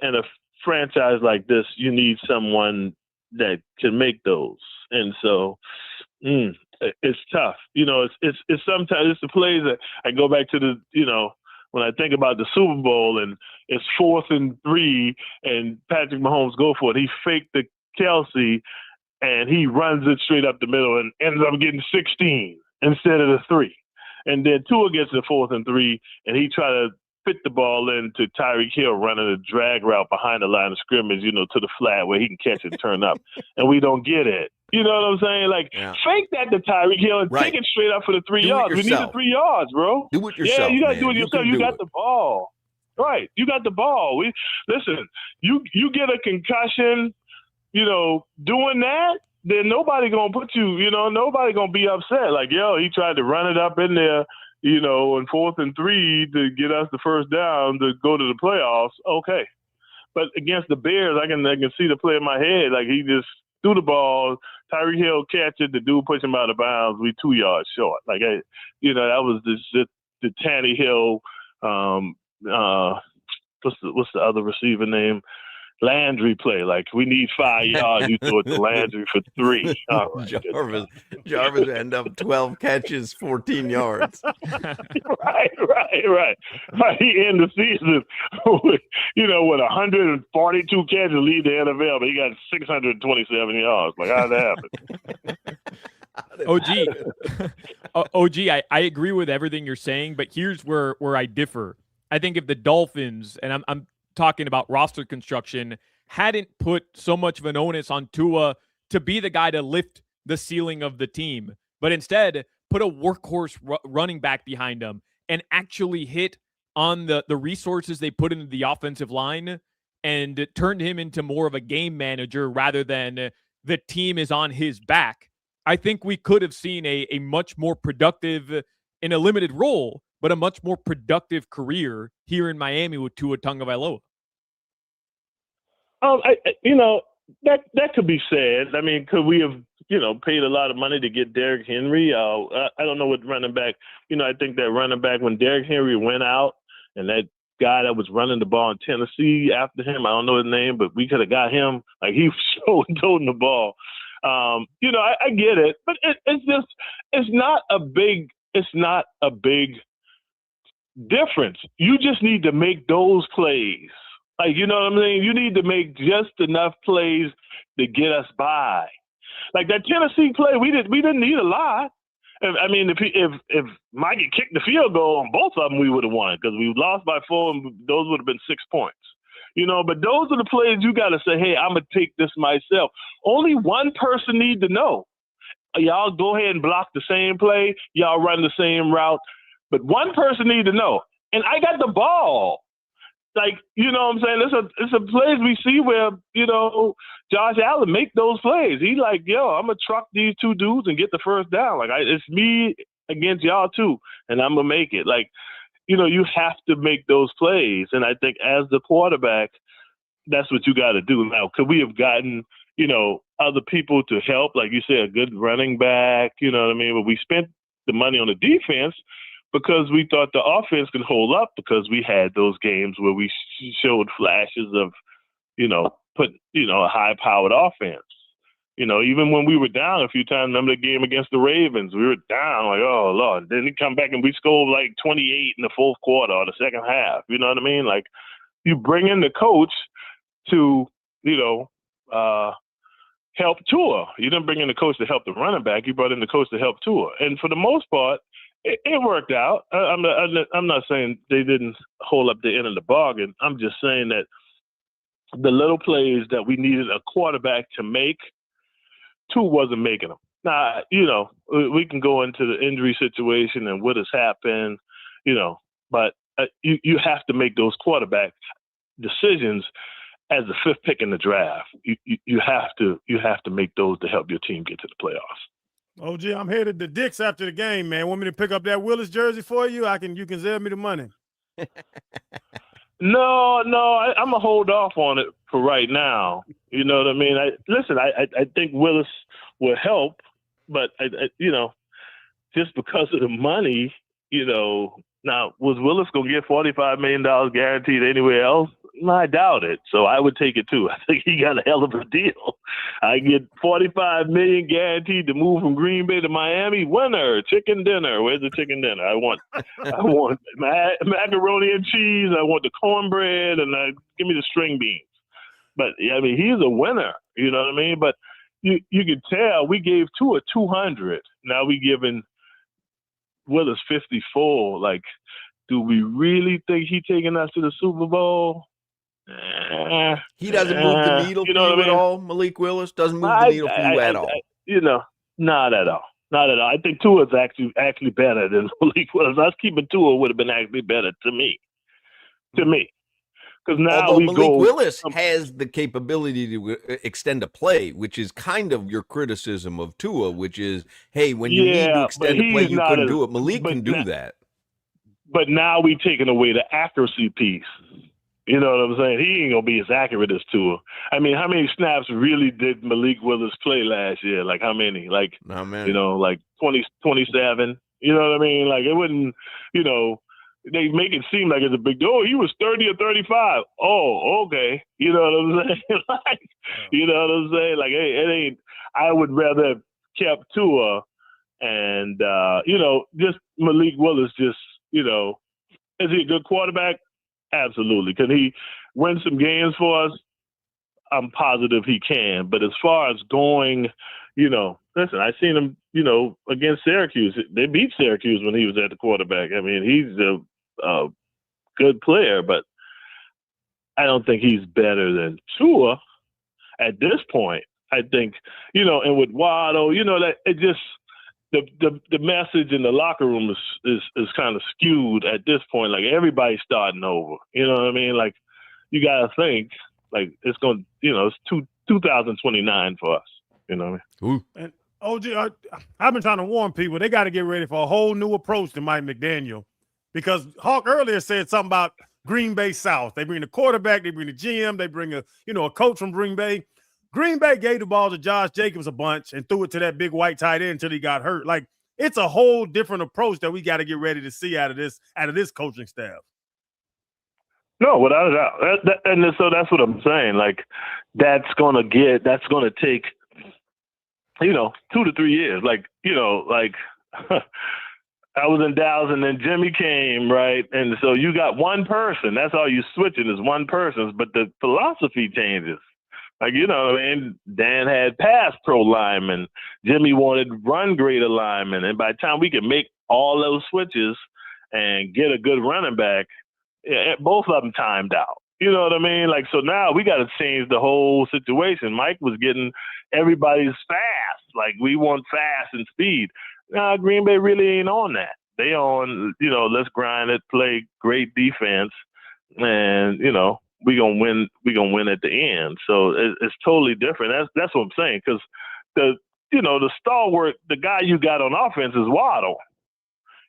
a franchise like this, you need someone that can make those. And so it's tough. It's sometimes it's the plays that I go back to when I think about the Super Bowl and it's 4th and 3 and Patrick Mahomes go for it. He faked the Kelsey and he runs it straight up the middle and ends up getting 16 instead of the 3. And then Tua gets the 4th and 3 and he try to fit the ball into Tyreek Hill running a drag route behind the line of scrimmage, to the flat where he can catch and turn up. And we don't get it. You know what I'm saying? Like, fake that to Tyreek Hill and take it straight up for the 3 yards. We need the 3 yards, bro. Do it yourself. Yeah, you got to do it yourself. You got the ball. Right. You got the ball. Listen, you get a concussion, doing that, then nobody going to put you, nobody going to be upset. Like, he tried to run it up in there, on 4th and 3 to get us the first down to go to the playoffs. Okay. But against the Bears, I can see the play in my head. Like, he just threw the ball. Tyreek Hill catch it. The dude push him out of bounds. We 2 yards short. Like, that was the Tannehill what's the other receiver name? Landry play. Like, we need 5 yards. You throw it to Landry for 3. All right, Jarvis end up 12 catches, 14 yards. right. He ended the season with, with 142 catches, lead the NFL, but he got 627 yards. Like, how'd that happen? OG, I agree with everything you're saying, but here's where I differ. I think if the Dolphins, and I'm talking about roster construction, hadn't put so much of an onus on Tua to be the guy to lift the ceiling of the team, but instead put a workhorse running back behind him and actually hit on the resources they put into the offensive line and it turned him into more of a game manager rather than the team is on his back, I think we could have seen a much more productive, in a limited role, but a much more productive career here in Miami with Tua Tagovailoa. That could be said. I mean, could we have, paid a lot of money to get Derrick Henry? I don't know what running back. I think that running back, when Derrick Henry went out, and that guy that was running the ball in Tennessee after him, I don't know his name, but we could have got him. Like, he was toting the ball. I get it, but it's not a big difference. You just need to make those plays. Like, you know what I'm saying? You need to make just enough plays to get us by. Like that Tennessee play, we didn't need a lot. I mean, if Mike had kicked the field goal on both of them, we would have won because we lost by 4, and those would have been 6 points. But those are the plays you got to say, hey, I'm going to take this myself. Only one person need to know. Y'all go ahead and block the same play. Y'all run the same route. But one person need to know. And I got the ball. Like, you know what I'm saying? It's a plays we see where, Josh Allen make those plays. He like, yo, I'm going to truck these 2 dudes and get the first down. Like, it's me against y'all too, and I'm going to make it. Like, you have to make those plays. And I think as the quarterback, that's what you got to do. Now, could we have gotten, other people to help? Like you said, a good running back, you know what I mean? But we spent the money on the defense because we thought the offense could hold up because we had those games where we showed flashes of, a high-powered offense. Even when we were down a few times, remember the game against the Ravens, we were down, like, oh, Lord. Then we come back and we scored like 28 in the fourth quarter or the second half. You know what I mean? Like, you bring in the coach to, help Tua. You didn't bring in the coach to help the running back. You brought in the coach to help Tua. And for the most part, it worked out. I'm not saying they didn't hold up the end of the bargain. I'm just saying that the little plays that we needed a quarterback to make, Tua wasn't making them. Now, we can go into the injury situation and what has happened, but you have to make those quarterback decisions as the 5th pick in the draft. You have to make those to help your team get to the playoffs. OG, I'm headed to Dick's after the game, man. Want me to pick up that Willis jersey for you? You can sell me the money. No, I'm gonna hold off on it for right now. You know what I mean? I think Willis will help, but just because of the money, now was Willis gonna get $45 million guaranteed anywhere else? I doubt it. So I would take it too. I think he got a hell of a deal. I get $45 million guaranteed to move from Green Bay to Miami. Winner, chicken dinner. Where's the chicken dinner? I want macaroni and cheese. I want the cornbread, and give me the string beans. But I mean, he's a winner. You know what I mean? But you can tell we gave Tua 200. Now we giving Willis 54. Like, do we really think he's taking us to the Super Bowl? He doesn't move the needle for you at all, Malik Willis? Doesn't move the needle for you at all? Not at all. Not at all. I think Tua is actually better than Malik Willis. Us keeping Tua would have been actually better to me. Because now although Malik Willis has the capability to extend a play, which is kind of your criticism of Tua, which is, hey, when you need to extend a play, you couldn't do it. Malik can do that. But now we taking away the accuracy piece. You know what I'm saying? He ain't going to be as accurate as Tua. I mean, how many snaps really did Malik Willis play last year? Like, how many? Like, like 20, 27. You know what I mean? Like, it wouldn't, they make it seem like it's a big deal. Oh, he was 30 or 35. Oh, okay. You know what I'm saying? Like, you know what I'm saying? Like, it ain't. I would rather have kept Tua, and just Malik Willis. Just is he a good quarterback? Absolutely. Can he win some games for us? I'm positive he can. But as far as going, listen, I seen him, against Syracuse. They beat Syracuse when he was at the quarterback. I mean, he's a good player, but I don't think he's better than Tua at this point. I think, and with Waddle, that it just the message in the locker room is kind of skewed at this point. Like everybody's starting over. You know what I mean? Like you gotta think like it's going. It's 2029 for us. You know what I mean? And OG, I've been trying to warn people they got to get ready for a whole new approach to Mike McDaniel, because Hawk earlier said something about Green Bay South. They bring the quarterback, they bring the GM, they bring a coach from Green Bay. Green Bay gave the ball to Josh Jacobs a bunch and threw it to that big white tight end until he got hurt. Like it's a whole different approach that we got to get ready to see out of this coaching staff. No, without a doubt. And so that's what I'm saying. Like that's gonna take 2 to 3 years. Like I was in Dallas and then Jimmy came, right? And so you got one person. That's all you switching is one person, but the philosophy changes. Like, Dan had pass pro linemen. Jimmy wanted run greater linemen. And by the time we could make all those switches and get a good running back, both of them timed out. You know what I mean? Like, so now we got to change the whole situation. Mike was getting everybody's fast. Like, we want fast and speed. Now, Green Bay really ain't on that. They on, let's grind it, play great defense, and, we're gonna win. We're gonna win at the end. So it's totally different. That's what I'm saying. Because the stalwart, the guy you got on offense is Waddle.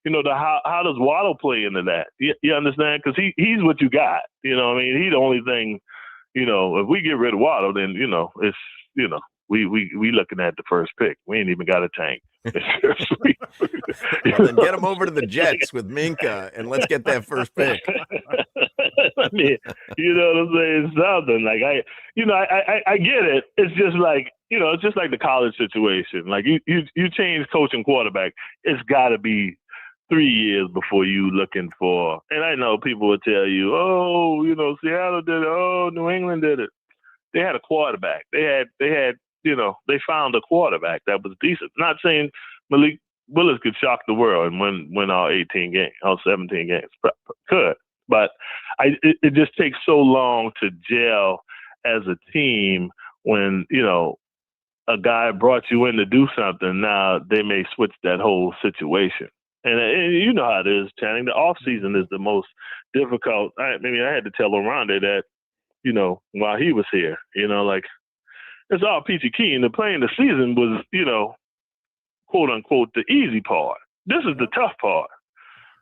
How does Waddle play into that? You understand? Because he's what you got. He's the only thing. If we get rid of Waddle, then it's we looking at the first pick. We ain't even got a tank. Well, then get him over to the Jets with Minka, and let's get that first pick. I mean, you know what I'm saying? Something like I get it. It's just like it's just like the college situation. Like you change coach and quarterback, it's got to be 3 years before you looking for. And I know people will tell you, oh, Seattle did it. Oh, New England did it. They had a quarterback. They had. They found a quarterback that was decent. Not saying Malik Willis could shock the world and win all 18 games, all 17 games. Could. But it just takes so long to gel as a team when, a guy brought you in to do something. Now they may switch that whole situation. And you know how it is, Channing. The offseason is the most difficult. I had to tell Orlando that, while he was here, it's all peachy keen. The playing the season was, quote unquote, the easy part. This is the tough part.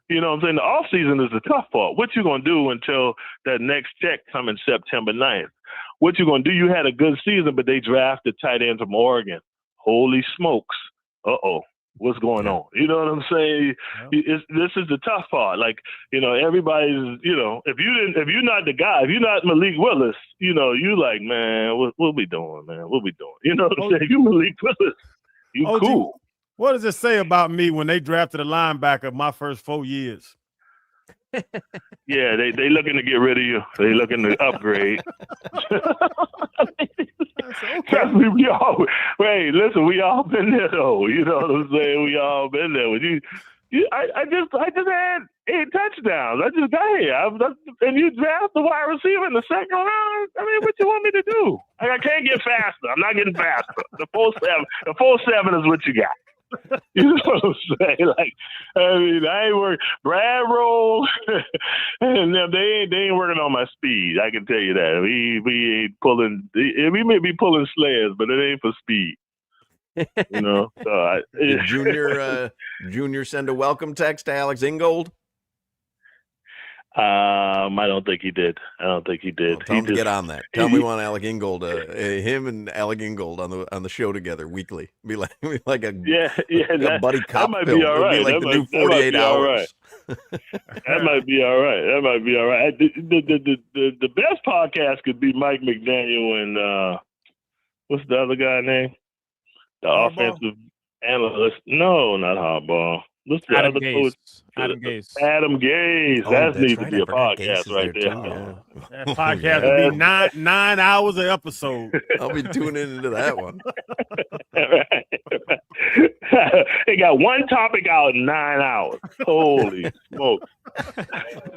You know what I'm saying? The off season is the tough part. What you going to do until that next check coming September 9th? What you going to do? You had a good season, but they drafted tight end from Oregon. Holy smokes. Uh-oh. What's going on? You know what I'm saying? Yeah. This is the tough part. Like, everybody's, if you're not the guy, if you're not Malik Willis, you like, man, what we doing, man? What we doing? You know what I'm saying? If you Malik Willis, you cool. What does it say about me when they drafted a linebacker my first 4 years? Yeah, they looking to get rid of you. They looking to upgrade. Trust me, we all been there though. You know what I'm saying? We all been there. With you, I just had 8 touchdowns. I just got here. And you draft the wide receiver in the second round. I mean, what you want me to do? I can't get faster. I'm not getting faster. The 4.7 is what you got. You know what I'm saying? Like, I ain't working. Brad Roll, and they ain't working on my speed. I can tell you that. We ain't pulling. We may be pulling sleds, but it ain't for speed. So Did Junior send a welcome text to Alex Ingold? I don't think he did. Tell him to get on that. Tell him we want Alec Ingold, him and Alec Ingold on the show together weekly. Be like a that, buddy that cop might film. be all right. It'd be like that the new might, that might 48 be all right. hours. That might be all right. That might be all right. The best podcast could be Mike McDaniel and what's the other guy name? The Harbaugh? offensive analyst. No, not Harbaugh. What's the Adam other Gase. coach? Adam Gase. Adam Gase. Oh, That that's needs right. to be I a forgot Gase podcast is right there, there. too, yeah. That podcast would be nine hours an episode. I'll be tuning into that one. They got one topic out in 9 hours. Holy smokes.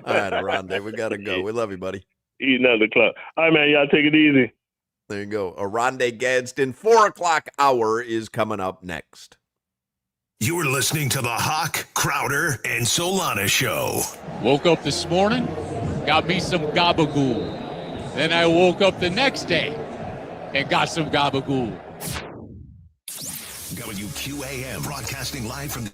All right, Aronde, we got to go. We love you, buddy. Eating at the club. All right, man. Y'all take it easy. There you go. Aronde Gadsden, 4 o'clock hour is coming up next. You're listening to the Hoch, Crowder, and Solana Show. Woke up this morning, got me some gabagool. Then I woke up the next day and got some gabagool. WQAM, broadcasting live from the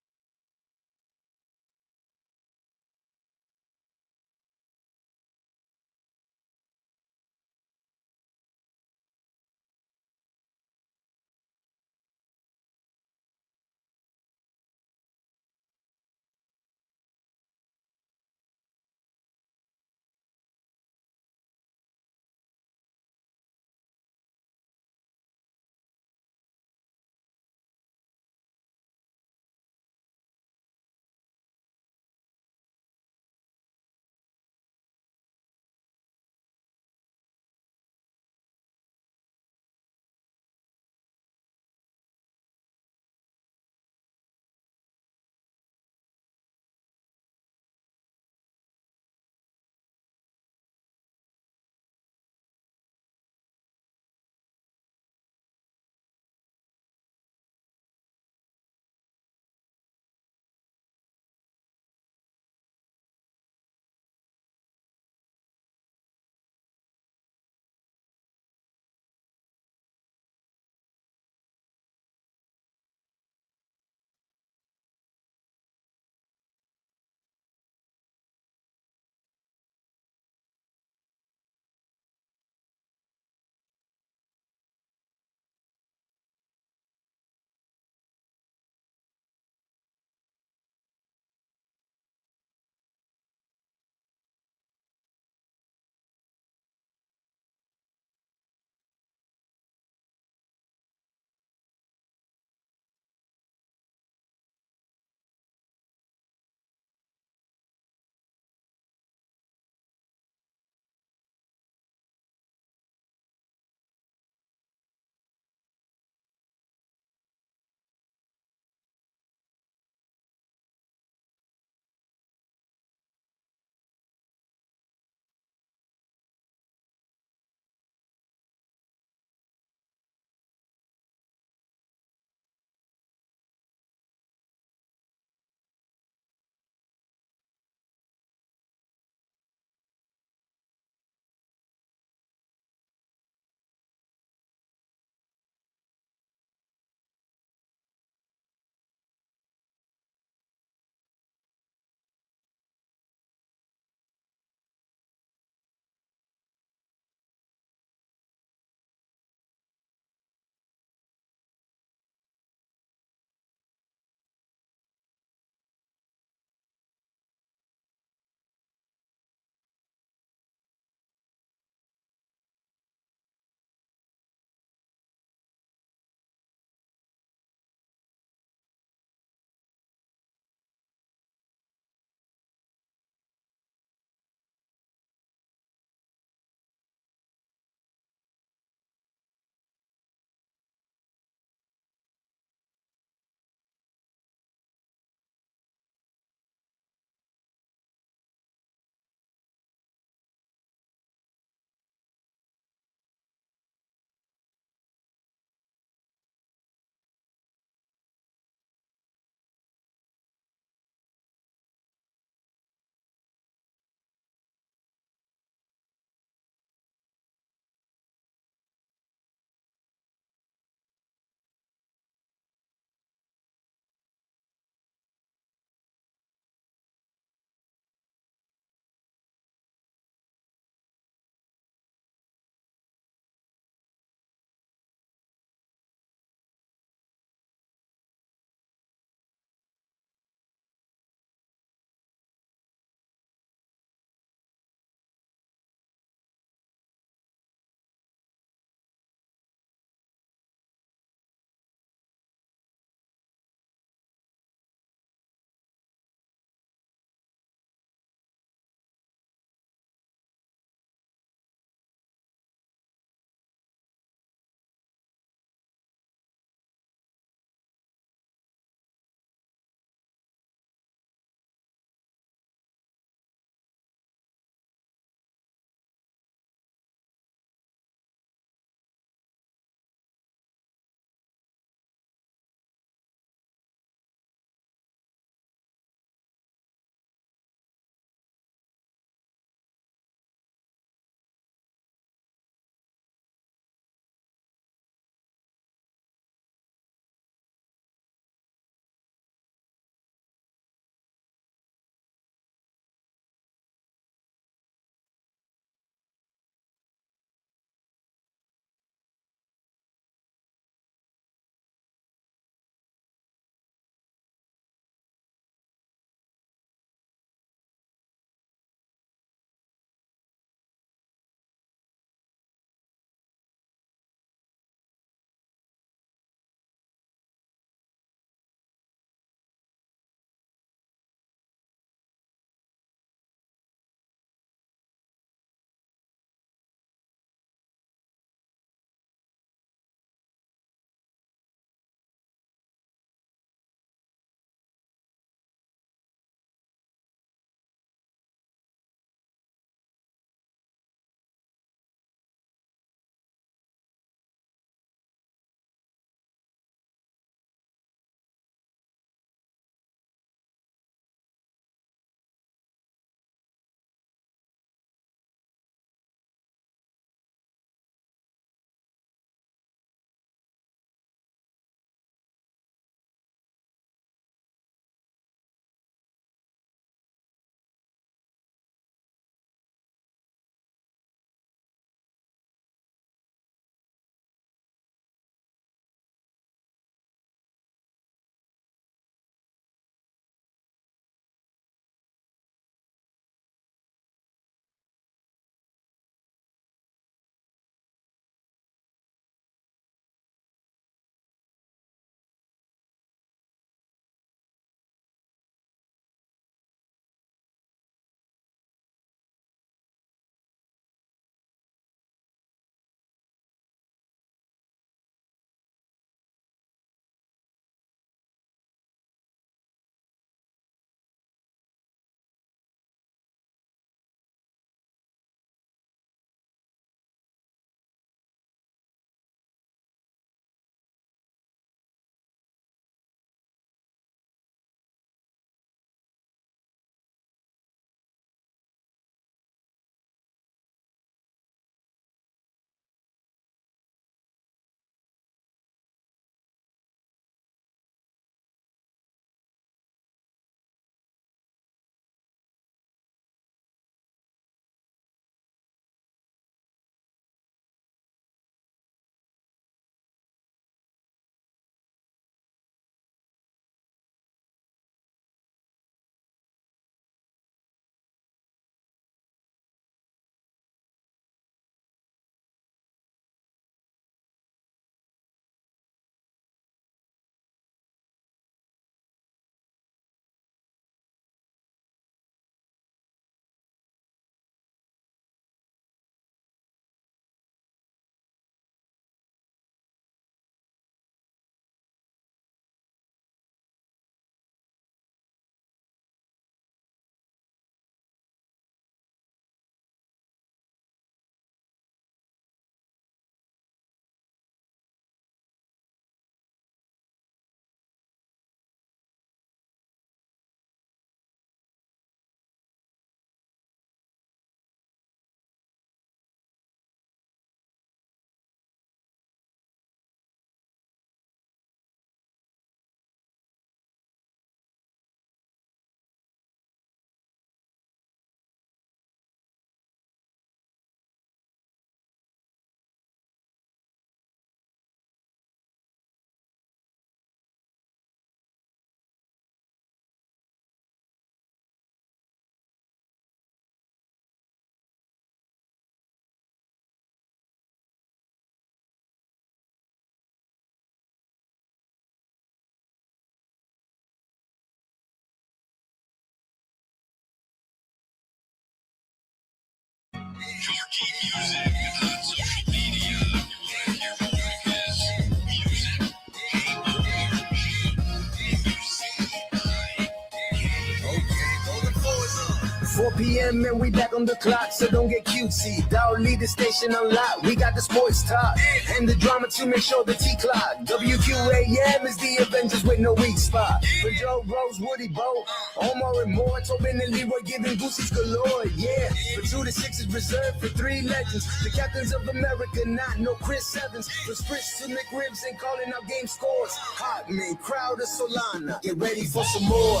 PM and we back on the clock, so don't get cutesy. Dial lead the station unlocked. We got the sports talk and the drama to make sure the T-clock. WQAM is the Avengers with no weak spot. For Joe Rose, Woody Bo, Omar and more, Tobin and Leroy giving goosies galore. Yeah, for 2 to 6 is reserved for 3 legends. The captains of America, not no Chris Evans. From Spritz to McRibs and calling out game scores. Hotman, Crowder, Solana, get ready for some more.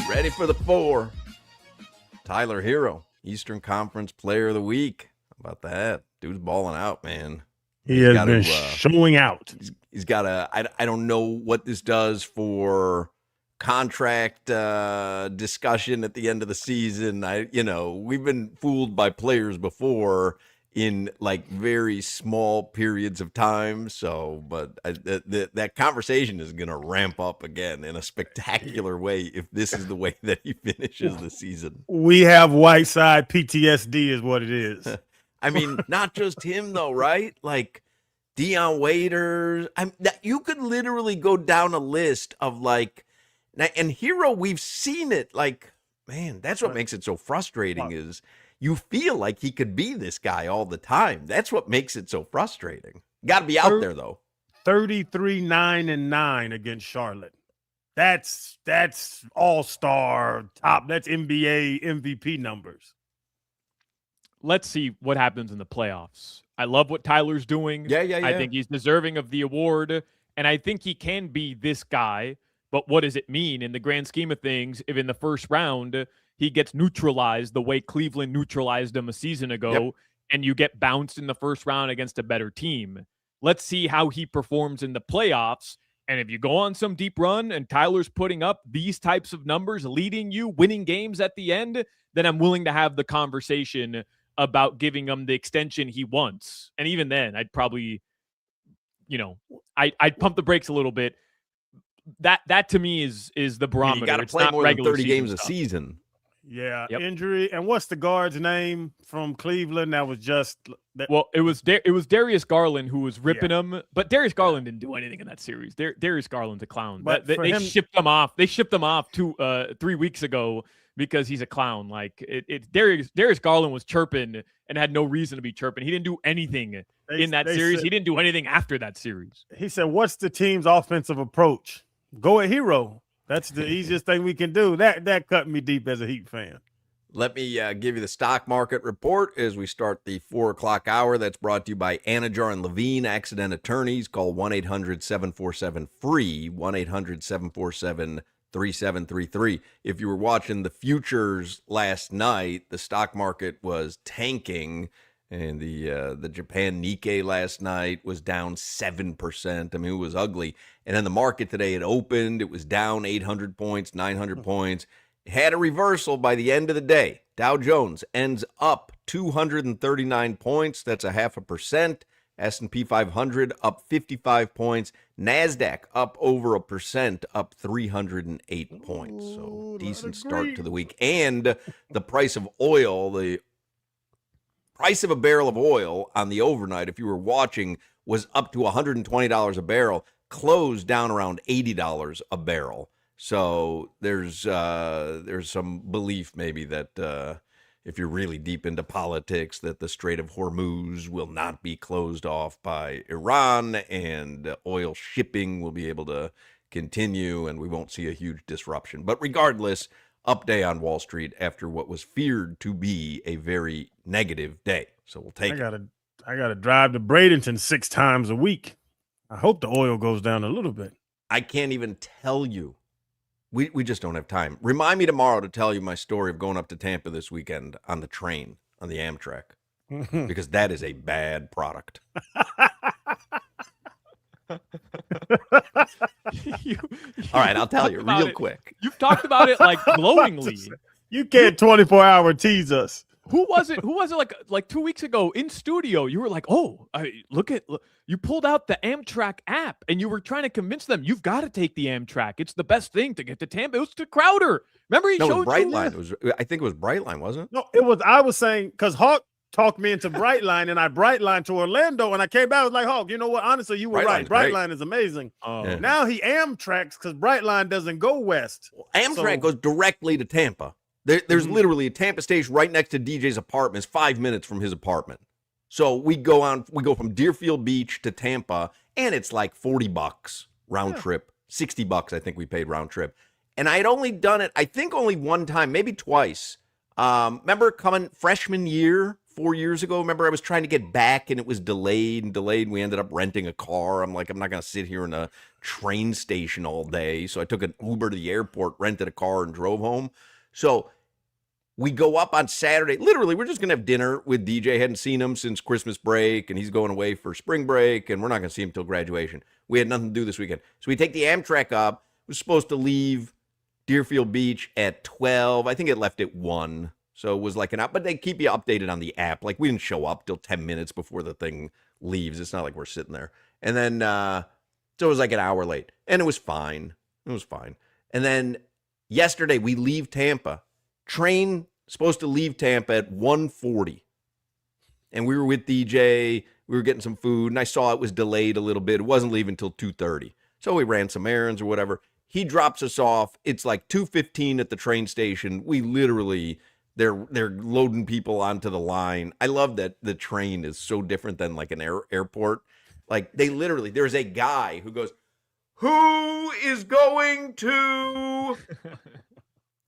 Ready for the 4. Tyler Hero, Eastern Conference Player of the Week. How about that? Dude's balling out, man. He has been showing out. He's got I don't know what this does for contract discussion at the end of the season. We've been fooled by players before in like very small periods of time. So, but that conversation is going to ramp up again in a spectacular way if this is the way that he finishes the season. We have Whiteside PTSD is what it is. I mean, not just him though, right? Like Deion Waiters. You could literally go down a list of like, and Hero, we've seen it. Like, man, that's what makes it so frustrating is you feel like he could be this guy all the time. That's what makes it so frustrating. Got to be out there though. 33-9-9 against Charlotte. That's all-star top. That's NBA MVP numbers. Let's see what happens in the playoffs. I love what Tyler's doing. Yeah. I think he's deserving of the award, and I think he can be this guy. But what does it mean in the grand scheme of things if in the first round he gets neutralized the way Cleveland neutralized him a season ago, and you get bounced in the first round against a better team? Let's see how he performs in the playoffs. And if you go on some deep run and Tyler's putting up these types of numbers, leading you, winning games at the end, then I'm willing to have the conversation about giving him the extension he wants. And even then, I'd probably, I'd pump the brakes a little bit. That to me is the barometer. You got to play more than 30 games a season. Yeah, injury. And what's the guard's name from Cleveland? That was just well, it was Darius Garland who was ripping him, but Darius Garland didn't do anything in that series. Darius Garland's a clown. But they shipped him off. They shipped him off 3 weeks ago because he's a clown. Like Darius Garland was chirping and had no reason to be chirping. He didn't do anything in that series. He didn't do anything after that series. He said, "What's the team's offensive approach? Go at Hero. That's the easiest thing we can do." That cut me deep as a Heat fan. Let me give you the stock market report as we start the 4 o'clock hour. That's brought to you by Anajar and Levine, accident attorneys. Call 1-800-747-FREE, 1-800-747-3733. If you were watching the futures last night, the stock market was tanking. And the Japan Nikkei last night was down 7%. I mean, it was ugly. And then the market today, it opened. It was down 800 points, 900 points. It had a reversal by the end of the day. Dow Jones ends up 239 points. That's 0.5%. S&P 500 up 55 points. NASDAQ up over 1%, up 308 points. So decent start to the week. And the price of oil, the price of a barrel of oil on the overnight, if you were watching, was up to $120 a barrel, closed down around $80 a barrel. So there's some belief maybe that if you're really deep into politics, that the Strait of Hormuz will not be closed off by Iran and oil shipping will be able to continue and we won't see a huge disruption. But regardless, up day on Wall Street after what was feared to be a very negative day. So we'll take it. I gotta drive to Bradenton 6 times a week. I hope the oil goes down a little bit. I can't even tell you. We just don't have time. Remind me tomorrow to tell you my story of going up to Tampa this weekend on the train, on the Amtrak, because that is a bad product. All right, I'll tell you real quick. You've talked about it like glowingly. You can't 24-hour tease us. Who was it? Who was it? Like 2 weeks ago in studio, you were like, "Oh, look, you pulled out the Amtrak app, and you were trying to convince them you've got to take the Amtrak. It's the best thing to get to Tampa." It was to Crowder. Remember, he No, it showed was you. Brightline. I think it was Brightline, wasn't it? No, it was. I was saying because Hawk talked me into Brightline, and I Brightline to Orlando, and I came back. I was like, Hawk, you know what? Honestly, you were right. Brightline is amazing. Yeah. Now he Amtraks because Brightline doesn't go west. Amtrak goes directly to Tampa. There's literally a Tampa station right next to DJ's apartment. It's 5 minutes from his apartment. So we go from Deerfield Beach to Tampa, and it's like $40 round trip, $60 I think we paid round trip. And I had only done it, I think only one time, maybe twice. Remember coming freshman year, 4 years ago? Remember I was trying to get back and it was delayed. And we ended up renting a car. I'm like, I'm not going to sit here in a train station all day. So I took an Uber to the airport, rented a car, and drove home. So we go up on Saturday. Literally, we're just going to have dinner with DJ. Hadn't seen him since Christmas break, and he's going away for spring break, and we're not going to see him until graduation. We had nothing to do this weekend. So we take the Amtrak up. We're supposed to leave Deerfield Beach at 12. I think it left at 1. So it was like an hour. But they keep you updated on the app. Like, we didn't show up till 10 minutes before the thing leaves. It's not like we're sitting there. And then, so it was like an hour late. And it was fine. It was fine. And then yesterday, we leave Tampa. Train supposed to leave Tampa at 1:40. And we were with DJ. We were getting some food, and I saw it was delayed a little bit. It wasn't leaving until 2:30. So we ran some errands or whatever. He drops us off. It's like 2:15 at the train station. We literally, they're loading people onto the line. I love that the train is so different than like an airport. Like, they literally, there's a guy who goes, "Who is going to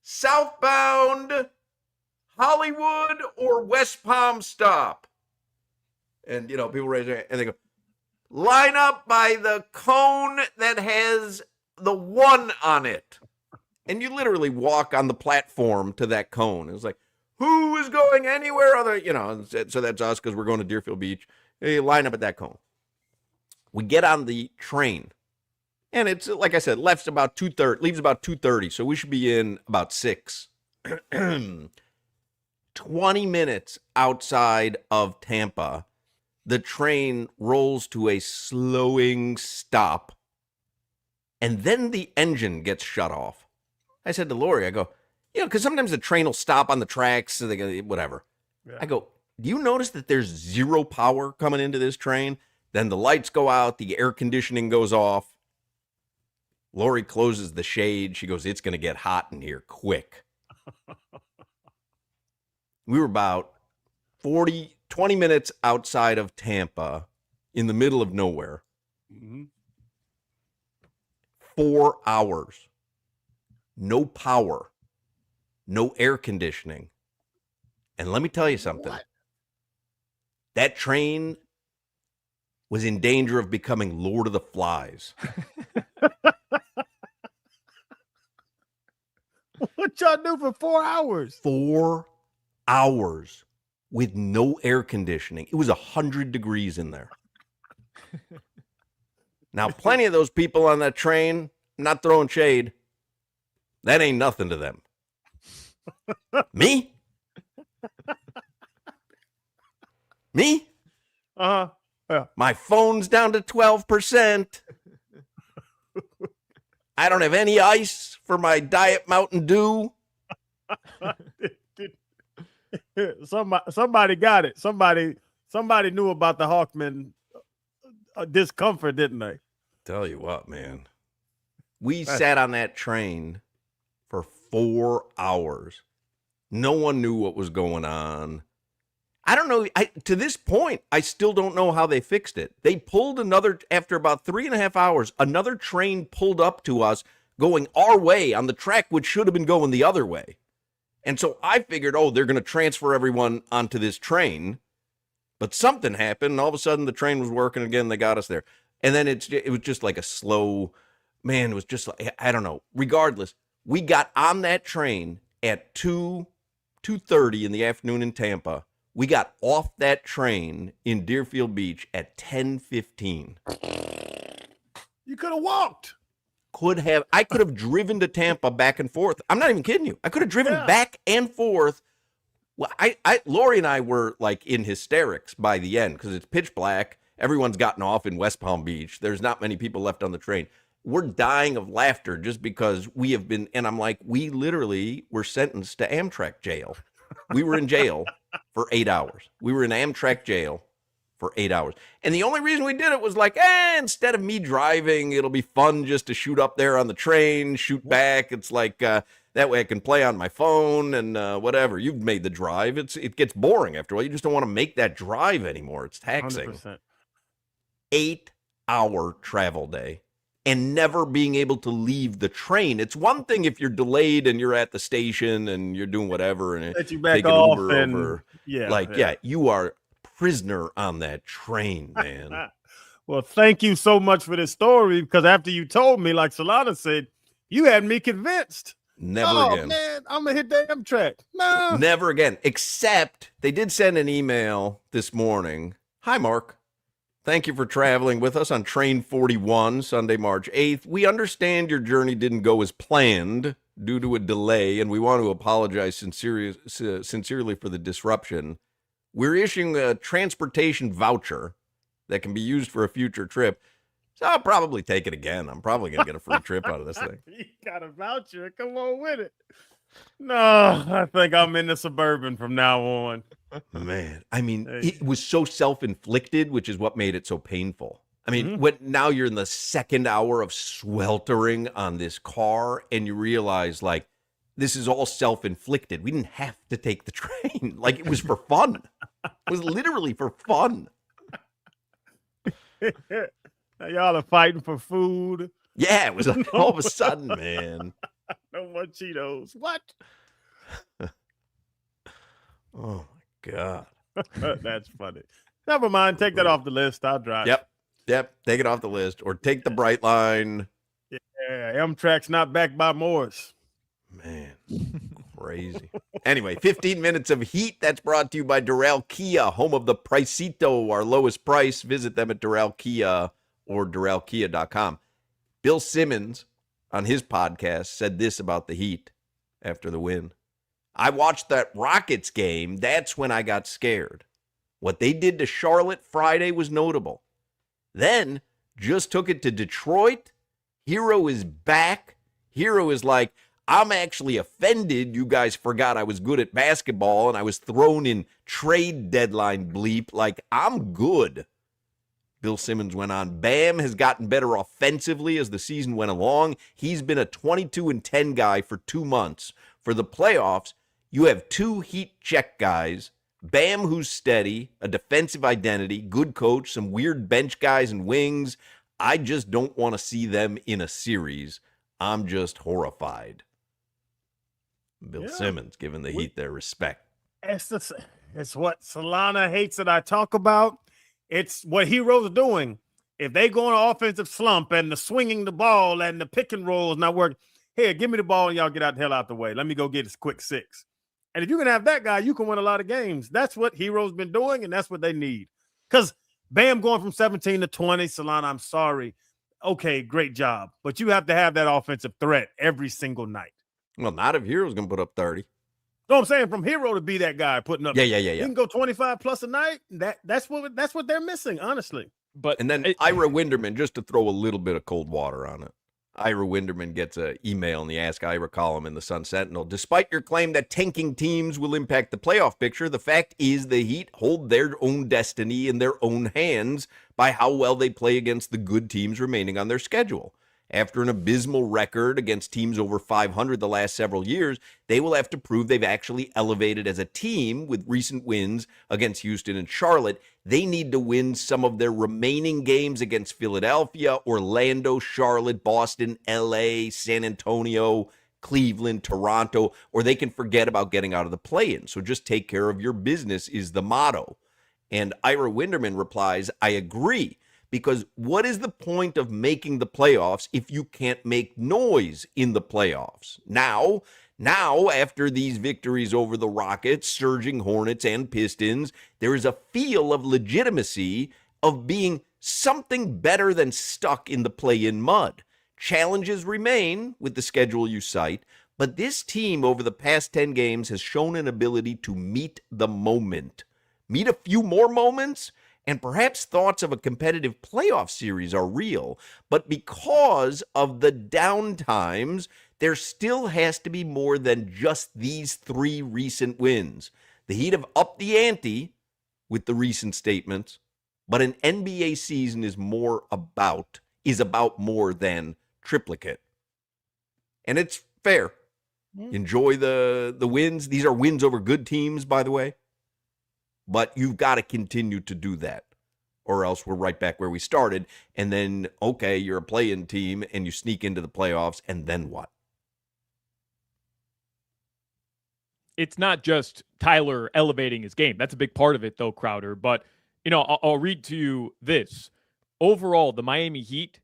southbound Hollywood or West Palm stop?" And, people raise their hand and they go, "Line up by the cone that has the 1 on it." And you literally walk on the platform to that cone. It was like, who is going anywhere other, so that's us because we're going to Deerfield Beach. Hey, line up at that cone. We get on the train. And it's, like I said, leaves about 2:30, so we should be in about 6. 20 minutes outside of Tampa, the train rolls to a slowing stop, and then the engine gets shut off. I said to Lori, I go, because sometimes the train will stop on the tracks, so they go, whatever. Yeah. I go, do you notice that there's zero power coming into this train? Then the lights go out, the air conditioning goes off. Lori closes the shade. She goes, "It's going to get hot in here quick." We were about 20 minutes outside of Tampa in the middle of nowhere. 4 hours. No power. No air conditioning. And let me tell you something. That train was in danger of becoming Lord of the Flies. What y'all do for 4 hours? 4 hours with no air conditioning. It was 100 degrees in there. Now, plenty of those people on that train, I'm not throwing shade, that ain't nothing to them. Me? Me? Yeah. My phone's down to 12%. I don't have any ice for my Diet Mountain Dew. Somebody got it. Somebody knew about the Hawkman discomfort, didn't they? Tell you what, man. We sat on that train for 4 hours. No one knew what was going on. I don't know. To this point, I still don't know how they fixed it. They pulled after about 3.5 hours, another train pulled up to us going our way on the track, which should have been going the other way. And so I figured, they're going to transfer everyone onto this train. But something happened, and all of a sudden the train was working again. They got us there. And then it was just like a slow, man, it was just like, I don't know. Regardless, we got on that train at 2:30 in the afternoon in Tampa. We got off that train in Deerfield Beach at 10:15. You could have walked. I could have driven to Tampa back and forth. I'm not even kidding you. I could have driven back and forth Well, Lori and I were like in hysterics by the end because it's pitch black. Everyone's gotten off in West Palm Beach. There's not many people left on the train. We're dying of laughter just because we have been, and I'm like, we literally were sentenced to Amtrak jail. We were in jail for 8 hours. We were in Amtrak jail for 8 hours. And the only reason we did it was like, instead of me driving, it'll be fun just to shoot up there on the train, shoot back. It's like, that way I can play on my phone and whatever. You've made the drive. It gets boring after a while. You just don't want to make that drive anymore. It's taxing. 100%. 8-hour travel day and never being able to leave the train. It's one thing if you're delayed and you're at the station and you're doing whatever and let you back take an off Uber and over. yeah, You are prisoner on that train, man. Well, thank you so much for this story because after you told me, like Solana said, you had me convinced. Never again. Man, I'm gonna hit the Amtrak. No. Never again. Except they did send an email this morning. Hi, Mark. Thank you for traveling with us on Train 41, Sunday, March 8th. We understand your journey didn't go as planned due to a delay, and we want to apologize sincerely for the disruption. We're issuing a transportation voucher that can be used for a future trip. So I'll probably take it again. I'm probably going to get a free trip out of this thing. You got a voucher. Come on with it. No, I think I'm in the Suburban from now on. Man, I mean, it was so self-inflicted, which is what made it so painful. I mean, now you're in the second hour of sweltering on this car, and you realize, like, this is all self-inflicted. We didn't have to take the train. Like, it was for fun. It was literally for fun. Now y'all are fighting for food. Yeah, it was all of a sudden, man. No more Cheetos. What? Oh, my God. That's funny. Never mind. Take that off the list. I'll drive. Yep. Take it off the list. Or take the Bright Line. Yeah, Amtrak's not backed by Morris. Man, crazy. Anyway, 15 minutes of heat. That's brought to you by Doral Kia, home of the Pricito, our lowest price. Visit them at Doral Kia or DoralKia.com. Bill Simmons, on his podcast, said this about the Heat after the win. I watched that Rockets game. That's when I got scared. What they did to Charlotte Friday was notable. Then just took it to Detroit. Hero is back. Hero is like, I'm actually offended you guys forgot I was good at basketball and I was thrown in trade deadline bleep. Like, I'm good. Bill Simmons went on. Bam has gotten better offensively as the season went along. He's been a 22-10 guy for 2 months. For the playoffs, you have two Heat check guys. Bam, who's steady, a defensive identity, good coach, some weird bench guys and wings. I just don't want to see them in a series. I'm just horrified. Bill Simmons giving the Heat their respect. It's what Solana hates that I talk about. It's what Hero's doing. If they go on an offensive slump and the swinging the ball and the pick and roll is not working, here, give me the ball and y'all get out the hell out the way. Let me go get this quick 6. And if you can have that guy, you can win a lot of games. That's what Hero's been doing, and that's what they need. Because Bam going from 17 to 20, Solana, I'm sorry. Okay, great job. But you have to have that offensive threat every single night. Well, not if Hero's going to put up 30. No, I'm saying from Hero to be that guy putting up. Yeah. You can go 25 plus a night. That's what they're missing, honestly. And then Ira Winderman, just to throw a little bit of cold water on it. Ira Winderman gets an email in the Ask Ira column in the Sun Sentinel. Despite your claim that tanking teams will impact the playoff picture, the fact is the Heat hold their own destiny in their own hands by how well they play against the good teams remaining on their schedule. After an abysmal record against teams over 500 the last several years, they will have to prove they've actually elevated as a team with recent wins against Houston and Charlotte. They need to win some of their remaining games against Philadelphia, Orlando, Charlotte, Boston, LA, San Antonio, Cleveland, Toronto, or they can forget about getting out of the play-in. So just take care of your business is the motto. And Ira Winderman replies, I agree. Because what is the point of making the playoffs if you can't make noise in the playoffs? Now, after these victories over the Rockets, surging Hornets, and Pistons, there is a feel of legitimacy of being something better than stuck in the play-in mud. Challenges remain with the schedule you cite, But this team over the past 10 games has shown an ability to meet the moment, meet a few more moments, and perhaps thoughts of a competitive playoff series are real. But because of the downtimes, there still has to be more than just these 3 recent wins. The Heat have upped the ante with the recent statements, but an NBA season is about more than triplicate. And it's fair. Enjoy the wins. These are wins over good teams, by the way. But you've got to continue to do that, or else we're right back where we started. And then, okay, you're a play-in team and you sneak into the playoffs, and then what? It's not just Tyler elevating his game. That's a big part of it, though, Crowder. But, I'll read to you this. Overall, the Miami Heat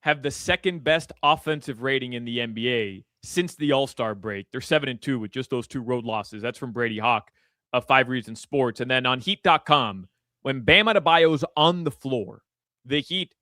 have the second best offensive rating in the NBA since the All-Star break. They're 7-2 with just those 2 road losses. That's from Brady Hoch of 5 Reasons Sports. And then on Heat.com, when Bam Adebayo's on the floor, the Heat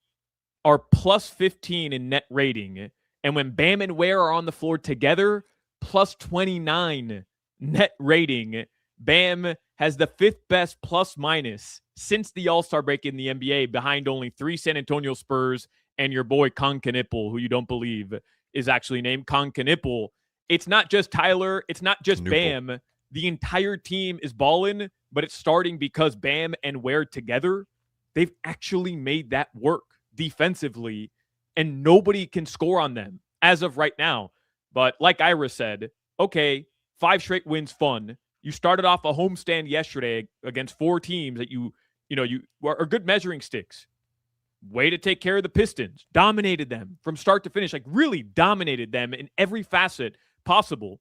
are plus 15 in net rating. And when Bam and Ware are on the floor together, plus 29 net rating. Bam has the 5th best plus minus since the All-Star break in the NBA, behind only 3 San Antonio Spurs and your boy Concanipple, who you don't believe is actually named Concanipple. It's not just Tyler. It's not just Bam. The entire team is balling, but it's starting because Bam and Ware together, they've actually made that work defensively, and nobody can score on them as of right now. But like Ira said, okay, 5 straight wins, fun. You started off a homestand yesterday against 4 teams that you are good measuring sticks. Way to take care of the Pistons. Dominated them from start to finish, like really dominated them in every facet possible.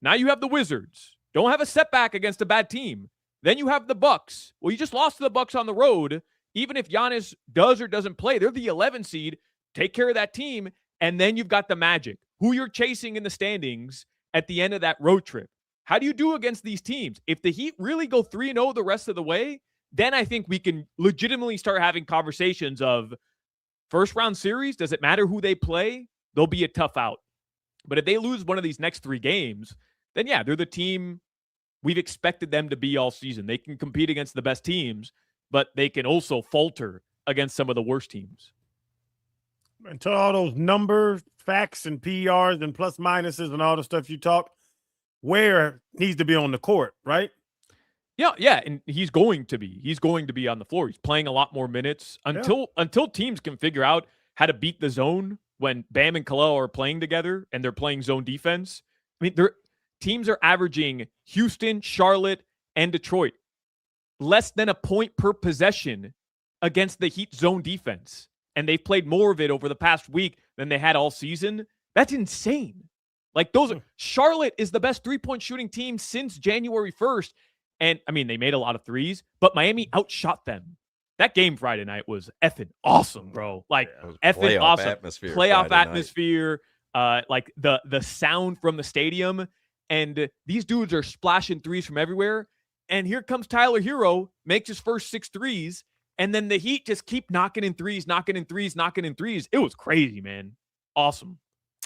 Now you have the Wizards. Don't have a setback against a bad team. Then you have the Bucks. Well, you just lost to the Bucks on the road. Even if Giannis does or doesn't play, they're the 11 seed. Take care of that team. And then you've got the Magic, who you're chasing in the standings at the end of that road trip. How do you do against these teams? If the Heat really go 3-0 the rest of the way, then I think we can legitimately start having conversations of first round series. Does it matter who they play? They'll be a tough out. But if they lose one of these next 3 games, then yeah, they're the team we've expected them to be all season. They can compete against the best teams, but they can also falter against some of the worst teams. Until all those numbers, facts, and PRs and plus minuses and all the stuff you talk, Ware needs to be on the court, right? Yeah, and he's going to be. He's going to be on the floor. He's playing a lot more minutes until teams can figure out how to beat the zone when Bam and Kalel are playing together and they're playing zone defense. I mean, teams are averaging Houston, Charlotte, and Detroit less than a point per possession against the Heat zone defense. And they've played more of it over the past week than they had all season. That's insane. Like Charlotte is the best 3-point shooting team since January 1st. And I mean, they made a lot of threes, but Miami outshot them. That game Friday night was effing awesome, bro. Like effing awesome. Playoff atmosphere. Like the sound from the stadium. And these dudes are splashing threes from everywhere. And here comes Tyler Hero, makes his first 6 threes. And then the Heat just keep knocking in threes. It was crazy, man. Awesome.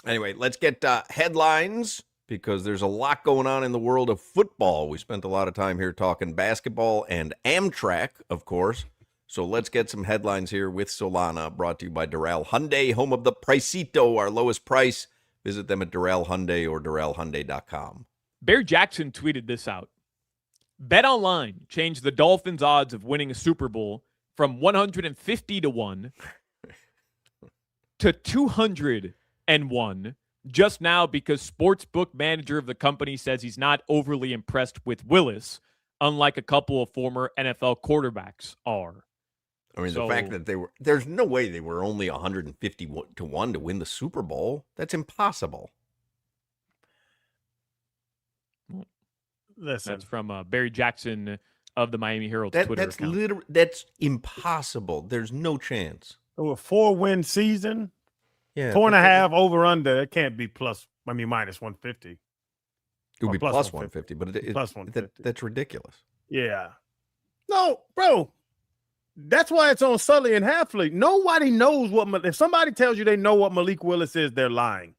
Anyway, let's get headlines, because there's a lot going on in the world of football. We spent a lot of time here talking basketball and Amtrak, of course. So let's get some headlines here with Solana, brought to you by Doral Hyundai, home of the Pricito, our lowest price. Visit them at Doral Hyundai or DoralHyundai.com. Bear Jackson tweeted this out. BetOnline changed the Dolphins' odds of winning a Super Bowl from 150 to 1 to 201 just now because sportsbook manager of the company says he's not overly impressed with Willis, unlike a couple of former NFL quarterbacks are. I mean, the fact that there's no way they were only 150 to 1 to win the Super Bowl. That's impossible. Listen. That's from Barry Jackson of the Miami Herald's Twitter account. That's impossible. There's no chance. So a 4-win season, yeah, 4.5 over under. It can't be minus 150. It would be plus 150, but plus 150. That's ridiculous. Yeah. No, bro. That's why it's on Sully and Halfley. Nobody knows if somebody tells you they know what Malik Willis is, they're lying.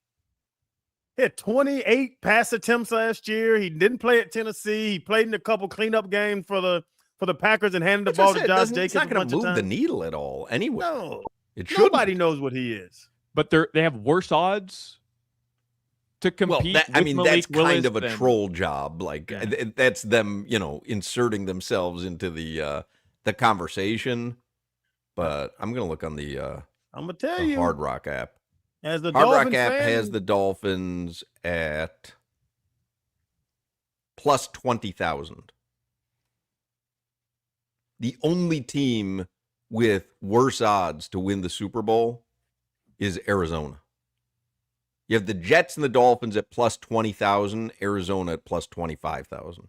He had 28 pass attempts last year. He didn't play at Tennessee. He played in a couple cleanup games for the Packers and handed the ball to Josh Jacobs. It's not going to move the needle at all anyway. No, it nobody knows what he is. But they have worse odds to compete. Well, I mean, that's kind of a than... troll job. Like that's them, inserting themselves into the conversation. But I'm going to look on the I'm going to tell you, Hard Rock app. As the Hard Dolphins Rock app fan, has the Dolphins at plus 20,000. The only team with worse odds to win the Super Bowl is Arizona. You have the Jets and the Dolphins at plus 20,000, Arizona at plus 25,000.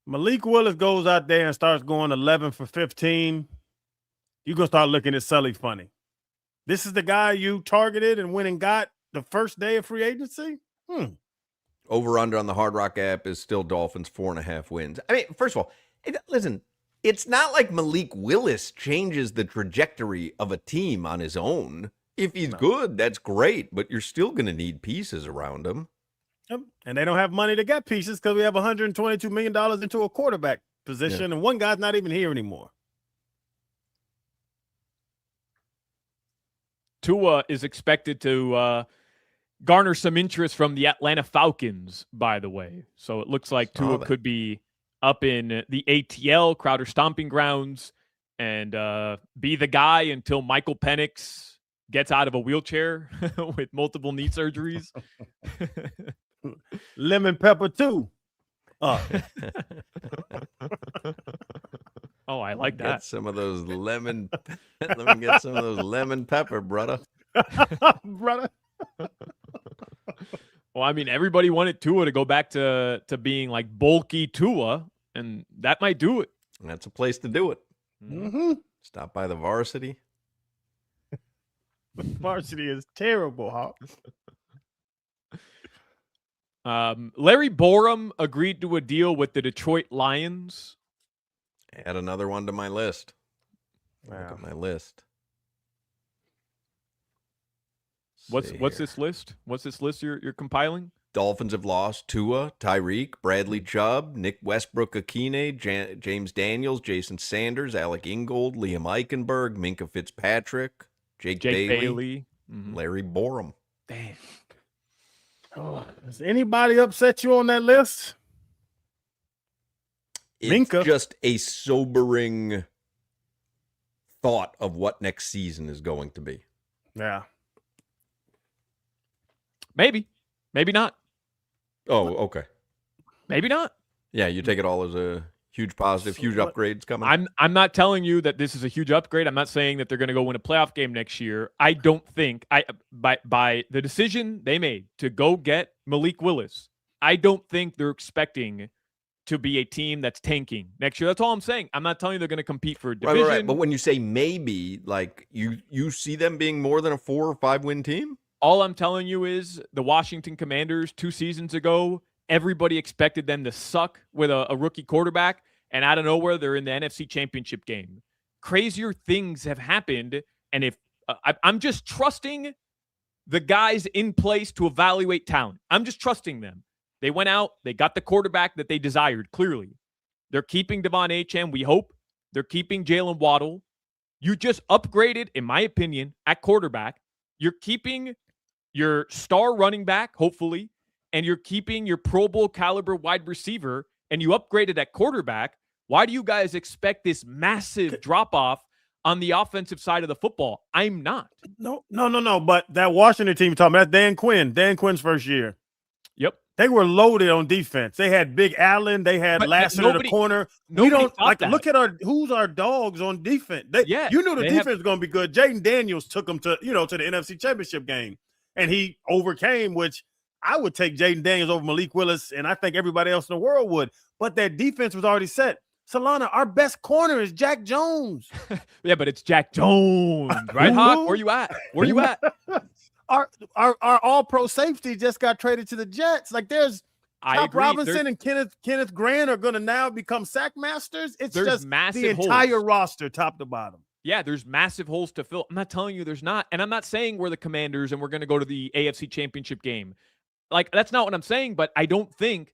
Malik Willis goes out there and starts going 11 for 15. You're going to start looking at Sully funny. This is the guy you targeted and went and got the first day of free agency? Over under on the Hard Rock app is still Dolphins 4.5 wins. I mean, first of all, listen, it's not like Malik Willis changes the trajectory of a team on his own. If he's good, that's great, but you're still going to need pieces around him. Yep. And they don't have money to get pieces because we have $122 million into a quarterback position, and one guy's not even here anymore. Tua is expected to garner some interest from the Atlanta Falcons, by the way. So it looks like Tua could be up in the ATL, Crowder Stomping Grounds, and be the guy until Michael Penix gets out of a wheelchair with multiple knee surgeries. Lemon pepper, too. Oh, I like that. Get some of those lemon. Let me get some of those lemon pepper, brother. Brother. Well, I mean, everybody wanted Tua to go back to being like bulky Tua, and that might do it. And that's a place to do it. Mm-hmm. Stop by the varsity. Varsity is terrible, Hawk. Larry Borum agreed to a deal with the Detroit Lions. Add another one to my list. Wow. Look at my list. What's this list? What's this list you're compiling? Dolphins have lost Tua, Tyreek, Bradley Chubb, Nick Westbrook-Akine, James Daniels, Jason Sanders, Alec Ingold, Liam Eichenberg, Minka Fitzpatrick, Jake Bailey. Larry Borum. Damn. Oh, does anybody upset you on that list? It's Minka. just a sobering thought of what next season is going to be. Yeah. Maybe not. Oh, okay. Maybe not. Yeah, you take it all as a huge positive, huge upgrades coming. I'm not telling you that this is a huge upgrade. I'm not saying that they're going to go win a playoff game next year. I don't think by the decision they made to go get Malik Willis, I don't think they're expecting to be a team that's tanking next year. That's all I'm saying. I'm not telling you they're going to compete for a division. Right. But when you say maybe, like you see them being more than a 4 or 5 win team? All I'm telling you is the Washington Commanders 2 seasons ago, everybody expected them to suck with a rookie quarterback, and out of nowhere, they're in the NFC Championship game. Crazier things have happened, and if I'm just trusting the guys in place to evaluate talent. I'm just trusting them. They went out, they got the quarterback that they desired, clearly. They're keeping Devon Achane, we hope. They're keeping Jalen Waddle. You just upgraded, in my opinion, at quarterback. You're keeping your star running back, hopefully, and you're keeping your Pro Bowl caliber wide receiver, and you upgraded at quarterback. Why do you guys expect this massive drop-off on the offensive side of the football? I'm not. No. But that Washington team you're talking about, that's Dan Quinn. Dan Quinn's first year. Yep. They were loaded on defense. They had Big Allen. They had Lassiter in the corner. We don't like that. Look at who's our dogs on defense. You knew the defense was going to be good. Jaden Daniels took them to the NFC Championship game, and he overcame. Which I would take Jaden Daniels over Malik Willis, and I think everybody else in the world would. But that defense was already set. Solana, our best corner is Jack Jones. Yeah, but it's Jack Jones, right, Hawk? Where you at? Our all-pro safety just got traded to the Jets. Like Top Robinson and Kenneth Grant are going to now become sack masters. It's just the entire roster, top to bottom. Yeah, there's massive holes to fill. I'm not telling you there's not. And I'm not saying we're the Commanders and we're going to go to the AFC Championship game. like that's not what I'm saying, but I don't think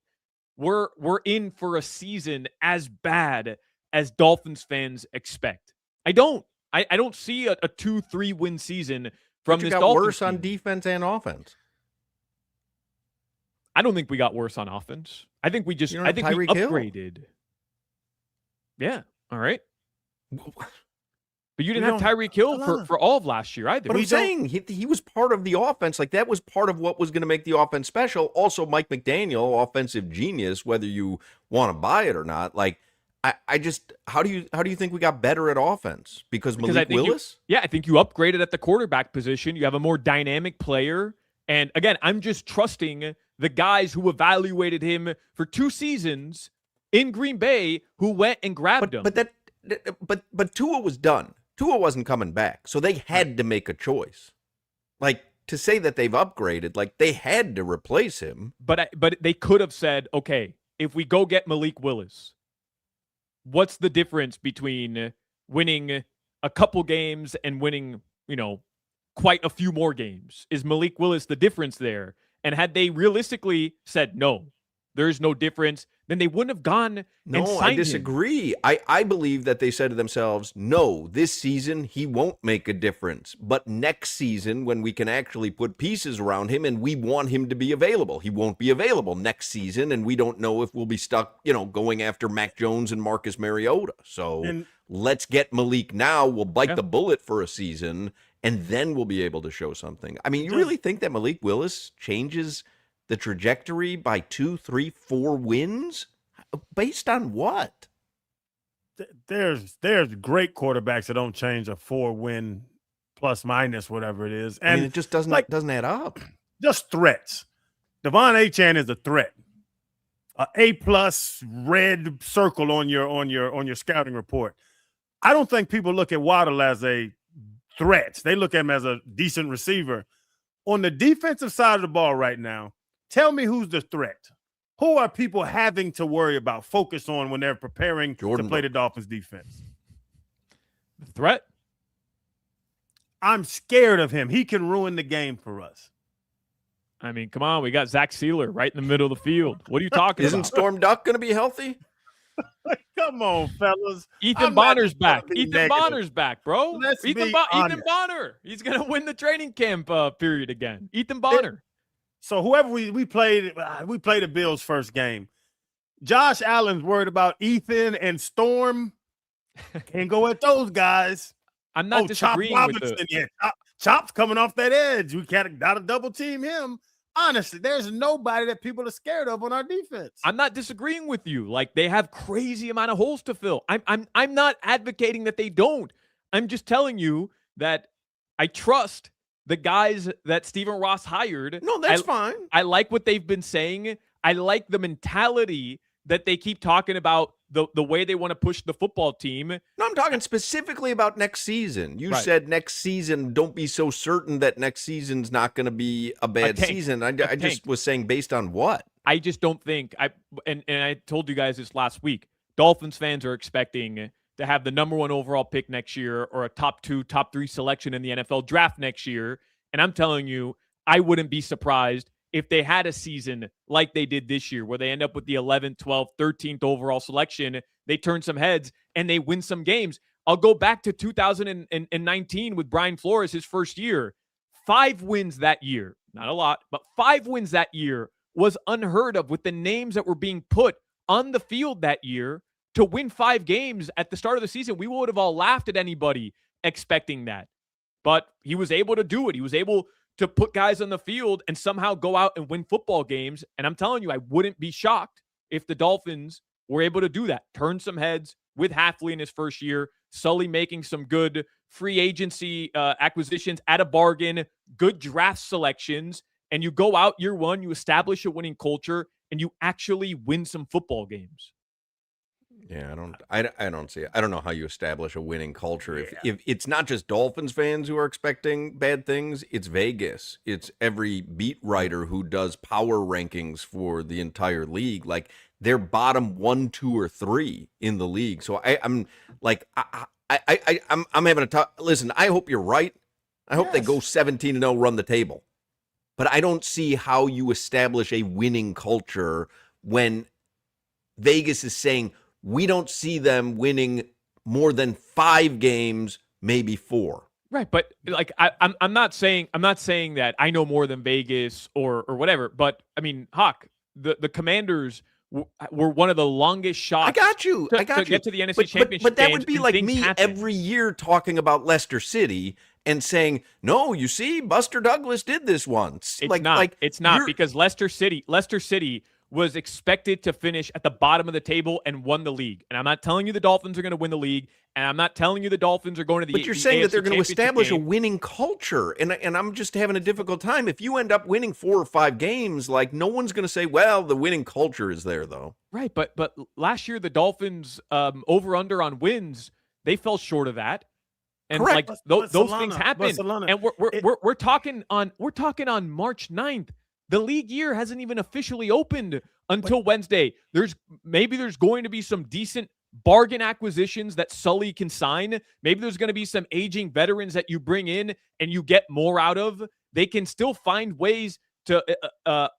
we're in for a season as bad as Dolphins fans expect. I don't see a 2-3 win season from But you this got Dolphins worse on team. defense and offense. I don't think we got worse on offense. I think we just You don't I have think we Tyreek Hill. upgraded. Yeah. All right. But you didn't We have don't- Tyreek Hill Solana. for all of last year either. But I'm saying he was part of the offense. Like, that was part of what was going to make the offense special. Also, Mike McDaniel, offensive genius, whether you want to buy it or not. Like, I just how do you think we got better at offense? Because Because Malik I think Willis? I think you upgraded at the quarterback position. You have a more dynamic player. And again, I'm just trusting the guys who evaluated him for 2 seasons in Green Bay who went and grabbed him. But Tua was done. Tua wasn't coming back. So they had to make a choice. Like, to say that they've upgraded, like, they had to replace him. But they could have said, okay, if we go get Malik Willis, what's the difference between winning a couple games and winning, quite a few more games? Is Malik Willis the difference there? And had they realistically said, no, there's no difference, then they wouldn't have gone and No, signed I him. disagree. I believe that they said to themselves, no, this season he won't make a difference. But next season, when we can actually put pieces around him and we want him to be available, he won't be available next season. And we don't know if we'll be stuck, going after Mac Jones and Marcus Mariota. So let's get Malik now. We'll bite the bullet for a season, and then we'll be able to show something. I mean, you really think that Malik Willis changes the trajectory by 2, 3, 4 wins? Based on what? There's great quarterbacks that don't change a 4-win plus minus whatever it is, and I mean, it just doesn't add up. Just threats. Devon Achane is a threat. A+ red circle on your scouting report. I don't think people look at Waddle as a threat. They look at him as a decent receiver. On the defensive side of the ball right now, tell me who's the threat. Who are people having to worry about, focus on when they're preparing to play the Dolphins defense? The threat? I'm scared of him. He can ruin the game for us. I mean, come on. We got Zach Sealer right in the middle of the field. What are you talking Isn't about? Storm Duck going to be healthy? Come on, fellas. Ethan Bonner's back. Ethan Bonner's back, bro. Ethan Bonner. He's going to win the training camp period again. Ethan Bonner. So whoever we played the Bills' first game. Josh Allen's worried about Ethan and Storm. Can't go at those guys. I'm not disagreeing Chop with Robinson. Yeah, Chop's coming off that edge. We gotta double team him. Honestly, there's nobody that people are scared of on our defense. I'm not disagreeing with you. Like, they have crazy amount of holes to fill. I'm not advocating that they don't. I'm just telling you that I trust the guys that Stephen Ross hired. No, that's fine. I like what they've been saying. I like the mentality that they keep talking about, the way they want to push the football team. No, I'm talking specifically about next season. You Right. said next season, don't be so certain that next season's not going to be a bad season. I just was saying based on what? I just don't think and I told you guys this last week. Dolphins fans are expecting to have the number 1 overall pick next year or a top 2, top 3 selection in the NFL draft next year. And I'm telling you, I wouldn't be surprised if they had a season like they did this year, where they end up with the 11th, 12th, 13th overall selection. They turn some heads and they win some games. I'll go back to 2019 with Brian Flores, his first year. 5 wins that year. Not a lot, but 5 wins that year was unheard of with the names that were being put on the field that year. To win 5 games at the start of the season, we would have all laughed at anybody expecting that. But he was able to do it. He was able to put guys on the field and somehow go out and win football games. And I'm telling you, I wouldn't be shocked if the Dolphins were able to do that. Turn some heads with Hafley in his first year, Sully making some good free agency acquisitions at a bargain, good draft selections, and you go out year 1, you establish a winning culture, and you actually win some football games. Yeah, I don't see it. I don't know how you establish a winning culture. If it's not just Dolphins fans who are expecting bad things, it's Vegas. It's every beat writer who does power rankings for the entire league. Like, they're bottom 1, 2, or 3 in the league. So I'm having a tough. Listen, I hope you're right. I hope they go 17-0, run the table. but I don't see how you establish a winning culture when Vegas is saying we don't see them winning more than 5 games, maybe 4. Right, but like I'm not saying that I know more than Vegas or whatever. But I mean, Hawk, the Commanders were one of the longest shots. I got you. To get to the NFC Championship. But that games, would be and like things me happen. every year talking about Leicester City and saying, "No, you see, Buster Douglas did this once." It's not because Leicester City was expected to finish at the bottom of the table and won the league. And I'm not telling you the Dolphins are going to win the league, and I'm not telling you the Dolphins are going to the. But you're the saying that AFC they're going to Championship establish a game. winning culture, and I'm just having a difficult time. If you end up winning 4 or 5 games, like no one's going to say, "Well, the winning culture is there," though. Right, but last year the Dolphins over under on wins, they fell short of that. And Correct. like But those Solana- things but happen. Solana, And we're talking on March 9th. The league year hasn't even officially opened until Wednesday. There's going to be some decent bargain acquisitions that Sully can sign. Maybe there's going to be some aging veterans that you bring in and you get more out of. They can still find ways to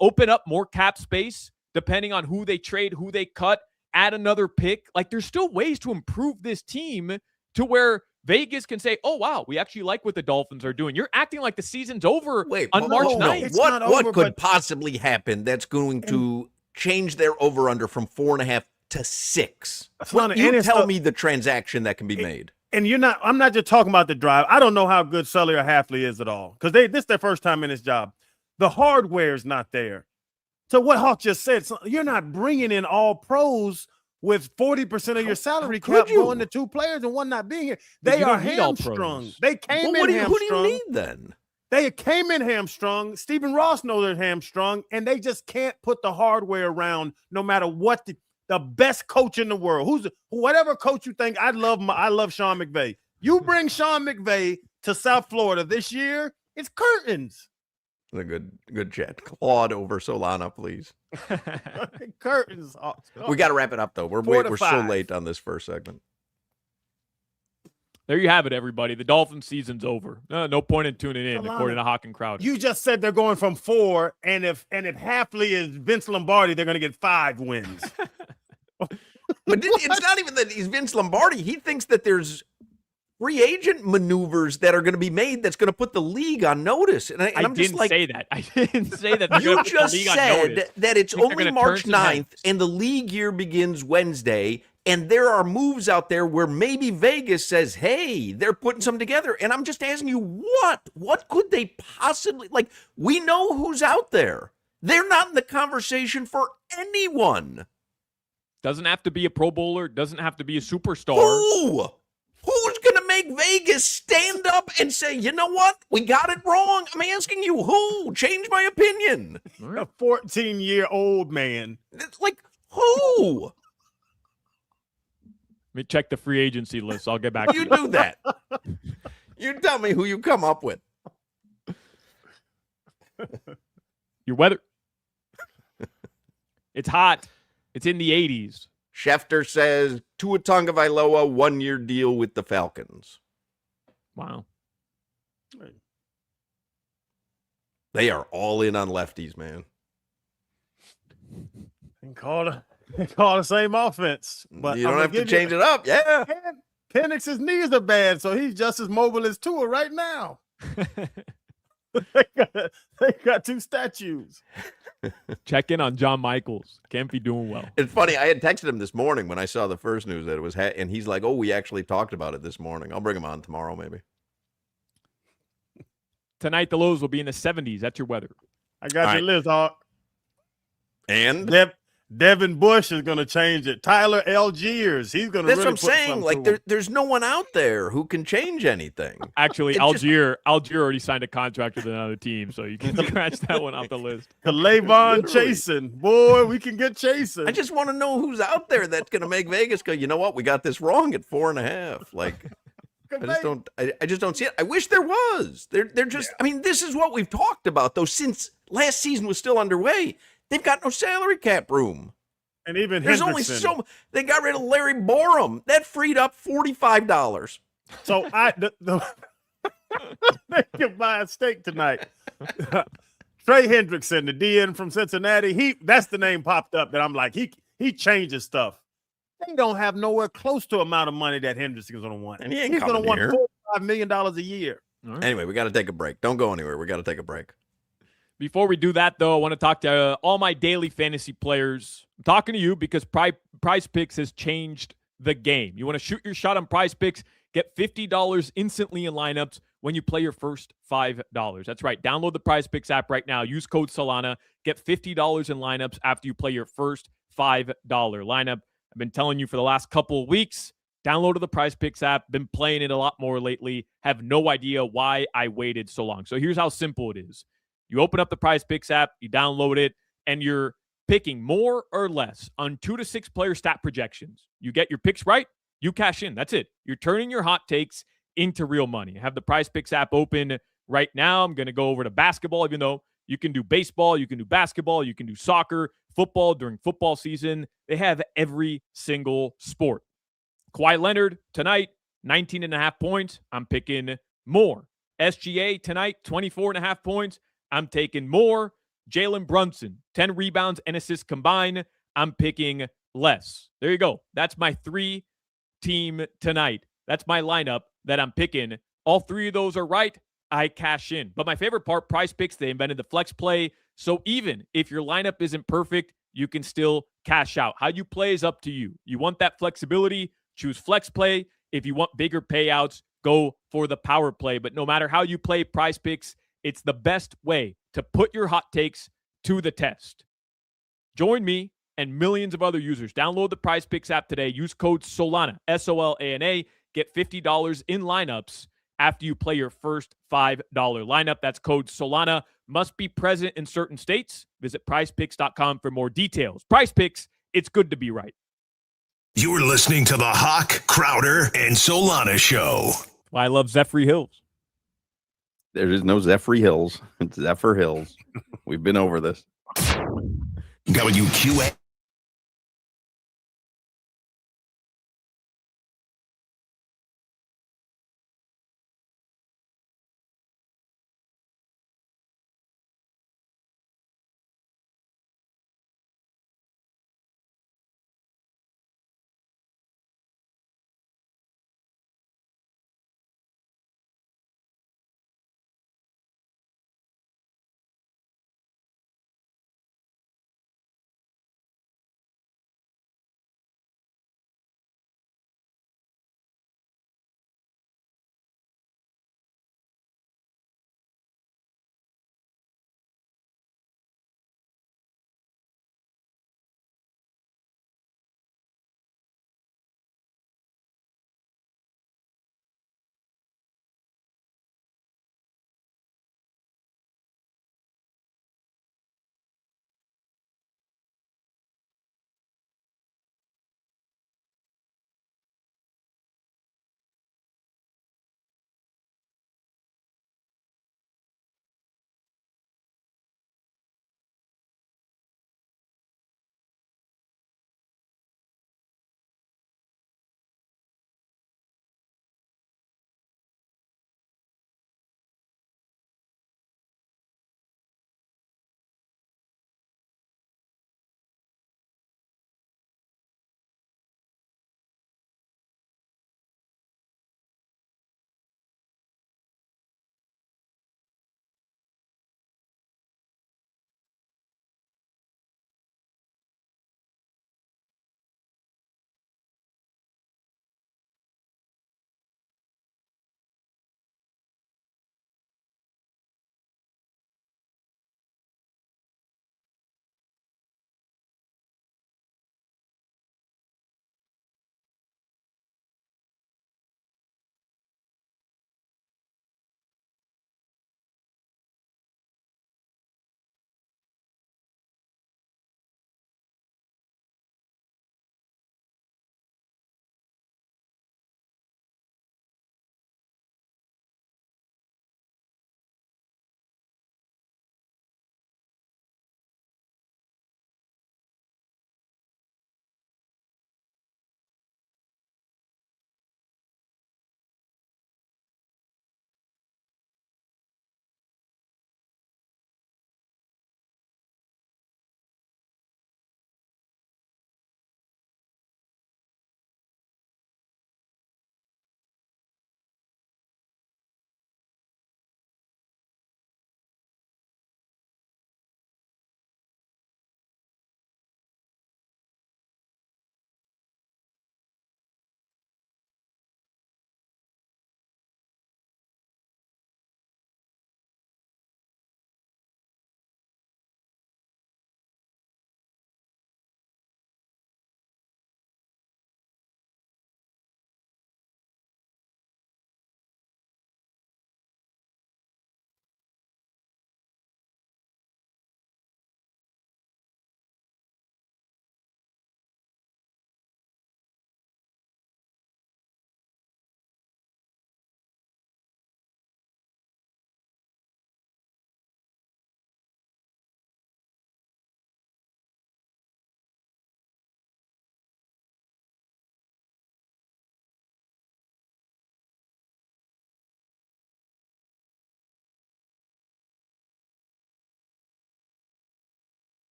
open up more cap space depending on who they trade, who they cut, add another pick. Like there's still ways to improve this team to where Vegas can say, "Oh wow, we actually like what the Dolphins are doing." You're acting like the season's over on March 9th. What could possibly happen that's going to change their over/under from 4.5 to 6? You tell me the transaction that can be made. And I'm not just talking about the drive. I don't know how good Sully or Halfley is at all because this is their first time in this job. The hardware is not there. So what Hawk just said, you're not bringing in all pros with 40% of your salary cap going to 2 players and one not being here. They are hamstrung. They came in hamstrung. Who do you need then? They came in hamstrung. Stephen Ross knows they're hamstrung, and they just can't put the hardware around no matter what the best coach in the world. Whatever coach you think, I love Sean McVay. You bring Sean McVay to South Florida this year, it's curtains. A good chat. Claude over Solana, please. Curtains. We got to wrap it up though. We're so 5. late on this first segment. There you have it, everybody. The Dolphins season's over. No point in tuning in, according to Hawk and Crowder. You just said they're going from 4, and if Halfley is Vince Lombardi, they're going to get 5 wins. But it's not even that he's Vince Lombardi. He thinks that there's free agent maneuvers that are going to be made that's going to put the league on notice. And I'm just like, say that. I didn't say that. You just said that it's only March 9th and the league year begins Wednesday. And there are moves out there where maybe Vegas says, hey, they're putting some together. And I'm just asking you, what could they possibly, like, we know who's out there. They're not in the conversation for anyone. Doesn't have to be a Pro Bowler. Doesn't have to be a superstar. Who? Who's going to make Vegas stand up and say, you know what? We got it wrong. I'm asking you who? Change my opinion. A 14-year-old man. It's like, who? Let me check the free agency list. I'll get back to you. You do that. You tell me who you come up with. Your weather. It's hot. It's in the 80s. Schefter says Tua Tagovailoa 1-year deal with the Falcons. Wow. They are all in on lefties, man. And call the same offense. But you don't have to change it up. Yeah. Penix's knees are bad, so he's just as mobile as Tua right now. they got 2 statues. Check in on John Michaels. Can't be doing well. It's funny. I had texted him this morning when I saw the first news that it was, and he's like, "Oh, we actually talked about it this morning. I'll bring him on tomorrow, maybe." Tonight, the lows will be in the 70s. That's your weather. I got your list, Hawk. And Devin Bush is going to change it. Tyler Algiers, he's going to. That's what I'm saying. Like, there's no one out there who can change anything. Actually, Algier already signed a contract with another team, so you can scratch that one off the list. Kalavon Chasen, boy, we can get Chasen. I just want to know who's out there that's going to make Vegas go, you know what? We got this wrong at 4.5. Like, I just don't see it. I wish there was. They're just. I mean, this is what we've talked about though since last season was still underway. They've got no salary cap room. And even there's only they got rid of Larry Borum. That freed up $45. So they can buy a steak tonight. Trey Hendrickson, the DN from Cincinnati, that's the name popped up that I'm like, he changes stuff. They don't have nowhere close to the amount of money that Hendrickson's going to want. And he ain't He's going to coming want here. $45 million a year. Anyway, we got to take a break. Don't go anywhere. We got to take a break. Before we do that, though, I want to talk to all my daily fantasy players. I'm talking to you because Prize Picks has changed the game. You want to shoot your shot on Prize Picks? Get $50 instantly in lineups when you play your first $5. That's right. Download the Prize Picks app right now. Use code Solana. Get $50 in lineups after you play your first $5 lineup. I've been telling you for the last couple of weeks, downloaded the Prize Picks app, been playing it a lot more lately, have no idea why I waited so long. So here's how simple it is. You open up the Prize Picks app, you download it, and you're picking more or less on 2 to 6 player stat projections. You get your picks right, you cash in. That's it. You're turning your hot takes into real money. I have the Prize Picks app open right now. I'm going to go over to basketball, even though you can do baseball, you can do basketball, you can do soccer, football during football season. They have every single sport. Kawhi Leonard tonight, 19.5 points. I'm picking more. SGA tonight, 24.5 points. I'm taking more. Jalen Brunson, 10 rebounds and assists combined. I'm picking less. There you go. That's my 3-team tonight. That's my lineup that I'm picking. All 3 of those are right. I cash in. But my favorite part, Prize Picks, they invented the flex play. So even if your lineup isn't perfect, you can still cash out. How you play is up to you. You want that flexibility, choose flex play. If you want bigger payouts, go for the power play. But no matter how you play Prize Picks, it's the best way to put your hot takes to the test. Join me and millions of other users. Download the Prize Picks app today. Use code SOLANA, SOLANA. Get $50 in lineups after you play your first $5 lineup. That's code Solana. Must be present in certain states. Visit prizepicks.com for more details. Prize Picks, it's good to be right. You're listening to the Hoch, Crowder, and Solana Show. Well, I love Zephyr Hills. There is no Zephyr Hills. It's Zephyr Hills. We've been over this. WQA.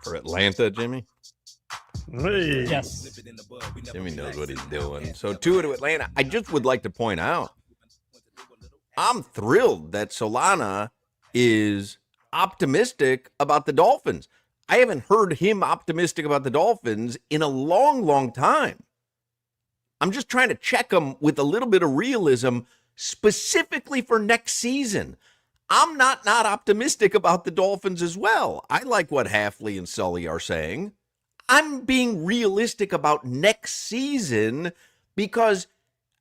For Atlanta, Jimmy? Hey. Yes. Jimmy knows what he's doing. So Tua to Atlanta. I just would like to point out, I'm thrilled that Solana is optimistic about the Dolphins. I haven't heard him optimistic about the Dolphins in a long, long time. I'm just trying to check him with a little bit of realism, specifically for next season. I'm not optimistic about the Dolphins as well. I like what Halfley and Sully are saying. I'm being realistic about next season because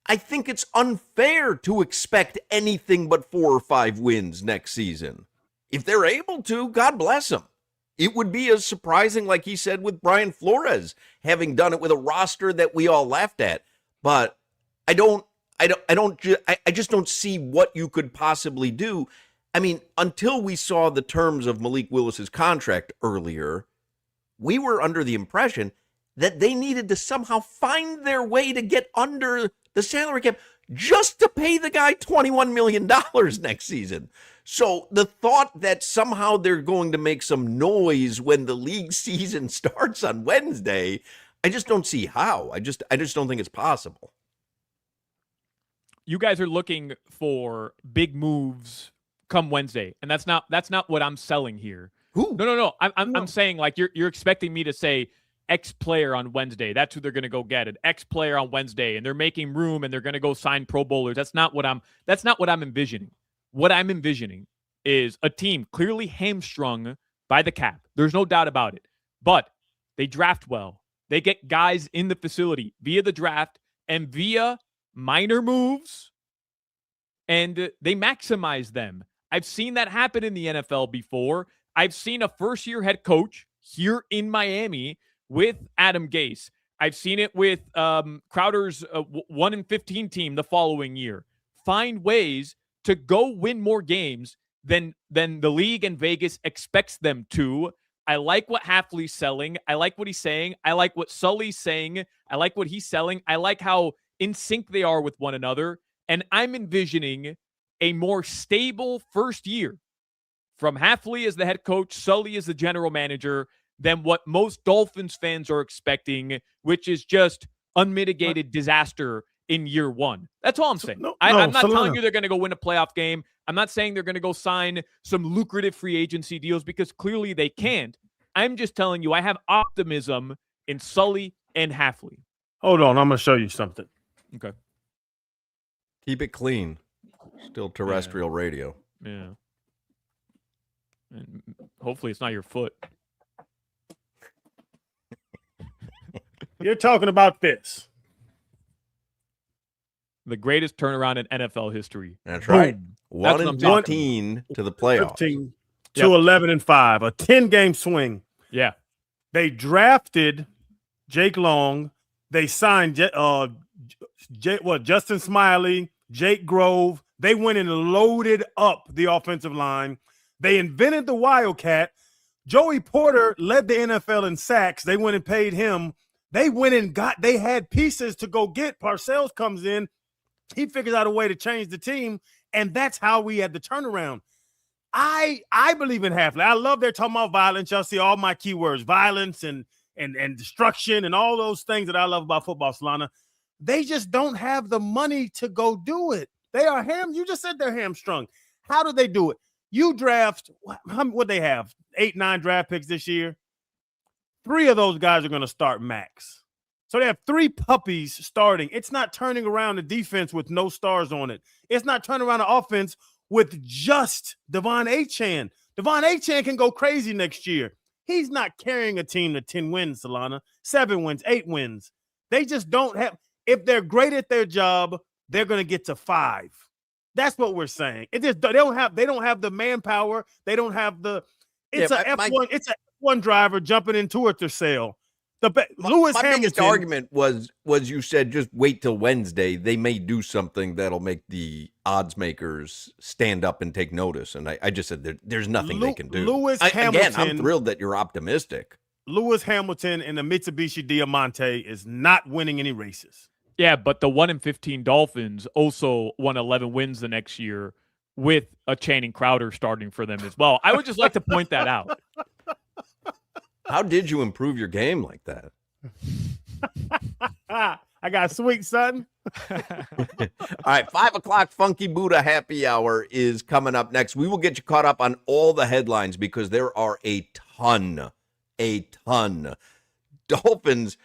I think it's unfair to expect anything but 4 or 5 wins next season. If they're able to, God bless them. It would be as surprising, like he said, with Brian Flores, having done it with a roster that we all laughed at. But I just don't see what you could possibly do. I mean, until we saw the terms of Malik Willis's contract earlier, we were under the impression that they needed to somehow find their way to get under the salary cap just to pay the guy $21 million next season. So the thought that somehow they're going to make some noise when the league season starts on Wednesday, I just don't see how. I just don't think it's possible. You guys are looking for big moves come Wednesday, and that's not what I'm selling here. Who? No. I'm saying, like, you're expecting me to say X player on Wednesday. That's who they're going to go get. An X player on Wednesday, and they're making room and they're going to go sign Pro Bowlers. That's not what I'm envisioning. What I'm envisioning is a team clearly hamstrung by the cap. There's no doubt about it. But they draft well. They get guys in the facility via the draft and via minor moves, and they maximize them. I've seen that happen in the NFL before. I've seen a first-year head coach here in Miami with Adam Gase. I've seen it with Crowder's 1-15 team the following year. Find ways to go win more games than the league and Vegas expects them to. I like what Halfley's selling. I like what he's saying. I like what Sully's saying. I like what he's selling. I like how in sync they are with one another. And I'm envisioning a more stable first year from Halfley as the head coach, Sully as the general manager, than what most Dolphins fans are expecting, which is just unmitigated disaster in year one. That's all I'm saying. I'm not telling you they're going to go win a playoff game. I'm not saying they're going to go sign some lucrative free agency deals because clearly they can't. I'm just telling you I have optimism in Sully and Halfley. Hold on. I'm going to show you something. Okay. Keep it clean. Still terrestrial radio. Yeah. And hopefully it's not your foot. You're talking about this. The greatest turnaround in NFL history. That's right. Boom. 1-15 to the playoffs. 15 to 11-5, a 10-game swing. Yeah. They drafted Jake Long. They signed Justin Smiley, Jake Grove. They went and loaded up the offensive line. They invented the Wildcat. Joey Porter led the NFL in sacks. They went and paid him. They went and they had pieces to go get. Parcells comes in. He figures out a way to change the team, and that's how we had the turnaround. I believe in Halfley. I love they're talking about violence. Y'all see all my keywords, violence and destruction and all those things that I love about football, Solana. They just don't have the money to go do it. They are you just said they're hamstrung. How do they do it? You draft, what they have, 8-9 draft picks this year. 3 of those guys are going to start max. So they have 3 puppies starting. It's not turning around the defense with no stars on it. It's not turning around the offense with just Devon Achane. Devon Achane can go crazy next year. He's not carrying a team to 10 wins, Solana. 7 wins, 8 wins. They just don't have – if they're great at their job, they're going to get to 5. That's what we're saying. They don't have the manpower. They don't have the – it's an F1 driver jumping into it to sell. Lewis my Hamilton. biggest argument was you said just wait till Wednesday. They may do something that'll make the odds makers stand up and take notice. And I just said there's nothing they can do. Hamilton, again, I'm thrilled that you're optimistic. Lewis Hamilton in the Mitsubishi Diamante is not winning any races. Yeah, but the 1-15 Dolphins also won 11 wins the next year with a Channing Crowder starting for them as well. I would just like to point that out. How did you improve your game like that? I got sweet, son. All right, 5 o'clock Funky Buddha Happy Hour is coming up next. We will get you caught up on all the headlines because there are a ton. Dolphins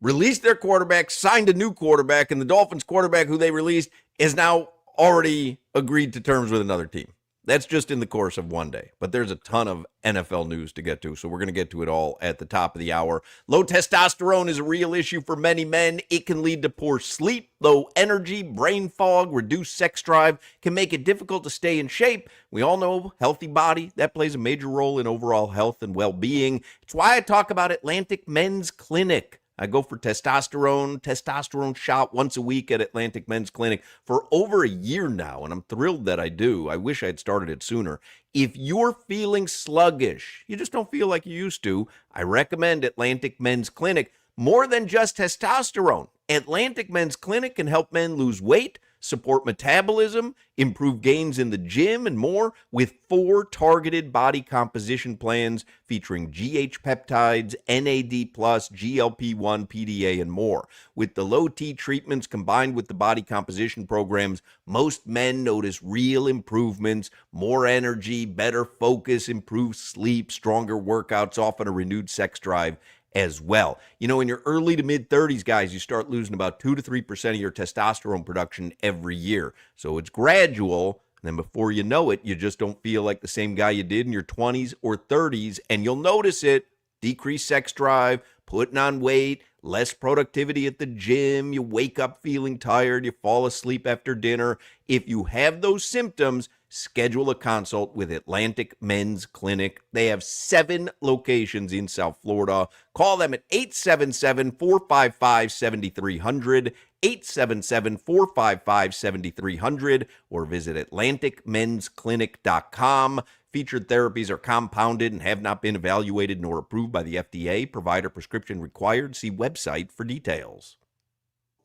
released their quarterback, signed a new quarterback, and the Dolphins quarterback who they released is now already agreed to terms with another team. That's just in the course of one day. But there's a ton of NFL news to get to, so we're going to get to it all at the top of the hour. Low testosterone is a real issue for many men. It can lead to poor sleep, low energy, brain fog, reduced sex drive, can make it difficult to stay in shape. We all know healthy body, that plays a major role in overall health and well-being. It's why I talk about Atlantic Men's Clinic. I go for testosterone shot once a week at Atlantic Men's Clinic for over a year now, and I'm thrilled that I do. I wish I had started it sooner. If you're feeling sluggish, you just don't feel like you used to, I recommend Atlantic Men's Clinic. More than just testosterone, Atlantic Men's Clinic can help men lose weight, support metabolism, improve gains in the gym, and more with 4 targeted body composition plans featuring GH peptides, NAD+, GLP-1, PDA, and more. With the low T treatments combined with the body composition programs, most men notice real improvements, more energy, better focus, improved sleep, stronger workouts, often a renewed sex drive as well. You know, in your early to mid 30s, guys, you start losing about 2 to 3% of your testosterone production every year. So it's gradual. And then before you know it, you just don't feel like the same guy you did in your 20s or 30s. And you'll notice it. Decreased sex drive, putting on weight, less productivity at the gym. You wake up feeling tired. You fall asleep after dinner. If you have those symptoms, schedule a consult with Atlantic Men's Clinic. They have 7 locations in South Florida. Call them at 877-455-7300, 877-455-7300, or visit AtlanticMen'sClinic.com. Featured therapies are compounded and have not been evaluated nor approved by the FDA. Provider prescription required. See website for details.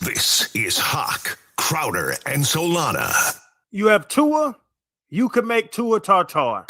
This is Hoch, Crowder, and Solana. You have Tua, you can make Tua Tartar.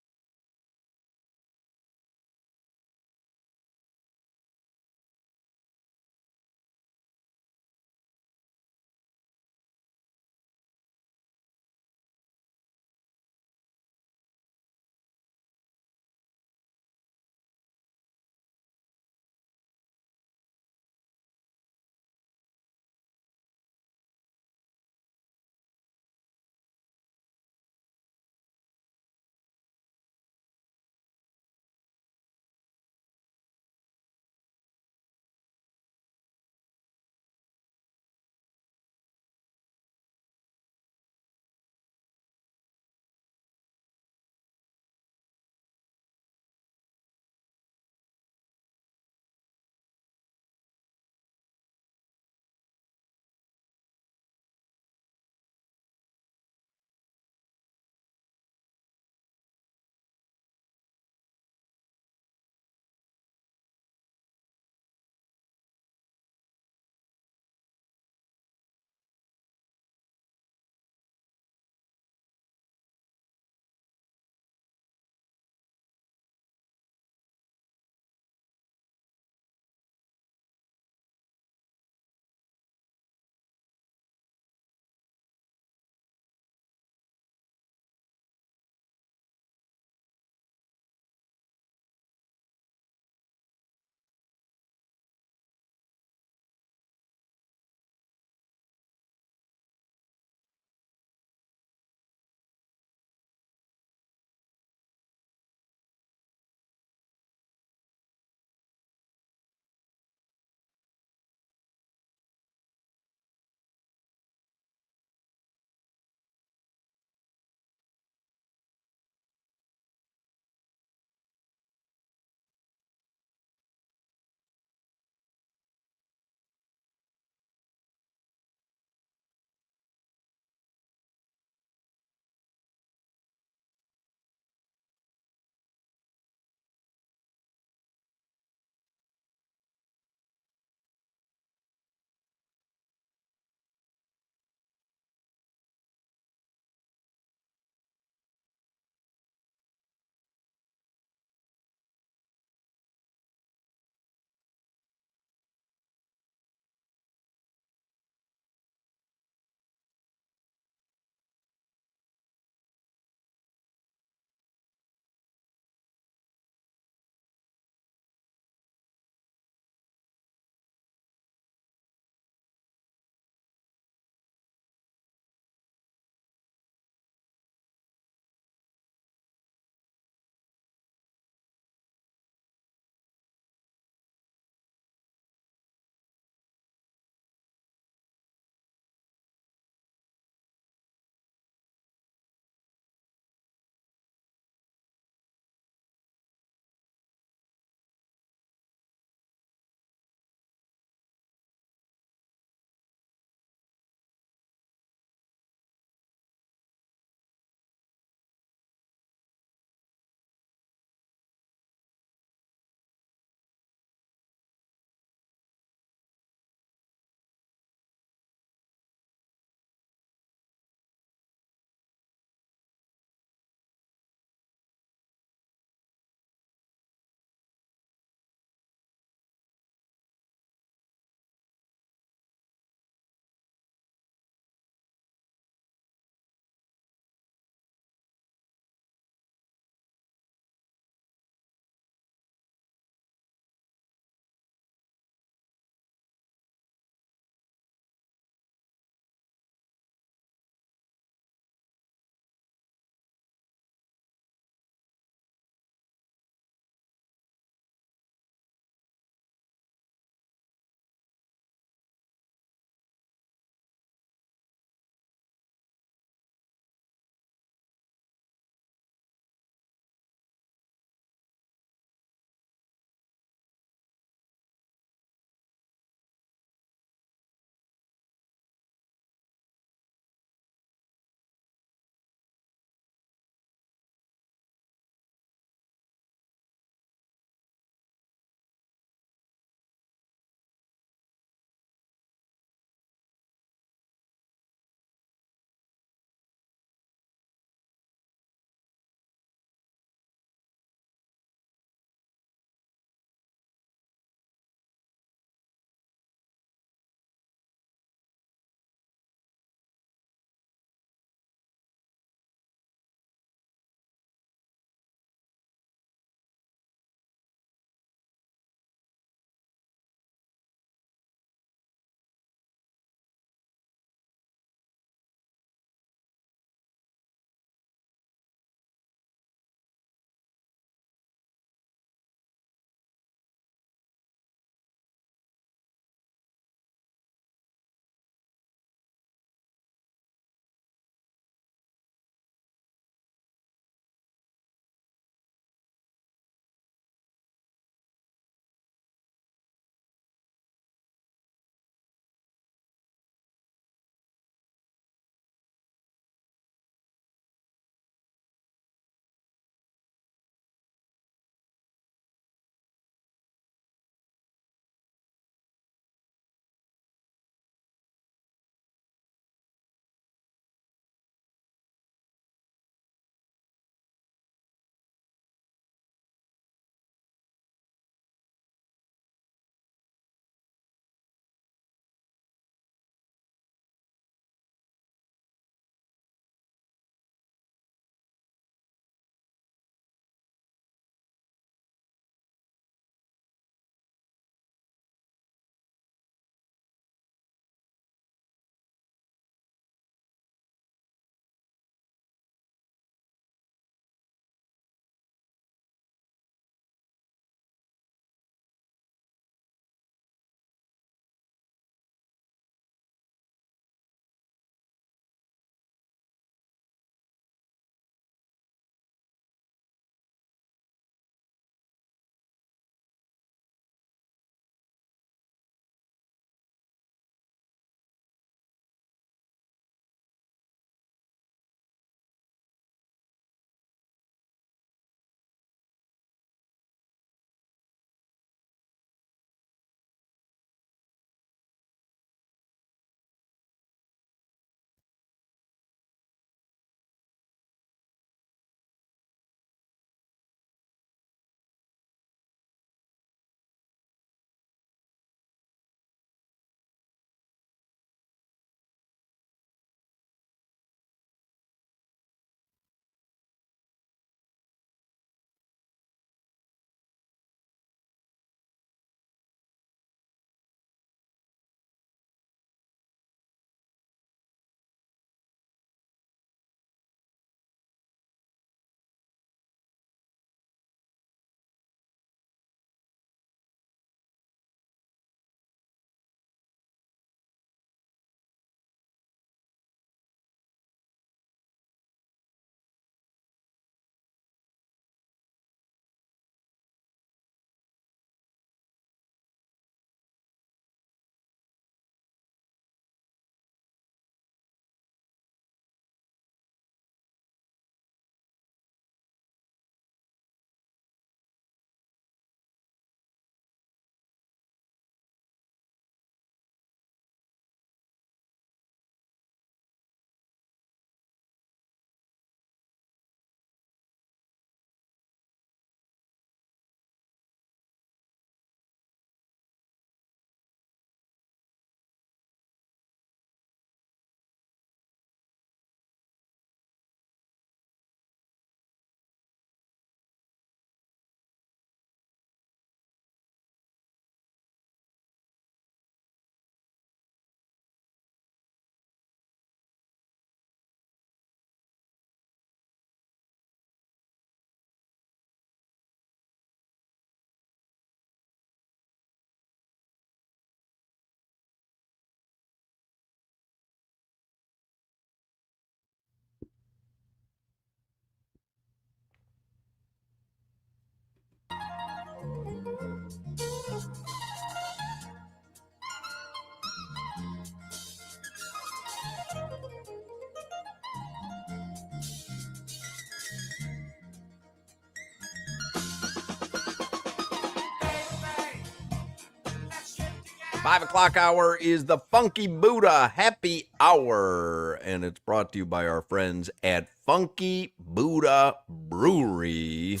5 o'clock hour is the Funky Buddha Happy Hour, and it's brought to you by our friends at Funky Buddha Brewery.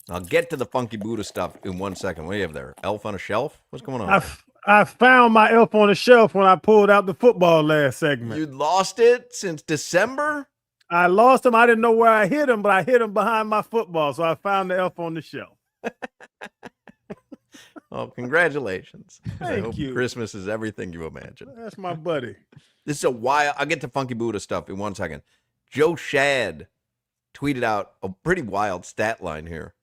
I'll get to the Funky Buddha stuff in 1 second. What do you have there? Elf on a shelf? What's going on? I found my elf on the shelf when I pulled out the football last segment. You lost it since December? I lost him. I didn't know where I hid him, but I hid him behind my football, so I found the elf on the shelf. Oh, congratulations. I Thank hope you. Christmas is everything you imagine. That's my buddy. This is a wild. I'll get to Funky Buddha stuff in 1 second. Joe Shad tweeted out a pretty wild stat line here.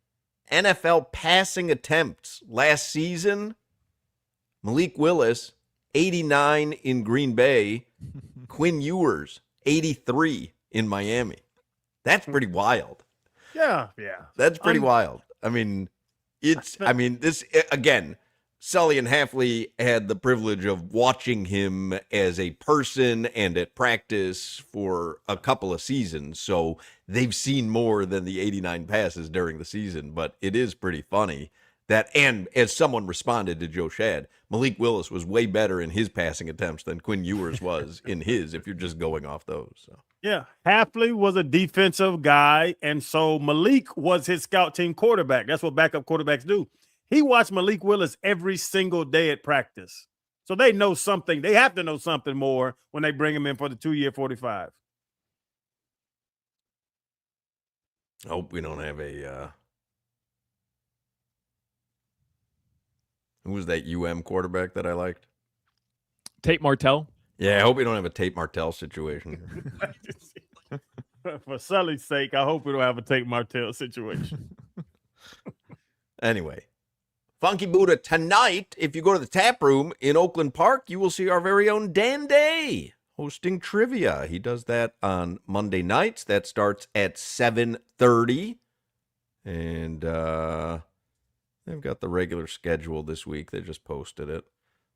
NFL passing attempts last season. Malik Willis, 89 in Green Bay. Quinn Ewers, 83 in Miami. That's pretty wild. Yeah. That's pretty wild. I mean, this, again, Sully and Hafley had the privilege of watching him as a person and at practice for a couple of seasons, so they've seen more than the 89 passes during the season, but it is pretty funny that, and as someone responded to Joe Shad, Malik Willis was way better in his passing attempts than Quinn Ewers was in his, if you're just going off those. So. Yeah, Hafley was a defensive guy, and so Malik was his scout team quarterback. That's what backup quarterbacks do. He watched Malik Willis every single day at practice. So they know something. They have to know something more when they bring him in for the 2-year 45. I hope we don't have a who was that quarterback that I liked? Tate Martell. Yeah, I hope we don't have a Tate Martell situation. For Sully's sake, I hope we don't have a Tate Martell situation. Anyway, Funky Buddha tonight, if you go to the tap room in Oakland Park, you will see our very own Dan Day hosting trivia. He does that on Monday nights. That starts at 7:30. And they've got the regular schedule this week. They just posted it.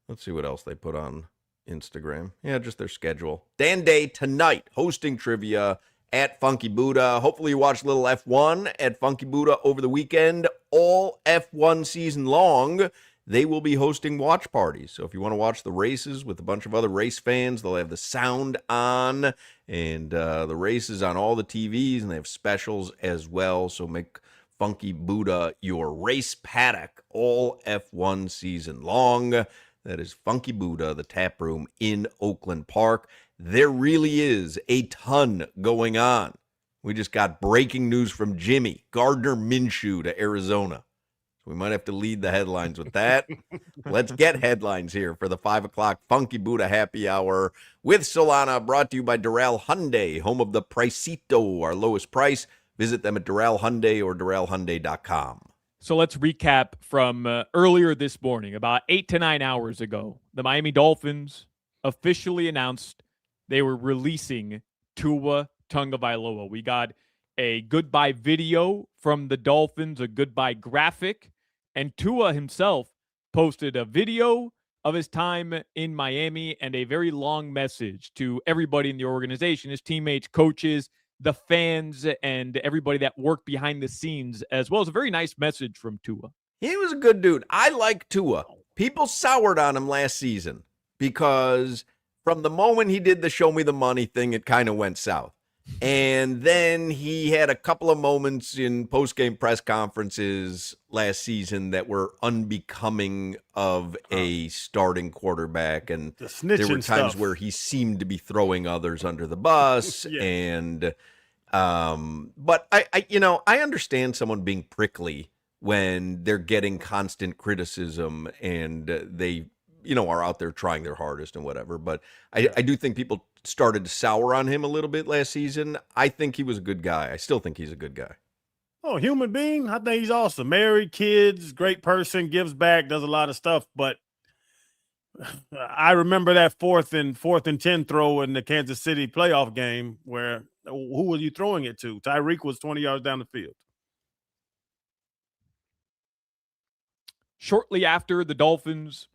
Let's see what else they put on Instagram. Yeah, just their schedule. Dan Day tonight hosting trivia at Funky Buddha. Hopefully you watched a little F1 at Funky Buddha over the weekend. All F1 season long, they will be hosting watch parties. So if you want to watch the races with a bunch of other race fans, they'll have the sound on and the races on all the TVs, and they have specials as well. So make Funky Buddha your race paddock all F1 season long. That is Funky Buddha, the tap room in Oakland Park. There really is a ton going on. We just got breaking news from Jimmy. Gardner Minshew to Arizona. So we might have to lead the headlines with that. Let's get headlines here for the 5 o'clock Funky Buddha Happy Hour with Solana, brought to you by Doral Hyundai, home of the Pricito, our lowest price. Visit them at Doral Hyundai or DoralHyundai.com. So let's recap from earlier this morning, about 8 to 9 hours ago. The Miami Dolphins officially announced they were releasing Tua Tagovailoa. We got a goodbye video from the Dolphins, a goodbye graphic, and Tua himself posted a video of his time in Miami and a very long message to everybody in the organization, his teammates, coaches, the fans, and everybody that worked behind the scenes, as well as a very nice message from Tua. He was a good dude. I like Tua. People soured on him last season because from the moment he did the show me the money thing, it kind of went south. And then he had a couple of moments in post-game press conferences last season that were unbecoming of a starting quarterback. And there were times where he seemed to be throwing others under the bus. Yeah. And but I understand someone being prickly when they're getting constant criticism and they are out there trying their hardest and whatever. But I do think people started to sour on him a little bit last season. I think he was a good guy. I still think he's a good guy. Oh, human being? I think he's awesome. Married, kids, great person, gives back, does a lot of stuff. But I remember that fourth and 10 throw in the Kansas City playoff game where who were you throwing it to? Tyreek was 20 yards down the field. Shortly after the Dolphins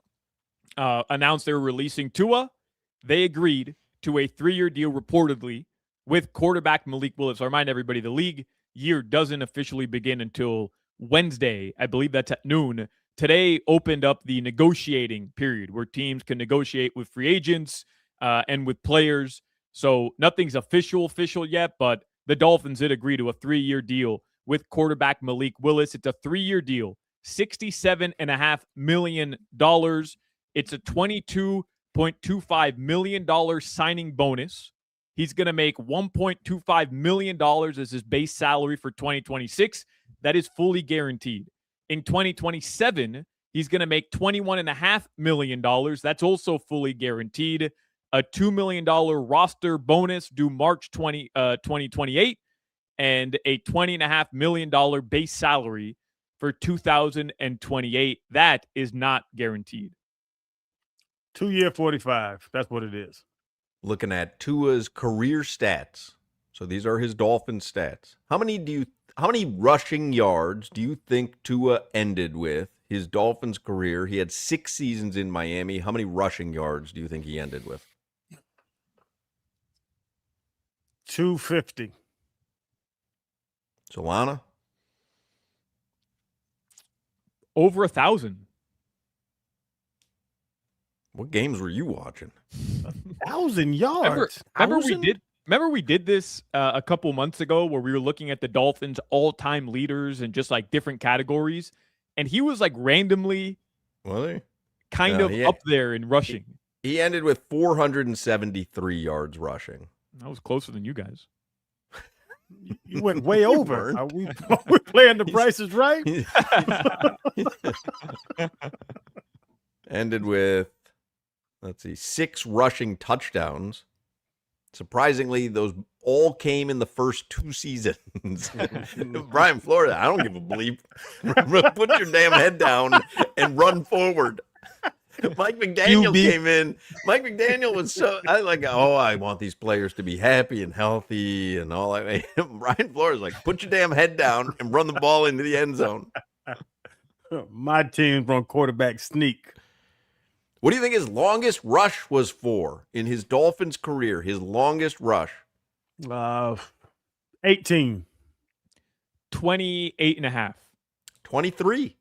announced they were releasing Tua, they agreed to a 3-year deal reportedly with quarterback Malik Willis. I remind everybody, the league year doesn't officially begin until Wednesday. I believe that's at noon. today opened up the negotiating period where teams can negotiate with free agents and with players. So nothing's official yet, but the Dolphins did agree to a 3-year deal with quarterback Malik Willis. It's a 3-year deal, $67.5 million. It's a $22.25 million signing bonus. He's going to make $1.25 million as his base salary for 2026. That is fully guaranteed. In 2027, he's going to make $21.5 million. That's also fully guaranteed. A $2 million roster bonus due March 2028, and a $20.5 million base salary for 2028. That is not guaranteed. 2-year 45. That's what it is. Looking at Tua's career stats. So these are his Dolphins stats. How many rushing yards do you think Tua ended with his Dolphins career? He had 6 seasons in Miami. How many rushing yards do you think he ended with? 250. Solana? Over 1,000. What games were you watching? 1,000 yards. Remember we did this a couple months ago where we were looking at the Dolphins all-time leaders and just like different categories, and he was like randomly kind of up there in rushing. He ended with 473 yards rushing. That was closer than you guys. You went way over. Are we playing the prices right? Ended with, 6 rushing touchdowns. Surprisingly, those all came in the first 2 seasons. Brian Flores, I don't give a bleep. Put your damn head down and run forward. Mike McDaniel came in. Mike McDaniel was I want these players to be happy and healthy and all that. Brian Flores put your damn head down and run the ball into the end zone. My team's run quarterback sneak. What do you think his longest rush was for in his Dolphins career? His longest rush? 18. 28.5. 23.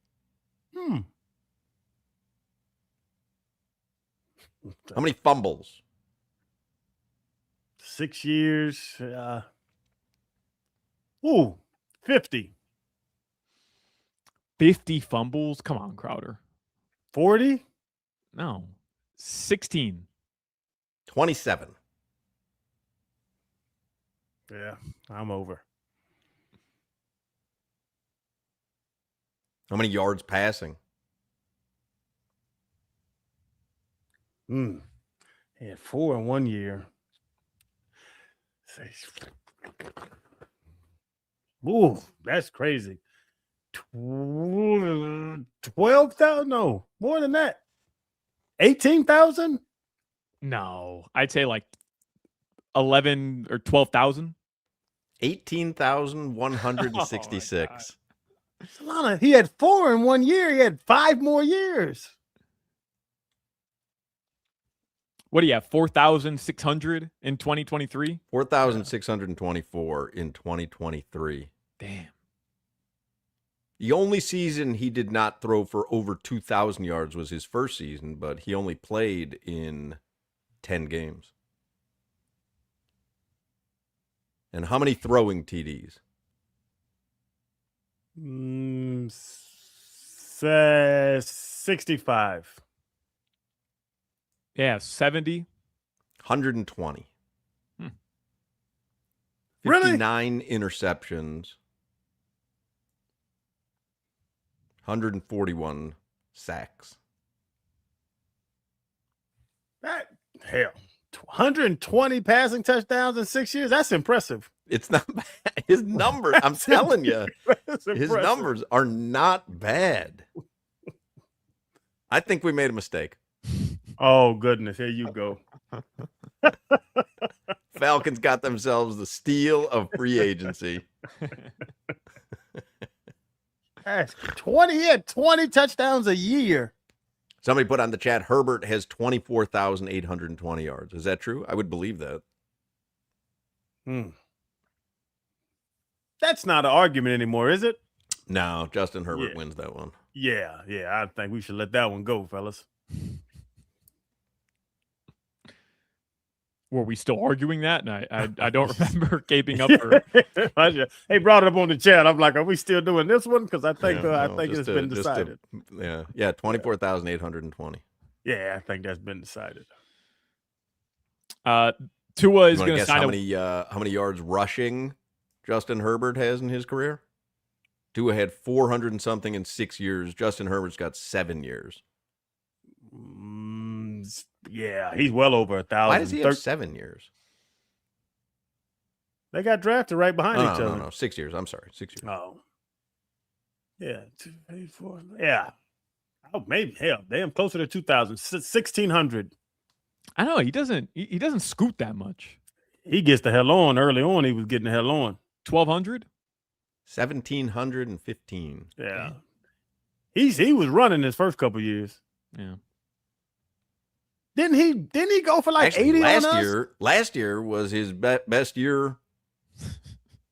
How many fumbles? 6 years. 50. 50 fumbles? Come on, Crowder. 40? No. 16. 27. Yeah, I'm over. How many yards passing? He had 4 in 1 year. Ooh, that's crazy. 12,000? No, more than that. 18,000? No, I'd say like 11 or 12,000. 18,166. Solana, he had 4 in 1 year. He had 5 more years. What do you have? 4,600 in 2023? 4,624 in 2023. Damn. The only season he did not throw for over 2,000 yards was his first season, but he only played in 10 games. And how many throwing TDs? 65. Yeah, 70. 120. Really? 59 interceptions. 141 sacks. That hell, 120 passing touchdowns in 6 years. That's impressive. It's not bad. His numbers, I'm telling you, his numbers are not bad. I think we made a mistake. Oh, goodness. Here you go. Falcons got themselves the steal of free agency. That's 20. He had 20 touchdowns a year. Somebody put on the chat, Herbert has 24,820 yards. Is that true? I would believe that. That's not an argument anymore, is it? No, Justin Herbert Yeah. wins that one. Yeah, I think we should let that one go, fellas. Were we still arguing that? And I don't remember gaping up for. He brought it up on the chat. I'm like, are we still doing this one? Because I think Yeah, I think it's been decided. 24,820. Yeah, I think that's been decided. Tua You is wanna going to guess sign how many yards rushing Justin Herbert has in his career? Tua had 400 and something in 6 years. Justin Herbert's got 7 years. Yeah, he's well over 1,000. Why does he have 7 years? They got drafted right behind each other. No, 6 years. I'm sorry, 6 years. Oh, yeah, 2, 3, 4. Yeah, oh, maybe hell, damn, closer to 2,000, 1,600. I know he doesn't scoot that much. He gets the hell on early on. He was getting the hell on. 1,200, 1,715. Yeah, he was running his first couple years. Yeah. Didn't he go for like Actually, 80 on us? last year was his best year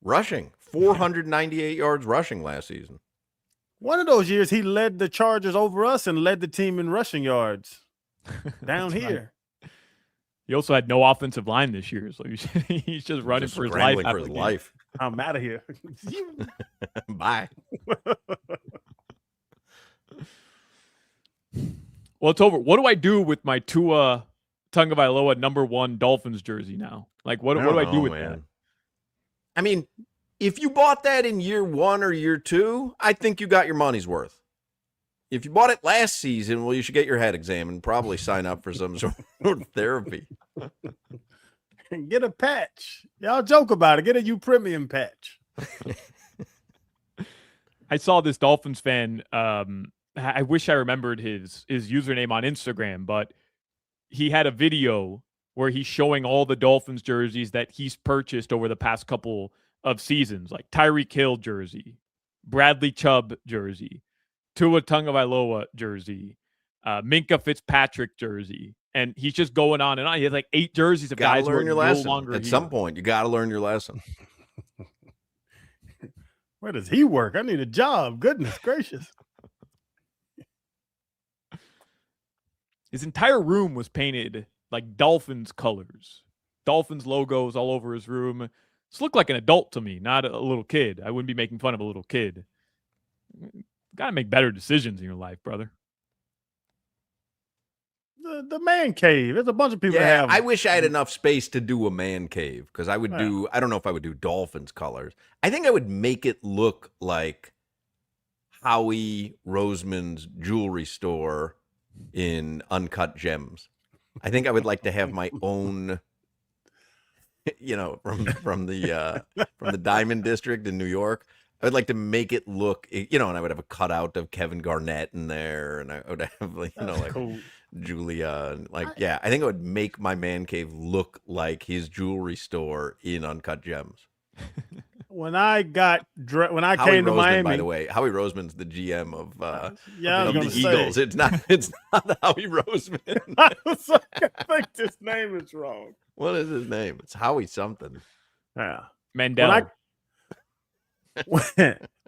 rushing. 498 yards rushing last season. One of those years, he led the Chargers over us and led the team in rushing yards down here. Right. He also had no offensive line this year, so he's just running for his life. For his life. I'm out of here. Bye. Well, it's over. What do I do with my Tua Tagovailoa #1 Dolphins jersey now? Like, what do I do with that? I mean, if you bought that in year 1 or year 2, I think you got your money's worth. If you bought it last season, well, you should get your head examined, probably sign up for some sort of therapy. Get a patch. Y'all joke about it. Get a U Premium patch. I saw this Dolphins fan. I wish I remembered his username on Instagram, but he had a video where he's showing all the Dolphins jerseys that he's purchased over the past couple of seasons, like Tyreek Hill jersey, Bradley Chubb jersey, Tua Tagovailoa jersey, Minka Fitzpatrick jersey, and he's just going on and on. He has like 8 jerseys of guys who are no longer At here. some point, you got to learn your lesson. Where does he work? I need a job. Goodness gracious. His entire room was painted like Dolphins colors, Dolphins logos all over his room. This looked like an adult to me, not a little kid. I wouldn't be making fun of a little kid. Got to make better decisions in your life, brother. The man cave. There's a bunch of people that have. I wish I had enough space to do a man cave because I would do. I don't know if I would do Dolphins colors. I think I would make it look like Howie Roseman's jewelry store in Uncut Gems. I think I would like to have my own, from the Diamond District in New York. I would like to make it look, and I would have a cutout of Kevin Garnett in there, and I would have cool. Julia, I think I would make my man cave look like his jewelry store in Uncut Gems. When I came Howie to Roseman, Miami, by the way, Howie Roseman's the GM of I the was gonna Eagles. say. It's not Howie Roseman. I was like, I think this name is wrong. What is his name? It's Howie something. Yeah, Mandel.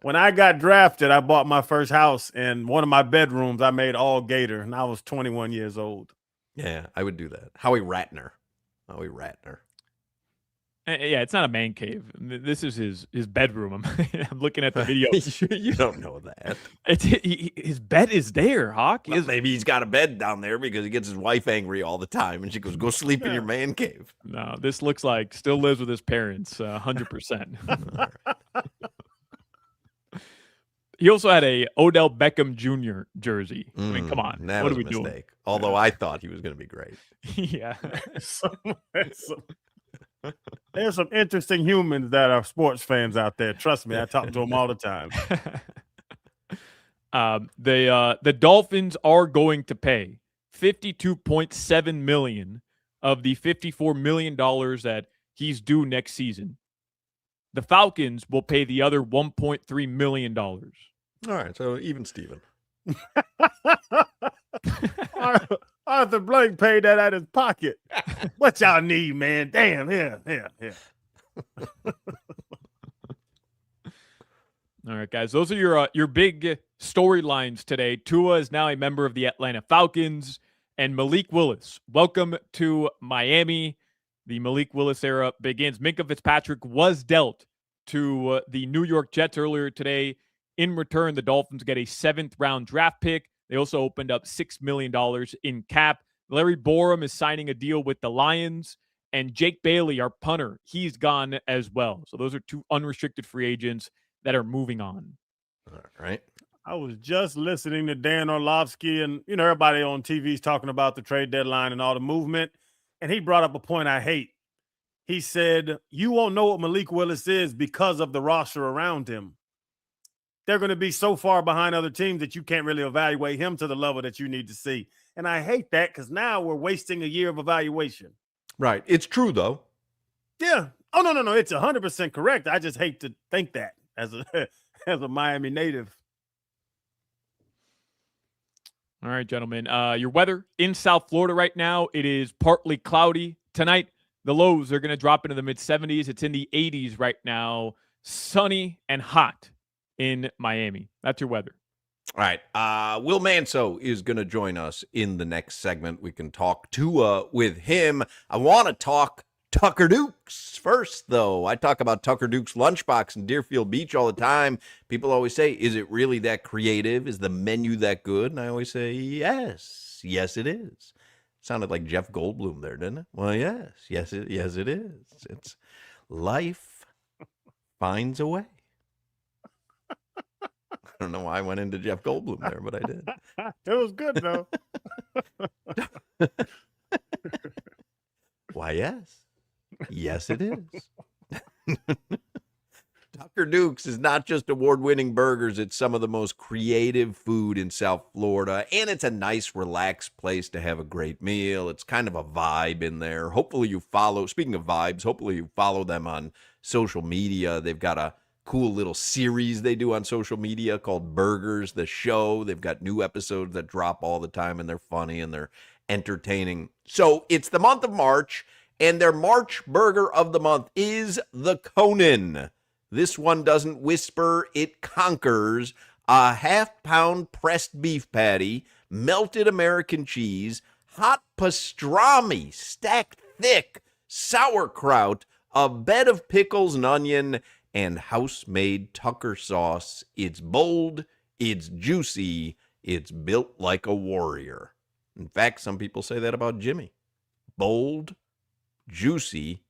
When I got drafted, I bought my first house, and one of my bedrooms I made all gator, and I was 21 years old. Yeah, I would do that. Howie Ratner. Yeah, it's not a man cave. This is his bedroom. I'm looking at the video. You don't know that. His bed is there, Hawk. Well, maybe he's got a bed down there because he gets his wife angry all the time, and she goes, "Go sleep in your man cave." No, this looks like still lives with his parents, 100%. He also had a Odell Beckham Jr. jersey. I mean, come on, that what was are we a doing? mistake. Although I thought he was going to be great. Yeah. There's some interesting humans that are sports fans out there. Trust me, I talk to them all the time. The Dolphins are going to pay $52.7 million of the $54 million that he's due next season. The Falcons will pay the other $1.3 million. All right, so even Steven. Arthur Blank paid that out of his pocket. What y'all need, man? Damn, yeah. All right, guys. Those are your big storylines today. Tua is now a member of the Atlanta Falcons, and Malik Willis. Welcome to Miami. The Malik Willis era begins. Minkah Fitzpatrick was dealt to the New York Jets earlier today. In return, the Dolphins get a 7th-round draft pick. They also opened up $6 million in cap. Larry Borum is signing a deal with the Lions. And Jake Bailey, our punter, he's gone as well. So those are 2 unrestricted free agents that are moving on. All right. I was just listening to Dan Orlovsky, and everybody on TV is talking about the trade deadline and all the movement. And he brought up a point I hate. He said, you won't know what Malik Willis is because of the roster around him. They're going to be so far behind other teams that you can't really evaluate him to the level that you need to see. And I hate that because now we're wasting a year of evaluation. Right. It's true, though. Yeah. Oh, no. It's 100% correct. I just hate to think that as a Miami native. All right, gentlemen. Your weather in South Florida right now, it is partly cloudy. Tonight, the lows are going to drop into the mid-70s. It's in the 80s right now. Sunny and hot in Miami. That's your weather. All right. Will Manso is going to join us in the next segment. We can talk Tua with him. I want to talk Tucker Dukes first, though. I talk about Tucker Dukes' lunchbox in Deerfield Beach all the time. People always say, is it really that creative? Is the menu that good? And I always say, yes. Yes, it is. Sounded like Jeff Goldblum there, didn't it? Well, yes. Yes, it is. It's life finds a way. I don't know why I went into Jeff Goldblum there, but I did. It was good, though. Why, yes. Yes, it is. Tucker Dukes is not just award-winning burgers. It's some of the most creative food in South Florida, and it's a nice, relaxed place to have a great meal. It's kind of a vibe in there. Hopefully you follow, speaking of vibes, hopefully you follow them on social media. They've got a cool little series they do on social media called Burgers, the Show. They've got new episodes that drop all the time, and they're funny and they're entertaining. So it's the month of March, and their March burger of the month is the Conan. This one doesn't whisper, it conquers. A half-pound pressed beef patty, melted American cheese, hot pastrami stacked thick, sauerkraut, a bed of pickles and onion, and house-made Tucker sauce. It's bold, it's juicy, it's built like a warrior. In fact, some people say that about Jimmy. Bold, juicy,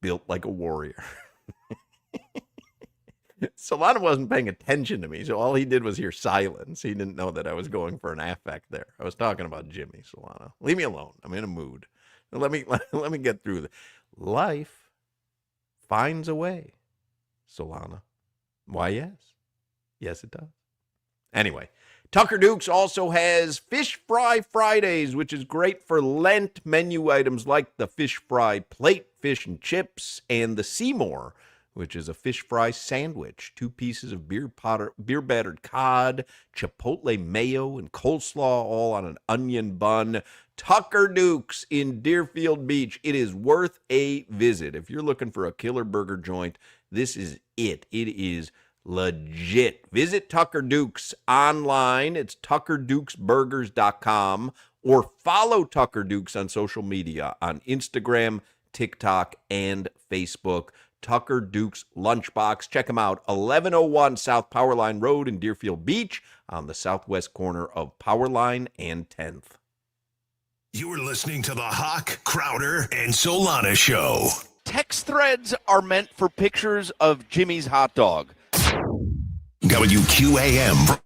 built like a warrior. Solana wasn't paying attention to me, so all he did was hear silence. He didn't know that I was going for an affect there. I was talking about Jimmy, Solana. Leave me alone. I'm in a mood. Let me get through this. Life finds a way, Solana. Why, yes. Yes, it does. Anyway, Tucker Dukes also has Fish Fry Fridays, which is great for Lent menu items like the fish fry plate, fish and chips, and the Seymour, which is a fish fry sandwich, 2 pieces of beer-battered cod, chipotle mayo, and coleslaw, all on an onion bun. Tucker Dukes in Deerfield Beach. It is worth a visit. If you're looking for a killer burger joint, this is it. It is legit. Visit Tucker Dukes online. It's tuckerdukesburgers.com, or follow Tucker Dukes on social media on Instagram, TikTok, and Facebook. Tucker Dukes Lunchbox. Check them out. 1101 South Powerline Road in Deerfield Beach on the southwest corner of Powerline and 10th. You're listening to the Hoch, Crowder, and Solana Show. Text threads are meant for pictures of Jimmy's hot dog. WQAM.